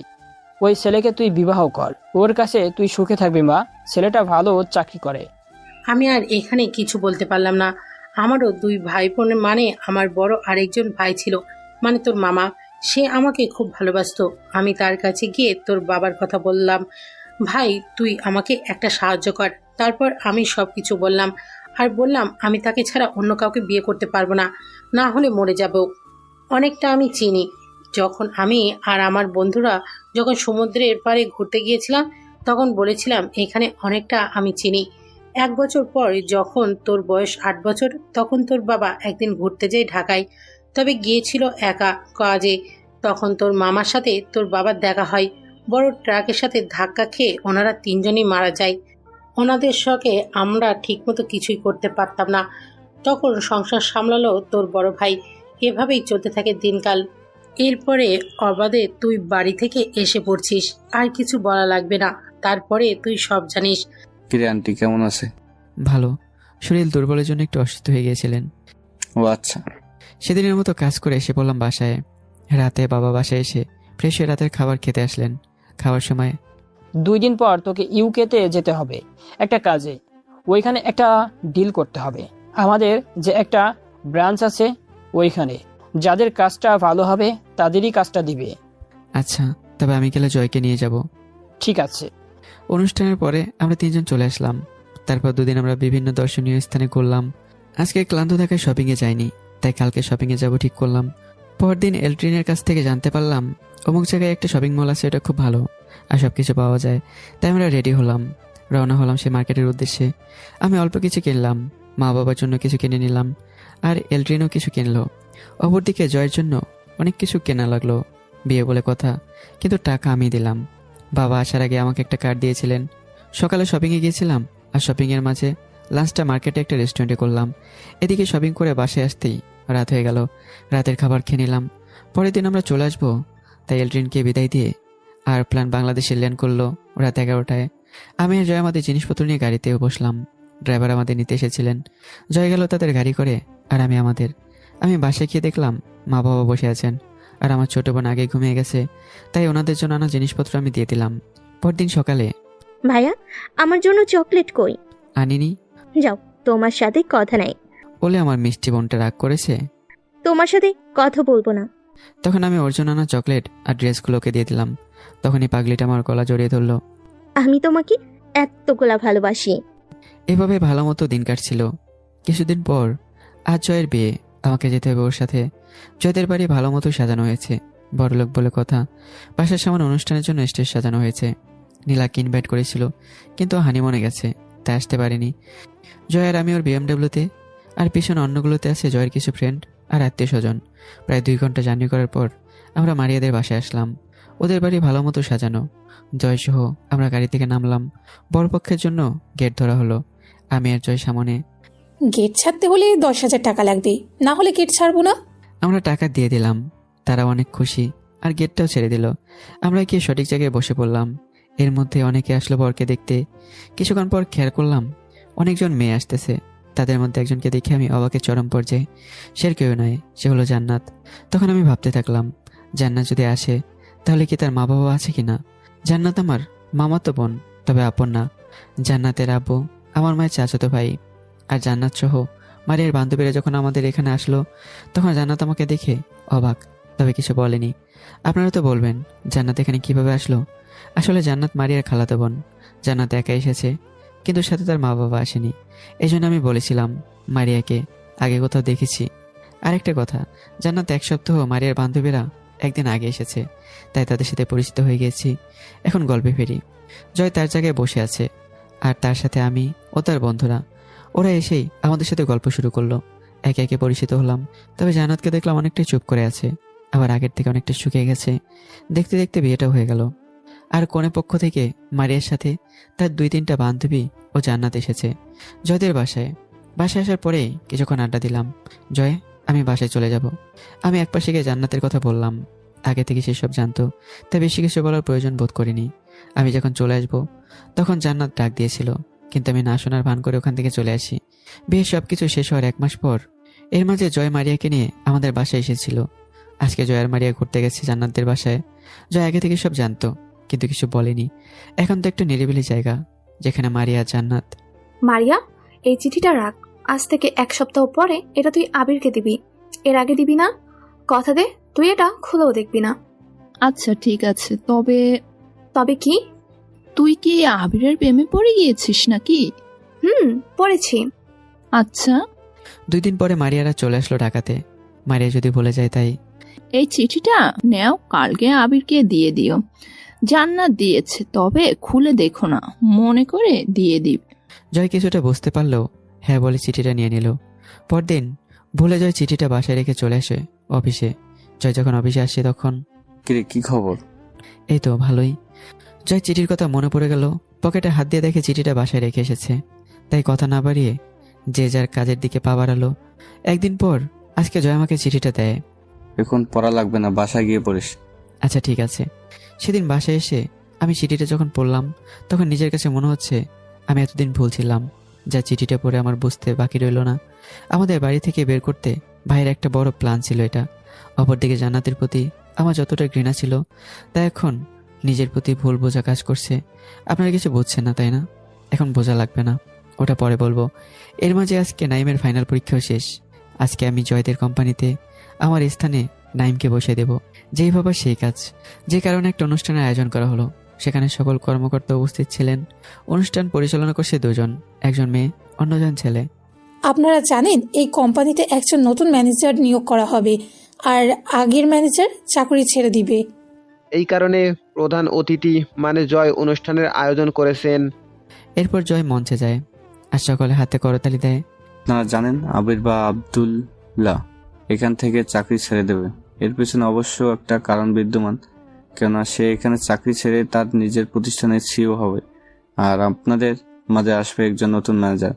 ওই ছেলেকে তুই বিবাহ কর। ওর কাছে তুই সুখে থাকবি মা। ছেলেটা ভালো চাকরি করে। আমি আর এখানে কিছু বলতে পারলাম না। আমারও 2 ভাই বোন, মানে আমার বড় আরেকজন ভাই ছিল, মানে তোর মামা। সে আমাকে খুব ভালোবাসতো। আমি তার কাছে গিয়ে তোর বাবার কথা বললাম, ভাই তুই আমাকে একটা সাহায্য কর। তারপর আমি সবকিছু বললাম, আর বললাম আমি তাকে ছাড়া অন্য কাউকে বিয়ে করতে পারবো না, না হলে মরে যাব। অনেকটা আমি চিনি। যখন আমি আর আমার বন্ধুরা যখন সমুদ্রের পাড়ে ঘুরতে গিয়েছিলাম, তখন বলেছিলাম এখানে অনেকটা আমি চিনি। 1 বছর পর যখন তোর বয়স 8 বছর, তখন তোর বাবা একদিন ঘুরতে যায় ঢাকায়। তবে গিয়েছিল একা কাজে। তখন তোর মামার সাথে তোর বাবার দেখা হয়। বড় ট্রাকের সাথে ধাক্কা খেয়ে ওনারা 3 জনই মারা যায়। ওনাদের শোকে আমরা ঠিকমতো কিছুই করতে পারতাম না। তখন সংসার সামলালো তোর বড় ভাই। এভাবেই চলতে থাকে দিনকাল। এরপরে অবাধে তুই বাড়ি থেকে এসে পড়ছিস, আর কিছু বলা লাগবে না। তারপরে তুই সব জানিস। কিরে আন্টি কেমন আছে? ভালো। শরীর দুর্বলের জন্য একটু অসুস্থ হয়ে গিয়েছিলেন। ও আচ্ছা। সেদিনের মতো কাজ করে এসে পড়লাম বাসায়। রাতে বাবা বাসায় এসে ফ্রেশ হয়ে রাতের খাবার খেতে আসলেন। খাওয়ার সময় 2 দিন পর তোকে ইউকেতে যেতে হবে একটা কাজে। ওইখানে একটা ডিল করতে হবে। আমাদের যে একটা ব্রাঞ্চ আছে ওইখানে যাদের কাজটা ভালো হবে তাদেরই কাজটা দিবে। আচ্ছা, তবে আমি গেলে জয়কে নিয়ে যাব। ঠিক আছে। অনুষ্ঠানের পরে আমরা 3 জন চলে আসলাম। তারপর 2 দিন আমরা বিভিন্ন দর্শনীয় স্থানে ঘুরলাম। আজকে ক্লান্ত থাকায় শপিংয়ে যাইনি, তাই কালকে শপিংয়ে যাব ঠিক করলাম। পরদিন এলট্রিনের কাছ থেকে জানতে পারলাম অমুক জায়গায় একটা শপিং মল আছে, এটা খুব ভালো আর সব কিছু পাওয়া যায়। তাই আমরা রেডি হলাম, রওনা হলাম সেই মার্কেটের উদ্দেশ্যে। আমি অল্প কিছু কিনলাম, মা বাবার জন্য কিছু কিনে নিলাম, আর এলট্রিনও কিছু কিনলো। অপরদিকে জয়ের জন্য অনেক কিছু কেনা লাগলো, বিয়ে বলে কথা, কিন্তু টাকা আমি দিলাম। বাবা আসার আগে আমাকে একটা কার্ড দিয়েছিলেন। সকালে শপিংয়ে গিয়েছিলাম, আর শপিংয়ের মাঝে লাঞ্চটা মার্কেটে একটা রেস্টুরেন্টে করলাম। এদিকে শপিং করে বাসায় আসতেই রাত হয়ে গেল। রাতের খাবার খেয়ে নিলাম। পরের দিন আমরা চলে আসবো, তাই এলট্রিনকে বিদায় দিয়ে আর প্ল্যান বাংলাদেশে ল্যান্ড করলো রাত 11টায়। আমি আর জয় আমাদের জিনিসপত্র নিয়ে গাড়িতে বসলাম। ড্রাইভার আমাদের নিতে এসেছিলেন। জয় গেল তাদের গাড়ি করে, আর আমি আমাদের। আমি বাসায় গিয়ে দেখলাম মা বাবা বসে আছেন, আর আমার ছোট বোন আগে ঘুমিয়ে গেছে, তাই ওনাদের জন্য আনা জিনিসপত্র আমি দিয়ে দিলাম। পরদিন সকালে, ভাইয়া আমার জন্য চকলেট কই? আনিনি। যাও, তোমার সাথে কথা নাই। বলে আমার মিষ্টি বোনটা রাগ করেছে। তোমার সাথে কথা বলবো না। তখন আমি ওর জন্য আনা চকলেট আর ড্রেসগুলোকে দিয়ে দিলাম। তখনই পাগলিটা আমার গলা জড়িয়ে ধরলো। আমি তোমাকে এতগুলা ভালোবাসি। এভাবে ভালো মতো দিন কাটছিল। কিছুদিন পর আজ জয়ের বিয়ে, আমাকে যেতে হবে ওর সাথে। জয়দের বাড়ি ভালো মতো সাজানো হয়েছে, বড়লোক বলে কথা। বাসার সামান্য অনুষ্ঠানের জন্য স্টেজ সাজানো হয়েছে। নীলাকে ইনভাইট করেছিল, কিন্তু হানিমুনে গেছে, তাই আসতে পারিনি। জয় আর আমি ওর বিএমডাব্লিউতে, আর পিছনে অন্যগুলোতে আছে জয়ের কিছু ফ্রেন্ড আর আত্মীয় স্বজন। প্রায় 2 ঘন্টা জার্নি করার পর আমরা মারিয়াদের বাসায় আসলাম। ওদের বাড়ি ভালো মতো সাজানো। জয় সহ আমরা গাড়ি থেকে নামলাম। বরপক্ষের জন্য গেট ধরা হলো। আমি আর জয় সামনে। গেট ছাড়তে হলে 10,000 টাকা লাগবে, না হলে গেট ছাড়বো না। আমরা টাকা দিয়ে দিলাম, তারা অনেক খুশি, আর গেটটাও ছেড়ে দিল। আমরা গিয়ে সঠিক জায়গায় বসে পড়লাম। এর মধ্যে অনেকে আসলো বরকে দেখতে। কিছুক্ষণ পর খেয়াল করলাম অনেকজন মেয়ে আসতেছে। তাদের মধ্যে একজনকে দেখে আমি অবাকের চরম পর্যায়ে। সে কেউ নয়, সে হলো জান্নাত। তখন আমি ভাবতে থাকলাম, জান্নাত যদি আসে তাহলে কি তার মা বাবা আছে কিনা। জান্নাত আমার মামাতো বোন, তবে আপন না। জান্নাতের আব্বু আমার মায়ের চাচাতো ভাই, আর জান্নাত সহ মারিয়ার বান্ধবীরা যখন আমাদের এখানে আসলো তখন জান্নাত আমাকে দেখে অবাক, তবে কিছু বলেনি। আপনারা তো বলবেন জান্নাত এখানে কিভাবে আসলো। আসলে জান্নাত মারিয়ার খালাতো বোন। জান্নাত একা এসেছে, কিন্তু সাথে তার মা বাবা আসেনি। এই জন্য আমি বলেছিলাম মারিয়াকে আগে কোথাও দেখেছি। আরেকটা কথা, জান্নাত 1 সপ্তাহ মারিয়ার বান্ধবীরা একদিন আগে এসেছে, তাই তাদের সাথে পরিচিত হয়ে গেছি। এখন গল্পে ফিরি। জয় তার জায়গায় বসে আছে, আর তার সাথে আমি ও তার বন্ধুরা। ওরা এসেই আমাদের সাথে গল্প শুরু করলো। একে একে পরিচিত হলাম। তবে জান্নাতকে দেখলাম অনেকটাই চুপ করে আছে, আবার আগের থেকে অনেকটা শুকিয়ে গেছে। দেখতে দেখতে বিয়েটাও হয়ে গেল। আর কোণে পক্ষ থেকে মারিয়ার সাথে তার 2-3টা বান্ধবী ও জান্নাত এসেছে জয়দের বাসায়। বাসায় আসার পরেই কিছুক্ষণ আড্ডা দিলাম। জয়, আমি বাসায় চলে যাব। আমি একপাশে গিয়ে জান্নাতের কথা বললাম। আগে থেকে সেসব জানতো, তাই বেশি কিছু বলার প্রয়োজন বোধ করিনি। আমি যখন চলে আসবো তখন জান্নাত ডাক দিয়েছিল, কিন্তু আমি না শোনার ভান করে ওখান থেকে চলে আসি। বিয়ের সবকিছু শেষ হওয়ার 1 মাস পর এর মাঝে জয় মারিয়াকে নিয়ে আমাদের বাসায় এসেছিল। আজকে জয় আর মারিয়া ঘুরতে গেছে জান্নাতদের বাসায়। জয় আগে থেকে সব জানতো, কিন্তু কিছু বলেনি। এখন তো একটা নিরিবিলি জায়গা যেখানে মারিয়া জান্নাত। মারিয়া, এই চিঠিটা রাখ। আজ থেকে 1 সপ্তাহ পরে এটা তুই আবিরকে দিবি। এর আগে দিবি না। কথা দে তুই এটা খুলেও দেখবি না। আচ্ছা ঠিক আছে, তবে তবে কি? তুই কি আবিরের প্রেমে পড়ে গিয়েছিস নাকি? পড়েছি। আচ্ছা, 2 দিন পরে মারিয়ারা চলে আসলো ঢাকাতে। মারিয়া যদি বলে যায় তাই। এই চিঠিটা নেও, কালকে আবিরকে দিয়ে দিও। জান্নাত দিয়েছে, তবে খুলে দেখো না, মনে করে দিয়ে দিবে। জয় কিছুটা বুঝতে পারলেও হ্যাঁ বলে চিঠিটা নিয়ে নিল। পরদিন ভুলে জয় চিঠিটা বাসায় রেখে চলে আসে অফিসে। জয় যখন অফিসে আসে তখন, কিরে কি খবর? এই তো ভালোই। জয় চিঠির কথা মনে পড়ে গেল। পকেটে হাত দিয়ে দেখে চিঠিটা বাসায় রেখে এসেছে। তাই কথা না বাড়িয়ে যে যার কাজের দিকে পা বাড়ালো। একদিন পর আজকে জয় আমাকে চিঠিটা দেয়। এখন পড়া লাগবে না, বাসায় গিয়ে পড়িস। আচ্ছা ঠিক আছে। সেদিন বাসায় এসে আমি চিঠিটা যখন পড়লাম তখন নিজের কাছে মনে হচ্ছে আমি এতদিন ভুল ছিলাম। যা চিঠিটা পড়ে আমার বুঝতে বাকি রইল না, আমাদের বাড়ি থেকে বের করতে ভাইয়ের একটা বড় প্ল্যান ছিল এটা। অপরদিকে জান্নাতের প্রতি আমার যতটা ঘৃণা ছিল তা এখন নিজের প্রতি ভুল বোঝা কাজ করছে। আপনারা কিছু বুঝছেন না তাই না? এখন বোঝা লাগবে না, ওটা পরে বলবো। এর মাঝে আজকে নাইমের ফাইনাল পরীক্ষাও শেষ। আজকে আমি জয়দের কোম্পানিতে আমার স্থানে নাইমকে বসিয়ে দেব। যেই ভাবা সেই কাজ। যে কারণে একটা অনুষ্ঠানের আয়োজন করা হলো, সেখানে সকল কর্মকর্তা উপস্থিত ছিলেন। অনুষ্ঠান পরিচালনা করছে 2 জন, একজন মেয়ে অন্যজন ছেলে। আপনারা জানেন এই কোম্পানিতে একজন নতুন ম্যানেজার নিয়োগ করা হবে, আর আগের ম্যানেজার চাকরি ছেড়ে দিবে। এই কারণে প্রধান অতিথি মানে জয় অনুষ্ঠানের আয়োজন করেছেন। এরপর জয় মঞ্চে যায় আর সকলে হাতে করতালি দেয়। আপনারা জানেন আবির বা আব্দুল্লাহ এখান থেকে চাকরি ছেড়ে দেবে। এর পেছনে অবশ্য একটা কারণ বিদ্যমান, কেননা সে এখানে চাকরি ছেড়ে তার নিজের প্রতিষ্ঠানের সিইও হবে, আর আপনাদের মাঝে আসবে একজন নতুন ম্যানেজার।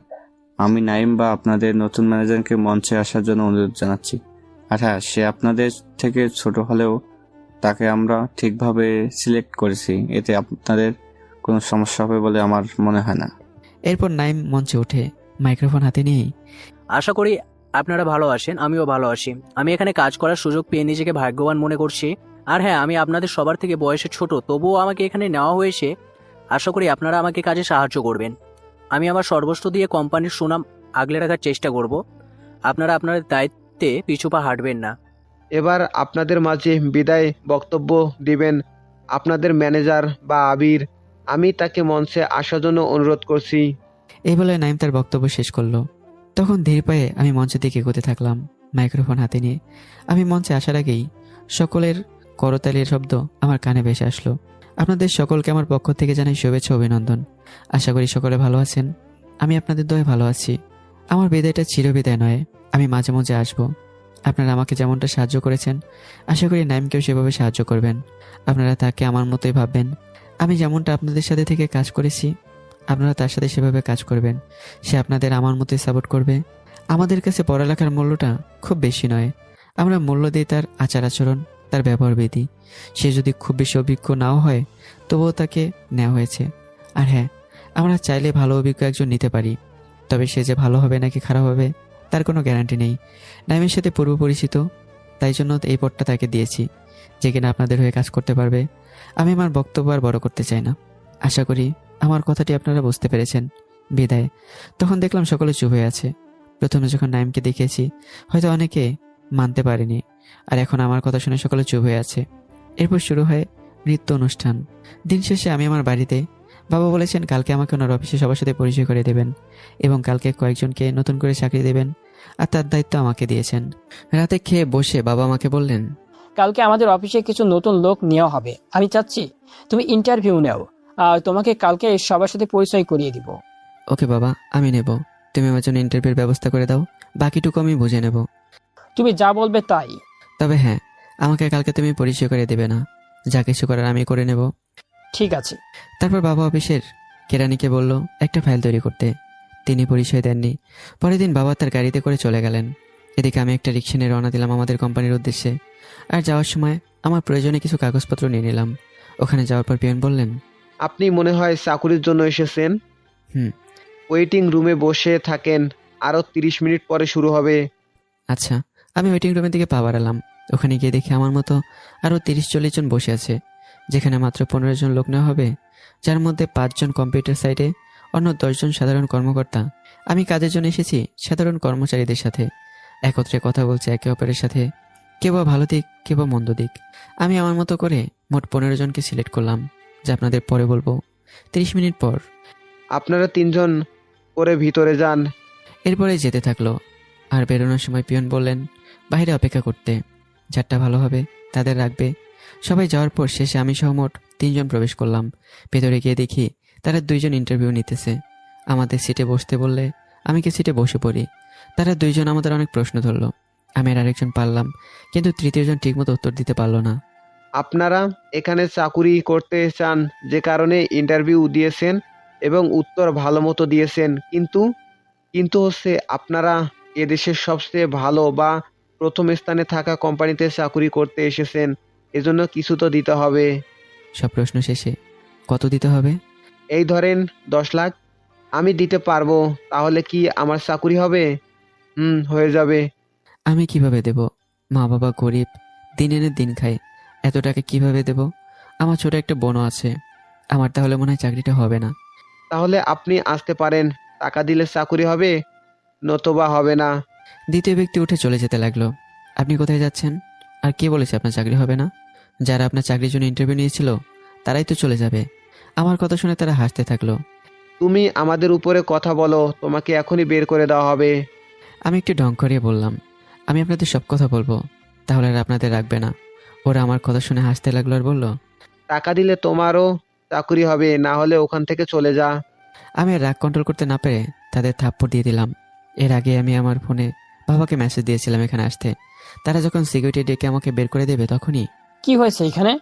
আমি নাইম বা আপনাদের নতুন ম্যানেজারকে মঞ্চে আসার জন্য অনুরোধ জানাচ্ছি। আর হ্যাঁ, সে আপনাদের থেকে ছোট হলেও তাকে আমরা ঠিকভাবে সিলেক্ট করেছি, এতে আপনাদের কোনো সমস্যা হবে বলে আমার মনে হয় না। এরপর নাইম মঞ্চে ওঠে মাইক্রোফোন হাতে নিয়েই। আশা করি আপনারা ভালো আছেন, আমিও ভালো আছি। আমি এখানে কাজ করার সুযোগ পেয়ে নিজেকে ভাগ্যবান মনে করছি। আর হ্যাঁ, আমি আপনাদের সবার থেকে বয়সে ছোট, তবুও আমাকে এখানে নেওয়া হয়েছে। আশা করি আপনারা আমাকে কাজে সাহায্য করবেন। আমি আমার সর্বস্ব দিয়ে কোম্পানির সুনাম আগলে রাখার চেষ্টা করব। আপনারা আপনাদের দায়িত্বে পিছুপা হাঁটবেন না। এবার আপনাদের মাঝে বিদায় বক্তব্য দিবেন আপনাদের ম্যানেজার বা আবির। আমি তাকে মঞ্চে আসার জন্য অনুরোধ করছি। এই বলে নাইম তার বক্তব্য শেষ করলো। তখন ধীর পায়ে আমি মঞ্চের দিকে এগোতে থাকলাম মাইক্রোফোন হাতে নিয়ে। আমি মঞ্চে আসার আগেই সকলের করতালির শব্দ আমার কানে ভেসে আসলো। আপনাদের সকলকে আমার পক্ষ থেকে জানাই শুভেচ্ছা অভিনন্দন। আশা করি সকলে ভালো আছেন। আমি আপনাদের দয়ে ভালো আছি। আমার বিদায়টা চিরবিদায় নয়, আমি মাঝে মাঝে আসবো। আপনারা আমাকে যেমনটা সাহায্য করেছেন, আশা করি নাইমকেও সেভাবে সাহায্য করবেন। আপনারা তাকে আমার মতোই ভাববেন। আমি যেমনটা আপনাদের সাথে থেকে কাজ করেছি, আপনারা তার সাথে সেভাবে কাজ করবেন। সে আপনাদের আমার মতোই সাপোর্ট করবে। আমাদের কাছে পড়ালেখার মূল্যটা খুব বেশি নয়, আমরা মূল্য দিই তার আচার আচরণ, তার ব্যবহার বিধি। সে যদি খুব বেশি অভিজ্ঞ নাও হয় তবুও তাকে নেওয়া হয়েছে। আর হ্যাঁ, আমরা চাইলে ভালো অভিজ্ঞ একজন নিতে পারি, তবে সে যে ভালো হবে নাকি খারাপ হবে তার কোনো গ্যারান্টি নেই। নাইমের সাথে পূর্ব পরিচিত, তাই জন্য এই পদটা তাকে দিয়েছি, যে কিনা আপনাদের হয়ে কাজ করতে পারবে। আমি আমার বক্তব্য আর বড় করতে চাই না। আশা করি আমার কথাটি আপনারা বুঝতে পেরেছেন। বিদায়। তখন দেখলাম সকলে চুপ হয়ে আছে। প্রথমে যখন নাইমকে দেখিয়েছি হয়তো অনেকে মানতে পারেনি, আর এখন আমার কথা শুনে সকলে চুপ হয়ে আছে। এরপর শুরু হয় নৃত্য অনুষ্ঠান। দিন শেষে আমি আমার বাড়িতে। বাবা বলেছেন কালকে আমাকে ওনার অফিসে সবার সাথে পরিচয় করে দেবেন এবং কালকে কয়েকজনকে নতুন করে চাকরি দেবেন, আর তার দায়িত্ব আমাকে দিয়েছেন। রাতে খেয়ে বসে বাবা আমাকে বললেন, কালকে আমাদের অফিসে কিছু নতুন লোক নেওয়া হবে। আমি চাচ্ছি তুমি ইন্টারভিউ নাও, আর তোমাকে কালকে সবার সাথে পরিচয় করিয়ে দিব। ওকে বাবা, আমি নেব। তুমি আমার জন্য ইন্টারভিউর ব্যবস্থা করে দাও, বাকিটুকু আমি বুঝে নেব। তুমি যা বলবে তাই। তবে হ্যাঁ, আমাকে কালকে তুমি পরিচয় করে দেবে না, যা কিছু করার আমি করে নেব। ঠিক আছে। তারপর বাবা অফিসের কেরানিকে বলল একটা ফাইল তৈরি করতে। তিনি পরিচয় দেননি। পরের দিন বাবা তার গাড়িতে করে চলে গেলেন। এদিকে আমি একটা রিক্সা নিয়ে রওনা দিলাম আমাদের কোম্পানির উদ্দেশ্যে। আর যাওয়ার সময় আমার প্রয়োজনে কিছু কাগজপত্র নিয়ে নিলাম। ওখানে যাওয়ার পর পিয়ন বললেন, আপনি মনে হয় চাকুরির জন্য এসেছেন। হুম। ওয়েটিং রুমে বসে থাকেন, আরো 30 মিনিট পরে শুরু হবে। আচ্ছা। আমি ওয়েটিং রুমের দিকে পা বাড়ালাম। ওখানে গিয়ে দেখি আমার মতো আরও 30-40 জন বসে আছে, যেখানে মাত্র 15 জন লোক নেওয়া হবে, যার মধ্যে 5 জন কম্পিউটার সাইডে, অন্য 10 জন সাধারণ কর্মকর্তা। আমি কাজের জন্য এসেছি সাধারণ কর্মচারীদের সাথে। একত্রে কথা বলছে একে অপরের সাথে, কেউ বা ভালো দিক, কেউ বা মন্দ দিক। আমি আমার মতো করে মোট 15 জনকে সিলেক্ট করলাম, যা আপনাদের পরে বলবো। 30 মিনিট পর আপনারা 3 জন করে ভিতরে যান। এরপরে যেতে থাকলো। আর বেরোনোর সময় পিয়ন বললেন বাইরে অপেক্ষা করতে, যারটা ভালো হবে তাদের রাখবে। সবাই যাওয়ার পর শেষে আমি সহ মোট 3 জন প্রবেশ করলাম। ভেতরে গিয়ে দেখি তারা 2 জন ইন্টারভিউ নিতেছে। আমাদের সিটে বসতে বললে আমি কি সিটে বসে পড়ি। তারা 2 জন আমাদের অনেক প্রশ্ন ধরলো। আমি আর আরেকজন পারলাম, কিন্তু তৃতীয় জন ঠিকমতো উত্তর দিতে পারলো না। আপনারা এখানে চাকুরি করতে চান যে কারণে ইন্টারভিউ দিয়েছেন এবং উত্তর ভালো মতো দিয়েছেন, কিন্তু হচ্ছে আপনারা এদেশের সবচেয়ে ভালো বা প্রথম স্থানে থাকা কোম্পানিতে চাকুরি করতে এসেছেন, এজন্য কিছু তো দিতে হবে। সব প্রশ্ন শেষে কত দিতে হবে? এই ধরেন 10 লাখ। আমি দিতে পারবো। তাহলে কি আমার চাকুরি হবে? হয়ে যাবে। আমি কিভাবে দেব? মা বাবা গরিব, দিন এনে দিন খায়, এত টাকা কিভাবে দেব? আমার ছোট একটা বোনও আছে। আমার তাহলে মনে হয় চাকরিটা হবে না। তাহলে আপনি আসতে পারেন। টাকা দিলে চাকুরি হবে, নতুবা হবে না। দ্বিতীয় ব্যক্তি উঠে চলে যেতে লাগলো। আপনি কোথায় যাচ্ছেন? আর কে বলেছে আপনার চাকরি হবে না? যারা আপনার চাকরির জন্য ইন্টারভিউ নিয়েছিল তারাই তো চলে যাবে। আমার কথা শুনে তারা হাসতে থাকলো। তুমি আমাদের উপরে কথা বলো, তোমাকে এখনই বের করে দেওয়া হবে। আমি একটু ঢং করিয়ে বললাম, আমি আপনাদের সব কথা বলবো, তাহলে আর আপনাদের রাখবে না। ওরা আমার কথা শুনে হাসতে লাগলো আর বলল, টাকা দিলে তোমারও চাকরি হবে, না হলে ওখান থেকে চলে যা। আমি রাগ কন্ট্রোল করতে না পেরে তাদের থাপ্পড় দিয়ে দিলাম। এর আগে আমি আমার ফোনে বাবাকে মেসেজ দিয়েছিলাম এখানে আসতে। তারা যখন সিকিউরিটি ডেকে আমাকে বের করে দেবে তখনই। কি হয়েছে এখানে?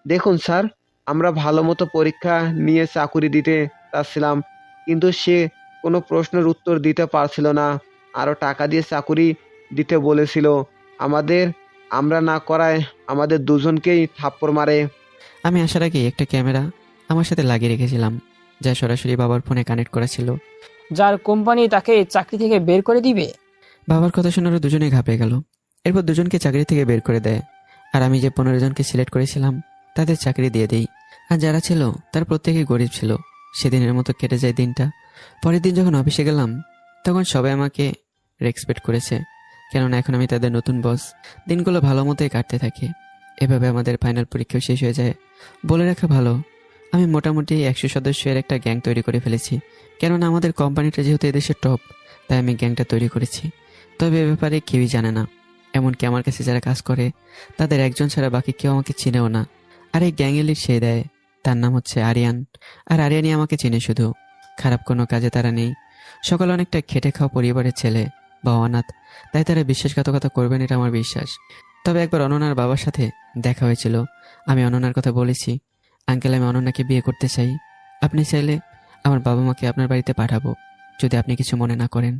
দেখুন স্যার, আমরা ভালো মতো পরীক্ষা নিয়ে চাকুরি দিতে চাচ্ছিলাম, কিন্তু সে কোনো প্রশ্নের উত্তর দিতে পারছিল না। আরও টাকা দিয়ে চাকুরি দিতে বলেছিল। আমরা না করায় আমাদের দুজনকেই থাপ্পড় মারে। আমি আসার আগে একটা ক্যামেরা আমার সাথে লাগিয়ে রেখেছিলাম, যা সরাসরি বাবার ফোনে কানেক্ট করা ছিল। যার কোম্পানি তাকে চাকরি থেকে বের করে দিবে? বাবার কথা শুনে ওরা দুজনেই ঘাবড়ে গেল। এরপর দুজনকে চাকরি থেকে বের করে দেয়। আর আমি যে 15 জনকে সিলেক্ট করেছিলাম তাদের চাকরি দিয়ে দেই। আর যারা ছিল তার প্রত্যেকেই গরিব ছিল। সেদিনের মতো কেটে যায় দিনটা। পরের দিন যখন অফিসে গেলাম তখন সবাই আমাকে রেসপেক্ট করেছে, কেননা এখন আমি তাদের নতুন বস। দিনগুলো ভালো মতোই কাটতে থাকে। এভাবে আমাদের ফাইনাল পরীক্ষাও শেষ হয়ে যায়। বলে রাখা ভালো, আমি মোটামুটি 100 সদস্যের একটা গ্যাং তৈরি করে ফেলেছি। কেননা আমাদের কোম্পানিটা যেহেতু এদেশের টপ, তাই আমি গ্যাংটা তৈরি করেছি। তবে এ ব্যাপারে কেউই জানে না। এমনকি আমার কাছে যারা কাজ করে তাদের একজন ছাড়া বাকি কেউ আমাকে চিনেও না। আর এই গ্যাংয়ের লিড সে দেয়, তার নাম হচ্ছে আরিয়ান। আর আরিয়ানই আমাকে চিনে শুধু। খারাপ কোনো কাজে তারা নেই। সকলে অনেকটা খেটে খাওয়া পরিবারের ছেলে বা অনাথ, তাই তারা বিশ্বাসঘাতকতা করবেন এটা আমার বিশ্বাস। তবে একবার অনন্যার বাবার সাথে দেখা হয়েছিল। আমি অনন্যার কথা বলেছি, আঙ্কেল আমি অনন্যাকে বিয়ে করতে চাই। আপনি চাইলে আমার বাবা মাকে আপনার বাড়িতে পাঠাবো, যদি আপনি কিছু মনে না করেন।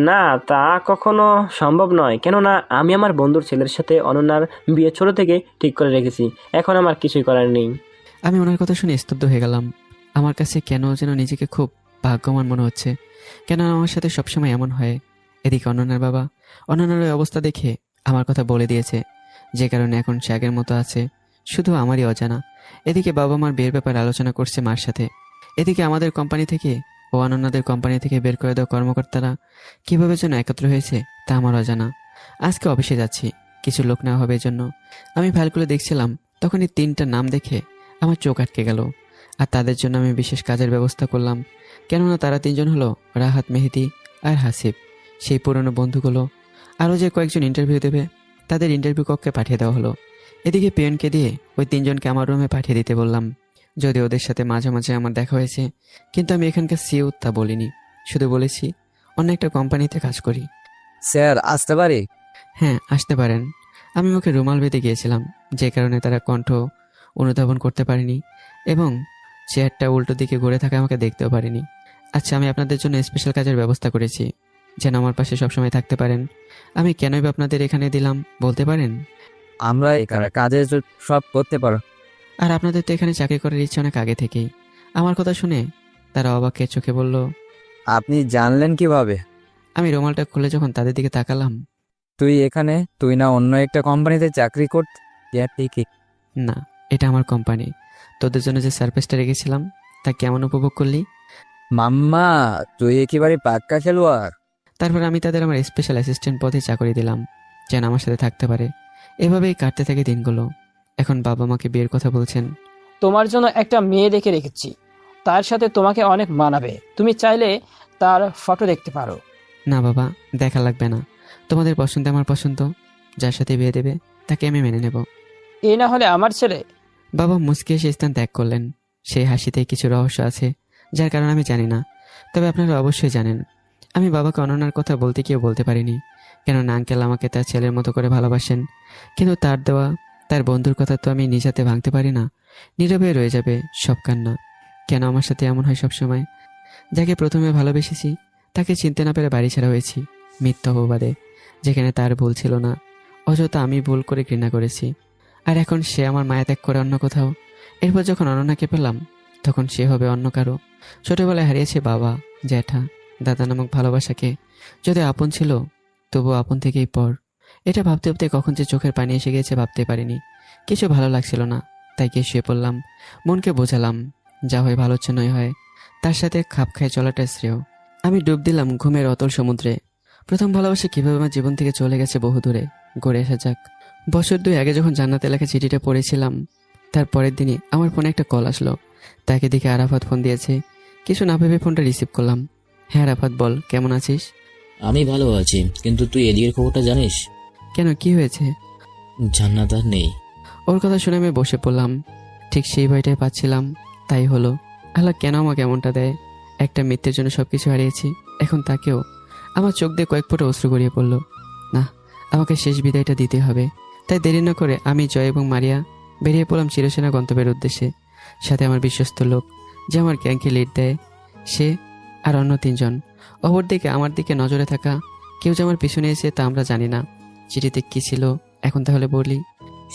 না, তা কখনো সম্ভব নয়। কেননা আমি আমার বন্ধুর ছেলের সাথে অনন্যার বিয়ে ছোট থেকে ঠিক করে রেখেছি। এখন আমার কিছুই করার নেই। আমি ওনার কথা শুনে স্তব্ধ হয়ে গেলাম। আমার কাছে কেন যেন নিজেকে খুব ভাগ্যবান মনে হচ্ছে, কেন আমার সাথে সবসময় এমন হয়। এদিকে অনন্যার বাবা অনন্যার ওই অবস্থা দেখে আমার কথা বলে দিয়েছে, যে কারণে এখন সে আগের মতো আছে, শুধু আমারই অজানা। এদিকে বাবা মার বিয়ের ব্যাপারে আলোচনা করছে মার সাথে। এদিকে আমাদের কোম্পানি থেকে ও অনন্যাদের কোম্পানি থেকে বের করে দেওয়া কর্মকর্তারা কিভাবে যেন একত্র হয়েছে তা আমার অজানা। আজকে অফিসে যাচ্ছি, কিছু লোক নেওয়া হবে এই জন্য। আমি ফাইলগুলো দেখছিলাম, তখনই 3টা নাম দেখে আমার চোখ আটকে গেল। আর তাদের জন্য আমি বিশেষ কাজের ব্যবস্থা করলাম, কেননা তারা 3জন হলো রাহাত, মেহেদি আর হাসিব, সেই পুরনো বন্ধুগুলো। আরও যে কয়েকজন ইন্টারভিউ দেবে তাদের ইন্টারভিউ কক্ষে পাঠিয়ে দেওয়া হলো। এদিকে পিয়নকে দিয়ে ওই 3জনকে আমার রুমে পাঠিয়ে দিতে বললাম। যদি ওদের সাথে মাঝে মাঝে আমার দেখা হয়েছে, কিন্তু আমি এখানকার সিও তা বলিনি, শুধু বলেছি অন্য একটা কোম্পানিতে কাজ করি। স্যার আসতে পারি? হ্যাঁ, আসতে পারেন। আমি মুখে রুমাল বেঁধে গিয়েছিলাম, যে কারণে তারা কণ্ঠ অনুধাবন করতে পারেনি এবং চেয়ারটা উল্টো দিকে ঘুরে থাকা আমাকে দেখতেও পারেনি। আচ্ছা, আমি আপনাদের জন্য স্পেশাল কাজের ব্যবস্থা করেছি, যেন আমার পাশে সবসময় থাকতে পারেন। আমি কেনই বা আপনাদের এখানে দিলাম বলতে পারেন? আমরা এখানে কাজে সব করতে পারো। আর আপনাদের তো এখানে চাকরি করার ইচ্ছে অনেক আগে থেকেই। আমার কথা শুনে তারা অবাকের চোখে বলল, আপনি জানলেন কিভাবে? আমি রুমালটা খুলে যখন তাদের দিকে তাকালাম, তুই এখানে, তুই না অন্য একটা কোম্পানিতে চাকরি করত? ঠিকই। না, এটা আমার কোম্পানি। তোদের জন্য যে সারপ্রাইজটা রেখেছিলাম তা কেমন উপভোগ করলি? মাম্মা, তুই একেবারে পাক্কা খেলোয়াড়। তারপর আমি তাদের আমার স্পেশাল অ্যাসিস্ট্যান্ট পদে চাকরি দিলাম, যেন আমার সাথে থাকতে পারে। এভাবেই কাটতে থাকে দিনগুলো। এখন বাবা মাকে বিয়ের কথা বলছেন। তোমার জন্য একটা মেয়ে দেখে রেখেছি, তার সাথে তোমাকে অনেক মানাবে। তুমি চাইলে তার ফটো দেখতে পারো। না বাবা, দেখা লাগবে না। তোমাদের পছন্দ আমার পছন্দ, যার সাথে বিয়ে দেবে তাকে আমি মেনে নেব। এই না হলে আমার ছেলে। বাবা মুচকি এসে স্থান ত্যাগ করলেন। সেই হাসিতে কিছু রহস্য আছে, যার কারণ আমি জানি না, তবে আপনারা অবশ্যই জানেন। আমি বাবাকে অনন্যার কথা বলতে গিয়ে বলতে পারিনি, কেননা আঙ্কেল আমাকে তার ছেলের মতো করে ভালোবাসেন। কিন্তু তার দেওয়া তার বন্ধুর কথা তো আমি নিজ হাতে ভাঙতে পারি না। নীরবে রয়ে যাবে সব কান্না। কেন আমার সাথে এমন হয় সবসময়? যাকে প্রথমে ভালোবেসেছি তাকে চিনতে না পেরে বাড়ি ছাড়া হয়েছি মিথ্যা অপবাদে, যেখানে তার ভুল ছিল না। অযথা আমি ভুল করে ঘৃণা করেছি। আর এখন সে আমার মায়া ত্যাগ করে অন্য কোথাও। এরপর যখন অনন্যাকে পেলাম, তখন সে হবে অন্য কারো। ছোটবেলায় হারিয়েছে বাবা, জ্যাঠা, দাদা নামক ভালোবাসাকে। যদি আপন ছিল, তবুও আপন থেকেই পর। এটা ভাবতে ভাবতে কখন যে চোখের পানি এসে গিয়েছে ভাবতে পারিনি। কিছু ভালো লাগছিল না, তাই গিয়ে শুয়ে পড়লাম। মনকে বোঝালাম, যা হয় ভালোর জন্যই হয়, তার সাথে খাপ খায় চলাটা শ্রেয়। আমি ডুব দিলাম ঘুমের অতল সমুদ্রে। প্রথম ভালোবাসা কিভাবে আমার জীবন থেকে চলে গেছে বহু দূরে, গড়ে আসা যাক। বছর 2 আগে যখন জান্নাতে লেখা চিঠিটা পড়েছিলাম, তার পরের দিনই আমার ফোনে একটা কল আসলো। তাকে দেখে আরাফাত ফোন দিয়েছে। কিছু না ভেবে ফোনটা রিসিভ করলাম। হ্যাঁ আরাফাত, বল, কেমন আছিস? আমি ভালো আছি, কিন্তু তুই এদিকের খবরটা জানিস? কেন, কি হয়েছে? জান্নাত আর নেই। ওর কথা শুনে আমি বসে পড়লাম। ঠিক সেই ভয়টাই পাচ্ছিলাম, তাই হলো। আল্লাহ কেন আমাকে এমনটা দেয়? একটা মিথ্যের জন্য সবকিছু হারিয়েছি, এখন তাকেও। আমার চোখ দিয়ে কয়েক ফোঁটা অশ্রু গড়িয়ে পড়লো। না, আমাকে শেষ বিদায়টা দিতে হবে। তাই দেরি না করে আমি, জয় এবং মারিয়া বেরিয়ে পড়লাম চিরসেনা গন্তব্যের উদ্দেশ্যে। সাথে আমার বিশ্বস্ত লোক, যে আমার গ্যাংকে লিড দেয়, সে আর অন্য 3জন। অপরদিকে আমার দিকে নজরে থাকা কেউ যে আমার পিছনে এসে তা আমরা জানি না। চিঠিতে কি ছিল এখন তাহলে বলি।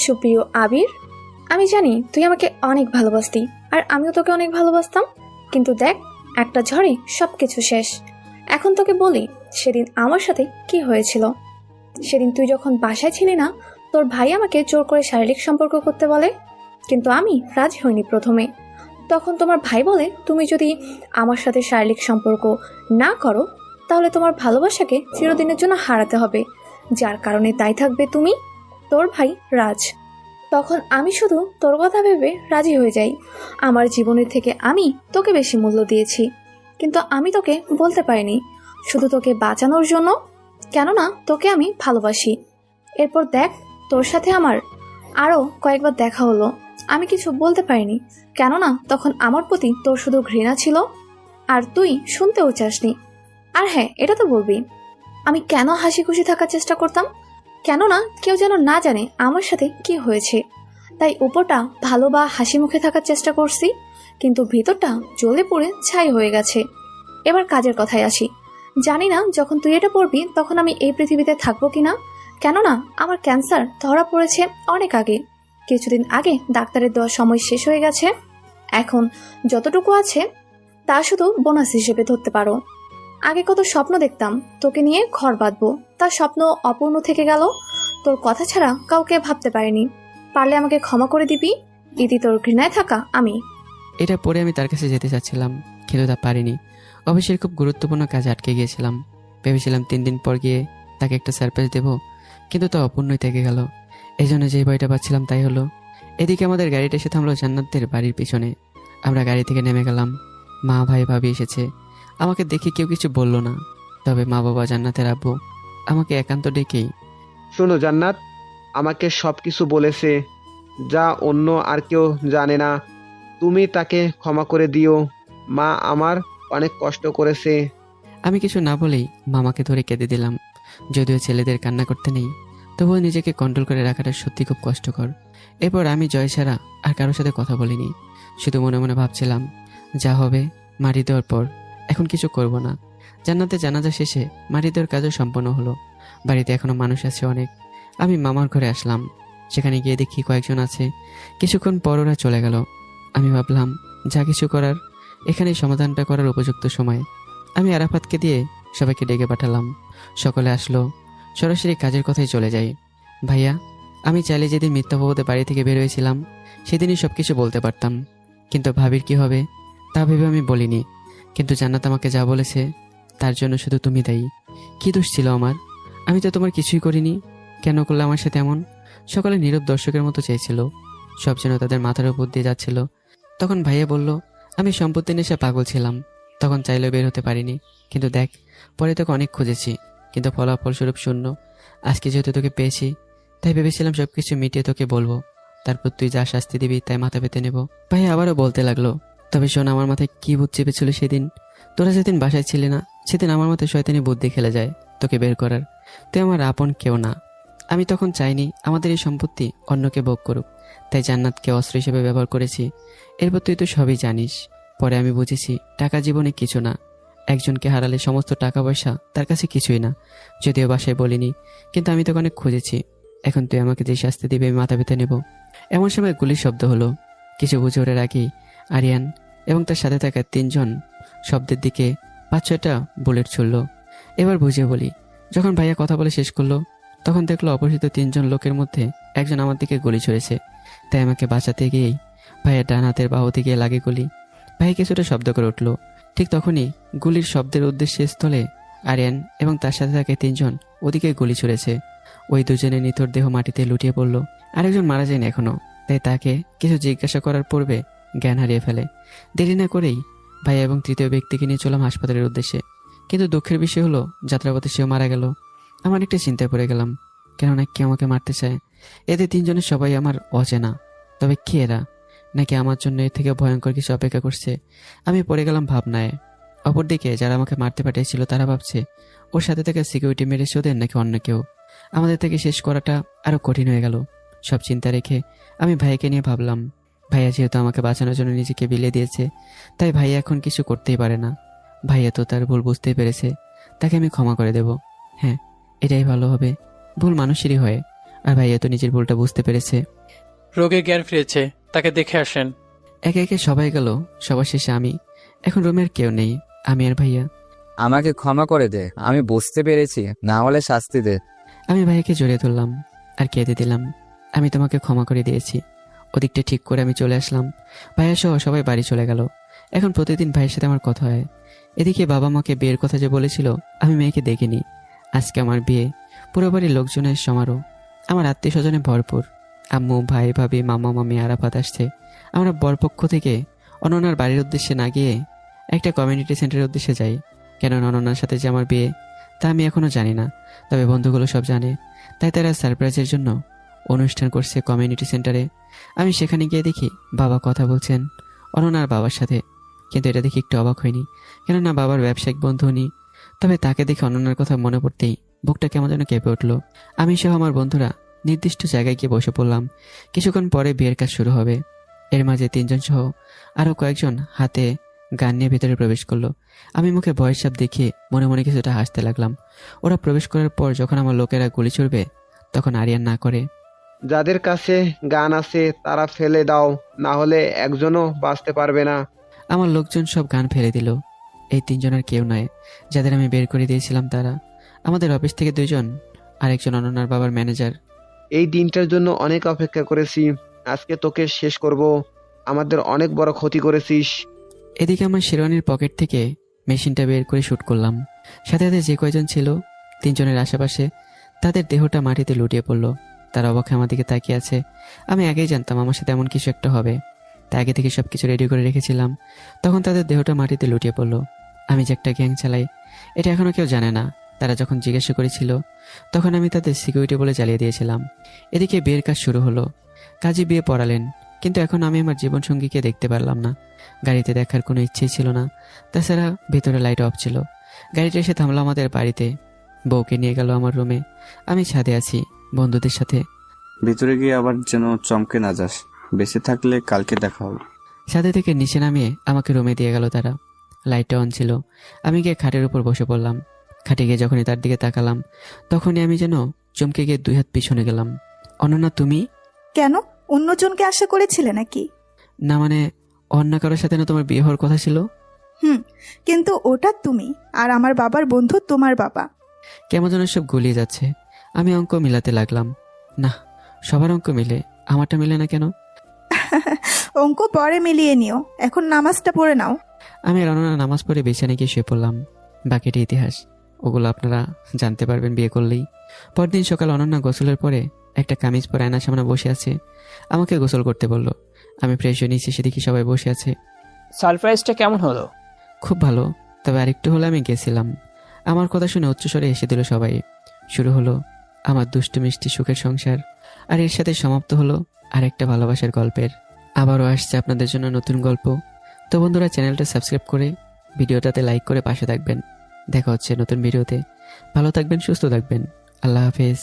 সুপ্রিয় আবির, আমি জানি তুই আমাকে অনেক ভালোবাসতি, আর আমিও তোকে অনেক ভালোবাসতাম। কিন্তু দেখ, একটা ঝড়ে সবকিছু শেষ। এখন তোকে বলি, সেদিন আমার সাথে কি হয়েছিল। সেদিন তুই যখন বাসায় ছিলি না, তোর ভাই আমাকে জোর করে শারীরিক সম্পর্ক করতে বলে, কিন্তু আমি রাজি হইনি প্রথমে। তখন তোমার ভাই বলে, তুমি যদি আমার সাথে শারীরিক সম্পর্ক না করো, তাহলে তোমার ভালোবাসাকে চিরদিনের জন্য হারাতে হবে, যার কারণে তাই থাকবে তুমি, তোর ভাই রাজ। তখন আমি শুধু তোর কথা ভেবে রাজি হয়ে যাই। আমার জীবনের থেকে আমি তোকে বেশি মূল্য দিয়েছি, কিন্তু আমি তোকে বলতে পারিনি, শুধু তোকে বাঁচানোর জন্য, কেননা তোকে আমি ভালোবাসি। এরপর দেখ, তোর সাথে আমার আরও কয়েকবার দেখা হলো। আমি কিছু বলতে পারিনি, কেননা তখন আমার প্রতি তোর শুধু ঘৃণা ছিল, আর তুই শুনতেও চাসনি। আর হ্যাঁ, এটা তো বলবি, আমি কেন হাসি খুশি থাকার চেষ্টা করতাম, কেননা কেউ যেন না জানে আমার সাথে কি হয়েছে। তাই উপরটা ভালো বা হাসি মুখে থাকার চেষ্টা করছি, কিন্তু ভিতরটা জ্বলে পুড়ে ছাই হয়ে গেছে। এবার কাজের কথায় আসি। জানি না যখন তুই এটা পড়বি তখন আমি এই পৃথিবীতে থাকবো কিনা, কেননা আমার ক্যান্সার ধরা পড়েছে অনেক আগে। কিছুদিন আগে ডাক্তারের দেওয়ার সময় শেষ হয়ে গেছে। এখন যতটুকু আছে তা শুধু বোনাস হিসেবে ধরতে পারো। আগে কত স্বপ্ন দেখতাম তোকে নিয়ে ঘর বাঁধবো, তার স্বপ্ন অপূর্ণ থেকে গেল। তোর কথা ছাড়া কাউকে ভাবতে পারিনি। পারলে আমাকে ক্ষমা করে দিবি, ইতি তোর ঘৃণায় থাকা আমি। এটা পরে আমি তার কাছে যেতে চাচ্ছিলাম, কিন্তু তা পারিনি। অফিসের খুব গুরুত্বপূর্ণ কাজে আটকে গিয়েছিলাম। ভেবেছিলাম 3 দিন পর গিয়ে তাকে একটা সারপ্রাইজ দেবো, কিন্তু তা অপূর্ণই থেকে গেল। এই জন্য যে ভয়টা পাচ্ছিলাম তাই হলো। এদিকে আমাদের গাড়িটা এসে থামলো জান্নাতদের বাড়ির পিছনে। আমরা গাড়ি থেকে নেমে গেলাম। মা, ভাই, ভাবি এসেছে। আমাকে দেখে কেউ কিছু বলল না, তবে মা, বাবা, জান্নাতের আব্বু আমাকে একান্ত ডেকেই, শোনো জান্নাত, আমাকে সব কিছু বলেছে, যা অন্য আর কেউ জানে না। তুমি তাকে ক্ষমা করে দিও। মা আমার অনেক কষ্ট করেছে। আমি কিছু না বলেই মামাকে ধরে কেঁদে দিলাম। যদিও ছেলেদের কান্না করতে নেই, তবুও নিজেকে কন্ট্রোল করে রাখাটা সত্যি খুব কষ্টকর। এরপর আমি জয় ছাড়া আর কারোর সাথে কথা বলিনি। শুধু মনে মনে ভাবছিলাম, যা হবে মাটি দেওয়ার পর, এখন কিছু করব না। জান্নাতে জানাজা শেষে মাটি দেওয়ার কাজও সম্পন্ন হলো। বাড়িতে এখনো মানুষ আছে অনেক। আমি মামার ঘরে আসলাম। সেখানে গিয়ে দেখি কয়েকজন আছে। কিছুক্ষণ পর ওরা চলে গেল। আমি ভাবলাম, যা কিছু করার এখানেই সমাধানটা করার উপযুক্ত সময়। আমি আরাফাতকে দিয়ে সবাইকে ডেকে পাঠালাম। সকলে আসলো। সরাসরি কাজের কথাই চলে যাই। ভাইয়া, আমি চাইলে যেদিন মিথ্যাভাবতে বাড়ি থেকে বের হয়েছিলাম সেদিনই সব কিছু বলতে পারতাম, কিন্তু ভাবির কি হবে তা ভেবে আমি বলিনি। কিন্তু জান্নাত আমাকে যা বলেছে তার জন্য শুধু তুমি দায়ী। কি দোষ ছিল আমার? আমি তো তোমার কিছুই করিনি। কেন করলে আমার সাথে এমন? সকলে নীরব দর্শকের মতো চেয়েছিল। সব যেন তাদের মাথার উপর দিয়ে যাচ্ছিল। তখন ভাইয়া বলল, আমি সম্পত্তি নেশা পাগল ছিলাম, তখন চাইলেও বের হতে পারিনি। কিন্তু দেখ, পরে তোকে অনেক খুঁজেছি, কিন্তু ফলাফলস্বরূপ শূন্য। আজকে যেহেতু তোকে পেয়েছি, তাই ভেবেছিলাম সবকিছু মিটিয়ে তোকে বলবো, তারপর তুই যা শাস্তি দিবি তাই মাথা পেতে নেব। ভাইয়া আবারও বলতে লাগলো, তবে শোন, আমার মাথায় কি ভূত চেপেছিল সেদিন। তোরা যেদিন বাসায় ছিলি না, সেদিন আমার মাথায় শয়তানি বুদ্ধি খেলে যায় তোকে বের করার। তুই আমার আপন কেউ না। আমি তখন চাইনি আমাদের এই সম্পত্তি অন্যকে ভোগ করুক, তাই জান্নাতকে অস্ত্র হিসেবে ব্যবহার করেছি। এরপর তুই তো সবই জানিস। পরে আমি বুঝেছি টাকা জীবনে কিছু না। একজনকে হারালে সমস্ত টাকা পয়সা তার কাছে কিছুই না। যদিও বাসায় বলিনি, কিন্তু আমি তোকে অনেক খুঁজেছি। এখন তুই আমাকে যে শাস্তি দিবে আমি মাথা পেতে নেব। এমন সময় গুলির শব্দ হলো। কিছু বুঝে ওঠার আগেই আরিয়ান এবং তার সাথে থাকা 3 জন শব্দের দিকে 5-6টা বুলেট ছুড়ল। এবার বুঝিয়ে বলি, যখন ভাইয়া কথা বলে শেষ করলো, তখন দেখলো অপরিচিত 3 জন লোকের মধ্যে একজন আমার দিকে গুলি ছুড়েছে। তাই আমাকে বাঁচাতে গিয়েই ভাইয়ের ডান হাতের বাহুতে গিয়ে লাগে গুলি। ভাই কিছুটা শব্দ করে উঠল। ঠিক তখনই গুলির শব্দের উদ্দেশ্যে স্থলে আরিয়ান এবং তার সাথে থাকা 3 জন ওদিকে গুলি ছুড়েছে। ওই দুজনের নিথর দেহ মাটিতে লুটিয়ে পড়ল। আরেকজন মারা যায়নি এখনো, তাই তাকে কিছু জিজ্ঞাসা করার পূর্বে জ্ঞান হারিয়ে ফেলে। দেরি না করেই ভাই এবং তৃতীয় ব্যক্তিকে নিয়ে চলাম হাসপাতালের উদ্দেশ্যে। কিন্তু দুঃখের বিষয় হলো, যাত্রাপথে সেও মারা গেল। আমার একটা চিন্তায় পড়ে গেলাম, কেননা কেউ আমাকে মারতে চায়। এদের 3 জনের সবাই আমার অচেনা। তবে কে এরা? নাকি আমার জন্য এর থেকে ভয়ঙ্কর কিছু অপেক্ষা করছে? আমি পড়ে গেলাম ভাবনায়। অপরদিকে যারা আমাকে মারতে পাঠিয়েছিল তারা ভাবছে ওর সাথে থেকে সিকিউরিটি মেরেছে ওদের, নাকি অন্য কেউ। আমাদের থেকে শেষ করাটা আরো কঠিন হয়ে গেল। সব চিন্তা রেখে আমি ভাইকে নিয়ে ভাবলাম, ভাইয়া যেহেতু আমাকে বাঁচানোর জন্য নিজেকে বিলিয়ে দিয়েছে, তাই ভাইয়া এখন কিছু করতেই পারে না। ভাইয়া তো তার ভুল বুঝতেই পেরেছে, তাকে আমি ক্ষমা করে দেব। হ্যাঁ, এটাই ভালো হবে। ভুল মানুষেরই হয়, আর ভাইয়া তো নিজের ভুলটা বুঝতে পেরেছে। রোগের জ্ঞান ফিরেছে, তাকে দেখে আসেন। একে একে সবাই গেল। সবার শেষে আমি। এখন রুমের কেউ নেই, আমি আর ভাইয়া। আমাকে ক্ষমা করে দে, আমি বুঝতে পেরেছি, না হলে শাস্তি দে। আমি ভাইয়াকে জড়িয়ে ধরলাম আর কেঁদে দিলাম, আমি তোমাকে ক্ষমা করে দিয়েছি। ওদিকটা ঠিক করে আমি চলে আসলাম। ভাইয়া সহ সবাই বাড়ি চলে গেল। এখন প্রতিদিন ভাইয়ের সাথে আমার কথা হয়। এদিকে বাবা মাকে বিয়ের কথা যে বলেছিল, আমি মেয়েকে দেখিনি। আজকে আমার বিয়ে, পুরো বাড়ির লোকজনের সমারোহ, আমার আত্মীয় স্বজনে ভরপুর। আম্মু, ভাই, ভাবি, মামা, মামি, আরাফাত আসছে। আমরা বরপক্ষ থেকে অনন্যার বাড়ির উদ্দেশ্যে না গিয়ে একটা কমিউনিটি সেন্টারের উদ্দেশ্যে যাই। কেন অনন্যার সাথে যে আমার বিয়ে তা আমি এখনো জানি না, তবে বন্ধুগুলো সব জানে। তাই তারা সারপ্রাইজের জন্য অনুষ্ঠান করছে কমিউনিটি সেন্টারে। আমি সেখানে গিয়ে দেখি বাবা কথা বলছেন অনন্যার বাবার সাথে। কিন্তু এটা দেখে একটু অবাক হয়নি, কেননা বাবার ব্যবসায়িক বন্ধু উনি। তবে তাকে দেখে অনন্যার কথা মনে পড়তেই বুকটা কেমন যেন কেঁপে উঠল। আমি সহ আমার বন্ধুরা নির্দিষ্ট জায়গায় গিয়ে বসে পড়লাম। কিছুক্ষণ পরে বিয়ের কাজ শুরু হবে। এর মাঝে 3 জন সহ আরো কয়েকজন হাতে গান নিয়ে ভেতরে প্রবেশ করলো। আমি মুখে ভয়ের ছাপ দেখিয়ে মনে মনে কিছুটা হাসতে লাগলাম। ওরা প্রবেশ করার পর যখন আমার লোকেরা গুলি ছুড়বে, তখন আরিয়ান না করে, যাদের কাছে গান আছে তারা ফেলে দাও, না হলে একজনও বাঁচতে পারবে না। আমার লোকজন সব গান ফেলে দিল। এই 3 জনের কেউ নয় যাদের আমি বের করে দিয়েছিলাম তারা। আমাদের অফিস থেকে 2 জন, আরেকজন অনন্যার বাবার ম্যানেজার। এই দিনটার জন্য অনেক অপেক্ষা করেছি। আজকে তোকে শেষ করব। আমাদের অনেক বড় ক্ষতি করেছিস। এদিকে আমার শেরওয়ানির পকেট থেকে মেশিনটা বের করে শ্যুট করলাম। সাথে সাথে যে কয়জন ছিল 3 জনের আশেপাশে তাদের দেহটা মাটিতে লুটিয়ে পড়লো। তারা অবাক হয়ে আমার দিকে তাকিয়ে আছে। আমি আগেই জানতাম আমার সাথে এমন কিছু একটা হবে, তাই আগে থেকে সবকিছু রেডি করে রেখেছিলাম। তখন তাদের দেহটা মাটিতে লুটিয়ে পড়লো। আমি যে একটা গ্যাং চালাই এটা এখনো কেউ জানে না। তারা যখন জিজ্ঞাসা করেছিল তখন আমি তাদের সিকিউরিটি বলে চালিয়ে দিয়েছিলাম। এদিকে বিয়ের কাজ শুরু হলো। কাজী বিয়ে পড়ালেন, কিন্তু এখন আমি আমার জীবনসঙ্গীকে দেখতে পারলাম না। গাড়িতে দেখার কোনো ইচ্ছেই ছিল না। তাছাড়া ভেতরে লাইট অফ ছিল। গাড়িটা এসে থামলো আমাদের বাড়িতে। বউকে নিয়ে গেল আমার রুমে। আমি ছাদে আছি বন্ধুদের সাথে। ভিতরে গিয়ে আবার যেন চমকে না যাস, বেঁচে থাকলে কালকে দেখা হবে। ছাদে থেকে নিচে নামিয়ে আমাকে রুমে দিয়ে গেল তারা। লাইটটা অন ছিল। আমি গিয়ে খাটের উপর বসে পড়লাম। খাটে গিয়ে যখনই তার দিকে তাকালাম তখনই আমি যেন চমকে গিয়ে 2 হাত পিছনে গেলাম। অনন্যা তুমি? কেন, অন্যজনকে আশা করেছিলে নাকি? না মানে অন্য কারোর সাথে না তোমার বিয়ে হওয়ার কথা ছিল? কিন্তু ওটা তুমি, আর আমার বাবার বন্ধু তোমার বাবা। কেমন যেন সব গুলিয়ে যাচ্ছে। আমি অঙ্ক মিলাতে লাগলাম। না, সবার অঙ্ক মিলে, আমারটা মিলে না কেন? অঙ্ক পরে মিলিয়ে নিও, এখন নামাজটা পড়ে নাও। আমি রননা নামাজ পড়ে বিছানায় গিয়ে শুয়ে পড়লাম। বাকিটা ইতিহাস, ওগুলো আপনারা জানতে পারবেন বিয়ে করলেই। পরদিন সকাল অনন্যা গোসলের পরে একটা কামিজ পরে আয়নার সামনে বসে আছে। আমাকে গোসল করতে বলল। আমি ফ্রেশ হয়ে নিচে সেদিকে সবাই বসে আছে। সারপ্রাইজটা কেমন হলো? খুব ভালো, তবে আরেকটু হলে আমি গেছিলাম। আমার কথা শুনে উচ্চস্বরে হেসে দিল সবাই। শুরু হলো আমার দুষ্টু মিষ্টি সুখের সংসার, আর এর সাথে সমাপ্ত হলো আরেকটা ভালোবাসার গল্পের। আবারও আসছে আপনাদের জন্য নতুন গল্প। তো বন্ধুরা, চ্যানেলটা সাবস্ক্রাইব করে ভিডিওটাতে লাইক করে পাশে থাকবেন। দেখা হচ্ছে নতুন ভিডিওতে। ভালো থাকবেন, সুস্থ থাকবেন। আল্লাহ হাফেজ।